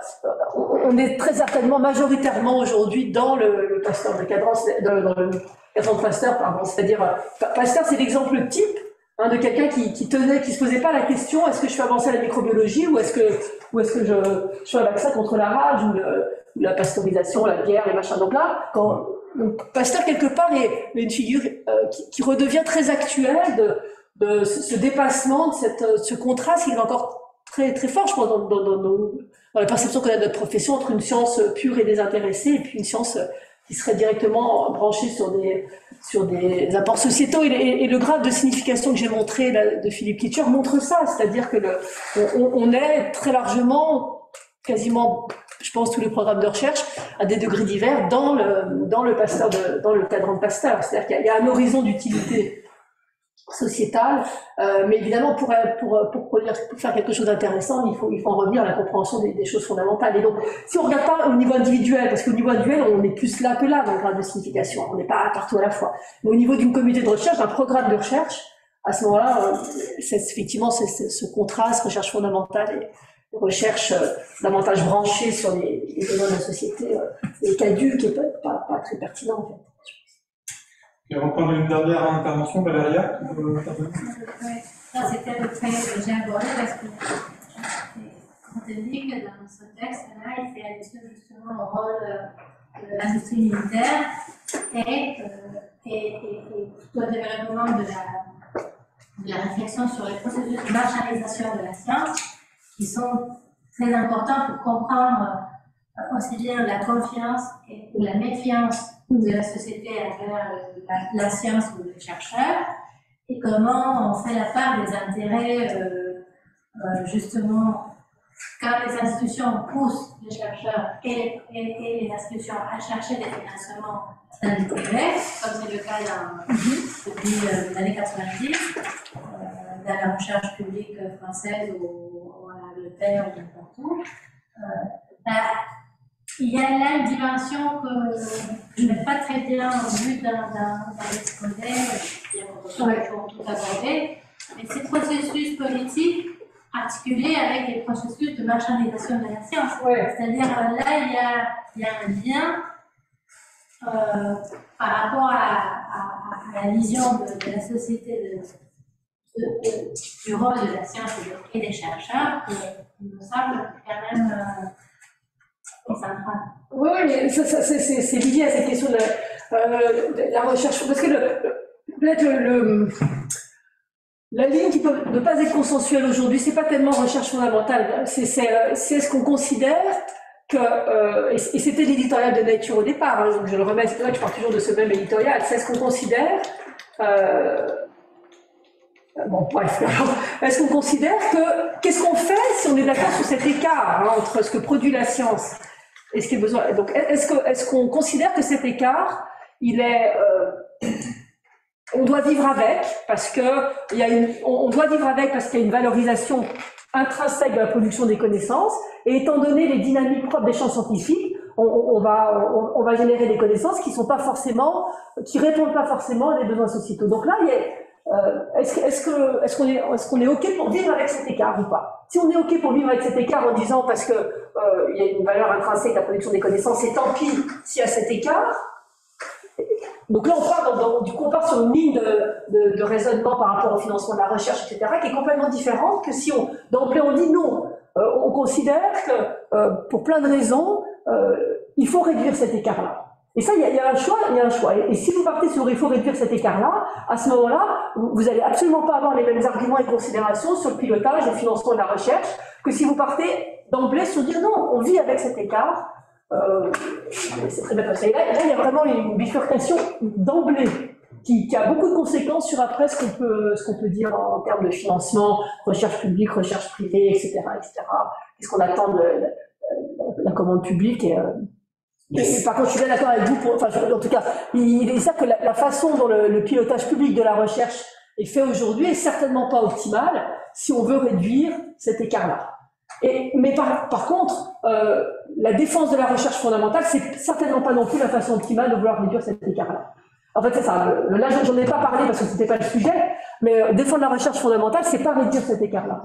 On est très certainement majoritairement aujourd'hui dans le Pasteur de cadence, dans le cadran de Pasteur, pardon. C'est-à-dire, Pasteur, c'est l'exemple type de quelqu'un qui se posait pas la question, est-ce que je fais avancer la microbiologie ou est-ce que je fais un vaccin contre la rage ou la pasteurisation, la bière, les machins. Donc là, donc Pasteur, quelque part, est une figure qui redevient très actuelle de ce dépassement, de ce contraste qui est encore très, très fort, je pense, dans la perception qu'on a de notre profession entre une science pure et désintéressée et puis une science qui serait directement branchée sur sur des apports sociétaux et le graphe de signification que j'ai montré là, de Philippe Kitcher montre ça, c'est-à-dire que on est très largement, quasiment, je pense, tous les programmes de recherche à des degrés divers dans le cadran de Pasteur, c'est-à-dire qu'il y a un horizon d'utilité sociétale, mais évidemment pour faire quelque chose d'intéressant, il faut en revenir à la compréhension des choses fondamentales. Et donc, si on regarde pas au niveau individuel, parce qu'au niveau individuel, on est plus là que là dans le grade de signification, on n'est pas partout à la fois. Mais au niveau d'une communauté de recherche, d'un programme de recherche, à ce moment-là, c'est effectivement ce contraste recherche fondamentale et recherche davantage branchée sur les besoins de la société et caduque qui n'est pas très pertinent en fait. Et on va prendre une dernière intervention, Valéria. Oui, ça c'était le point que j'ai abordé parce que quand on dit que dans ce texte-là, il fait allusion justement au rôle de l'industrie militaire et tout le développement de la réflexion sur les processus de marchandisation de la science qui sont très importants pour comprendre aussi bien la confiance ou la méfiance de la société envers la science ou les chercheurs, et comment on fait la part des intérêts, justement, quand les institutions poussent les chercheurs et les institutions à chercher des financements dans le privé, comme c'est le cas depuis les années 90, dans la recherche publique française ou en Angleterre ou n'importe où. Il y a là une dimension que je n'ai pas très bien vue dans l'exposé, il y a toujours tout abordé, mais ces processus politiques articulés avec les processus de marchandisation de la science. C'est-à-dire là, il y a un lien par rapport à la vision de la société du rôle de la science et des chercheurs qui me semble quand même central. Oui, mais c'est lié à cette question de la recherche. Parce que peut-être la ligne qui peut ne pas être consensuelle aujourd'hui, c'est pas tellement recherche fondamentale. C'est ce qu'on considère que, et c'était l'éditorial de Nature au départ, hein, donc je le remets, c'est vrai que je pars toujours de ce même éditorial, c'est ce qu'on considère. Bon, bref, est-ce qu'on considère que, qu'est-ce qu'on fait si on est d'accord sur cet écart hein, entre ce que produit la science et ce qui est besoin. Donc, est-ce qu'on considère que cet écart, il est, on doit vivre avec parce que on doit vivre avec parce qu'il y a une valorisation intrinsèque de la production des connaissances et étant donné les dynamiques propres des champs scientifiques, on va générer des connaissances qui sont pas forcément, qui répondent pas forcément à des besoins sociétaux. Donc là, il y a est-ce qu'on est OK pour vivre avec cet écart ou pas? Si on est OK pour vivre avec cet écart en disant parce que il y a une valeur intrinsèque de la production des connaissances et tant pis s'il y a cet écart. Donc là on part sur une ligne de raisonnement par rapport au financement de la recherche, etc., qui est complètement différente que si d'emblée on dit non. On considère que pour plein de raisons, il faut réduire cet écart-là. Et ça, il y a un choix. Et si vous partez sur il faut réduire cet écart-là, à ce moment-là, vous n'allez absolument pas avoir les mêmes arguments et considérations sur le pilotage et le financement de la recherche que si vous partez d'emblée sur dire non, on vit avec cet écart. C'est très bien comme ça. Et là, il y a vraiment une bifurcation d'emblée qui a beaucoup de conséquences sur après ce qu'on peut dire en termes de financement, recherche publique, recherche privée, etc., etc. Qu'est-ce qu'on attend de la commande publique et par contre, je suis bien d'accord avec vous, en tout cas, il est certain que la façon dont le pilotage public de la recherche est fait aujourd'hui est certainement pas optimale si on veut réduire cet écart-là. Mais par contre, la défense de la recherche fondamentale, c'est certainement pas non plus la façon optimale de vouloir réduire cet écart-là. En fait, c'est ça. Là, j'en ai pas parlé parce que c'était pas le sujet, mais défendre la recherche fondamentale, c'est pas réduire cet écart-là,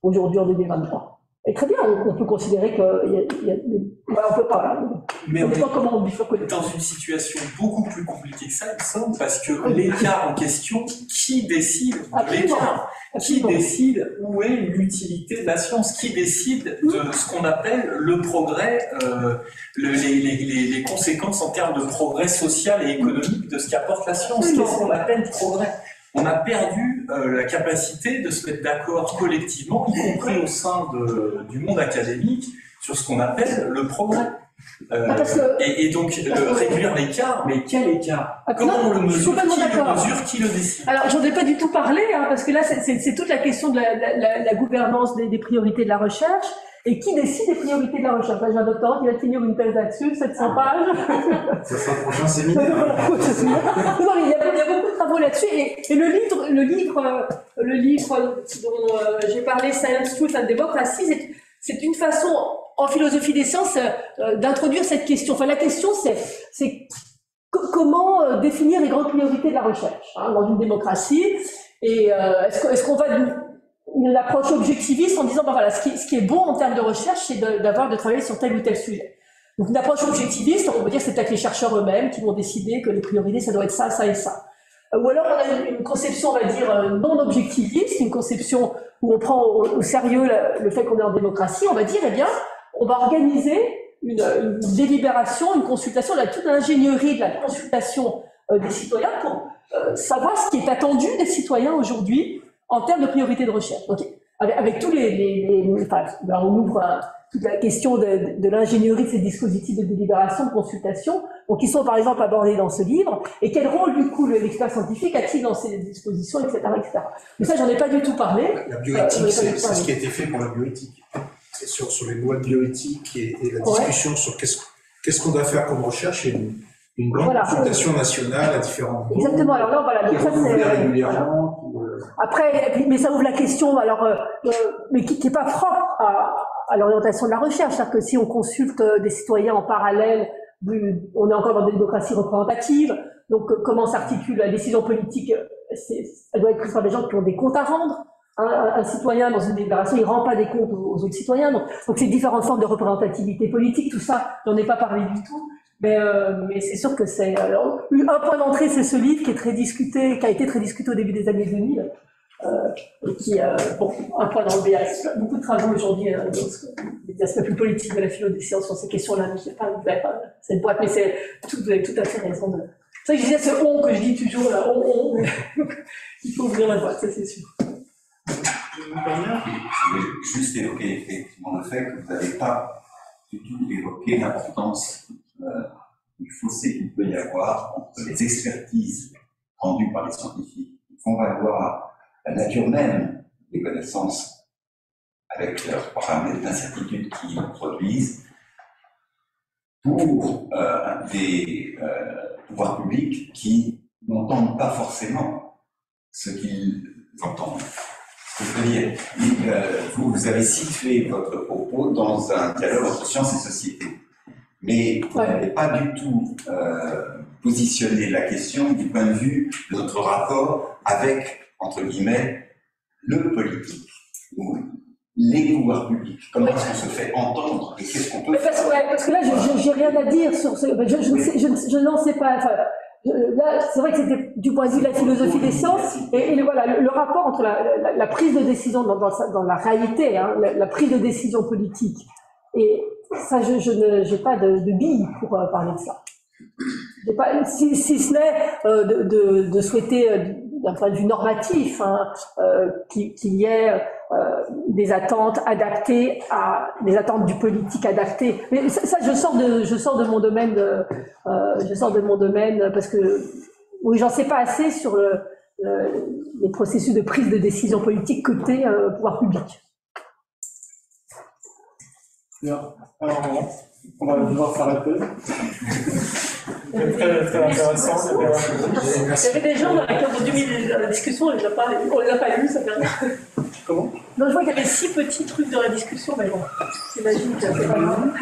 aujourd'hui en 2023. Et très bien, on peut considérer on peut pas. Mais on est comment on bifurque dans une situation beaucoup plus compliquée que ça, il me semble, parce que l'écart en question, qui décide de l'écart? Qui décide où est l'utilité de la science? Qui décide de ce qu'on appelle le progrès, les conséquences en termes de progrès social et économique de ce qu'apporte la science? Qu'est-ce qu'on appelle progrès? On a perdu la capacité de se mettre d'accord collectivement, y compris au sein du monde académique, sur ce qu'on appelle le progrès. Et donc, réduire l'écart, mais quel écart? Comment on le mesure? Qui le mesure? Qui le décide? Alors, j'en ai pas du tout parlé, hein, parce que là, c'est toute la question de la gouvernance des priorités de la recherche. Et qui décide des priorités de la recherche? J'ai un doctorant qui va finir une thèse là-dessus, 700 pages. Ça sera le prochain séminaire. Non, il y a beaucoup de travaux là-dessus. Et le livre dont j'ai parlé, Science, Truth and Democracy, c'est une façon, en philosophie des sciences, d'introduire cette question. Enfin, la question, c'est comment définir les grandes priorités de la recherche, hein, dans une démocratie. Et est-ce qu'on va une approche objectiviste en disant, ben voilà, ce qui est bon en termes de recherche, c'est de travailler sur tel ou tel sujet. Donc une approche objectiviste, on peut dire que c'est peut-être les chercheurs eux-mêmes qui vont décider que les priorités, ça doit être ça, ça et ça. Ou alors on a une conception, on va dire, non objectiviste, une conception où on prend au sérieux le fait qu'on est en démocratie, on va dire, eh bien, on va organiser une délibération, une consultation, toute l'ingénierie de la consultation des citoyens pour savoir ce qui est attendu des citoyens aujourd'hui en termes de priorité de recherche. Donc, avec tous enfin, on ouvre toute la question de l'ingénierie de ces dispositifs de délibération, de consultation, donc qui sont par exemple abordés dans ce livre, et quel rôle du coup l'expert scientifique a-t-il dans ces dispositions, etc., etc. Mais ça, j'en ai pas du tout parlé. La bioéthique, c'est ce qui a été fait pour la bioéthique. C'est sur les lois de bioéthique et la discussion sur qu'est-ce qu'on doit faire comme recherche et une grande consultation nationale à différents niveaux. Exactement. Alors là, voilà. Donc ça, c'est régulièrement. Après, mais ça ouvre la question, alors, mais qui n'est pas propre à l'orientation de la recherche. C'est-à-dire que si on consulte des citoyens en parallèle, on est encore dans des démocraties représentatives. Donc, comment s'articule la décision politique? Elle doit être prise par des gens qui ont des comptes à rendre. Un citoyen dans une délibération, il ne rend pas des comptes aux autres citoyens. Donc c'est différentes formes de représentativité politique. Tout ça, j'en ai pas parlé du tout. Mais c'est sûr que c'est un point d'entrée, c'est ce livre qui est très discuté, qui a été très discuté au début des années 2000, qui bon, un point d'entrée. Il y a beaucoup de travaux aujourd'hui dans des aspects plus politiques de la philo des sciences sur ces questions-là. Mais je ne vais pas vous faire cette boîte, mais vous avez tout à fait raison. C'est vrai que je disais ce on que je dis toujours là, on. Il faut ouvrir la boîte, ça c'est sûr. Je voulais juste évoquer effectivement le fait que vous n'avez pas du tout évoqué l'importance du fossé qu'il peut y avoir entre les expertises rendues par les scientifiques qui font valoir la nature même des connaissances avec leurs paramètres d'incertitude qu'ils produisent pour des pouvoirs publics qui n'entendent pas forcément ce qu'ils entendent. Ce que je veux dire, vous avez situé votre propos dans un dialogue entre sciences et société. Mais vous n'avez pas du tout positionné la question du point de vue de notre rapport avec, entre guillemets, le politique, ou les pouvoirs publics. Comment est-ce qu'on se fait entendre et qu'est-ce qu'on peut faire? Parce que là, j'ai rien à dire sur ce... Je n'en sais pas... Enfin, là, c'est vrai que c'était du point de vue de la philosophie des sciences, et voilà, le rapport entre la prise de décision dans la réalité, hein, la prise de décision politique, et ça, je n'ai pas de billes pour parler de ça. Si ce n'est de souhaiter, d'un point de vue normatif, hein, qu'il y ait des attentes adaptées des attentes du politique adaptées. Mais ça, je sors de mon domaine, parce que oui, j'en sais pas assez sur les processus de prise de décision politique côté pouvoir public. Bien. Alors, on va devoir s'arrêter. C'est très intéressant. Il y avait des gens dans la discussion, on les a pas lus, ça fait rien. Comment? Non, je vois qu'il y avait 6 petits trucs dans la discussion, mais bon, j'imagine que c'est pas grave.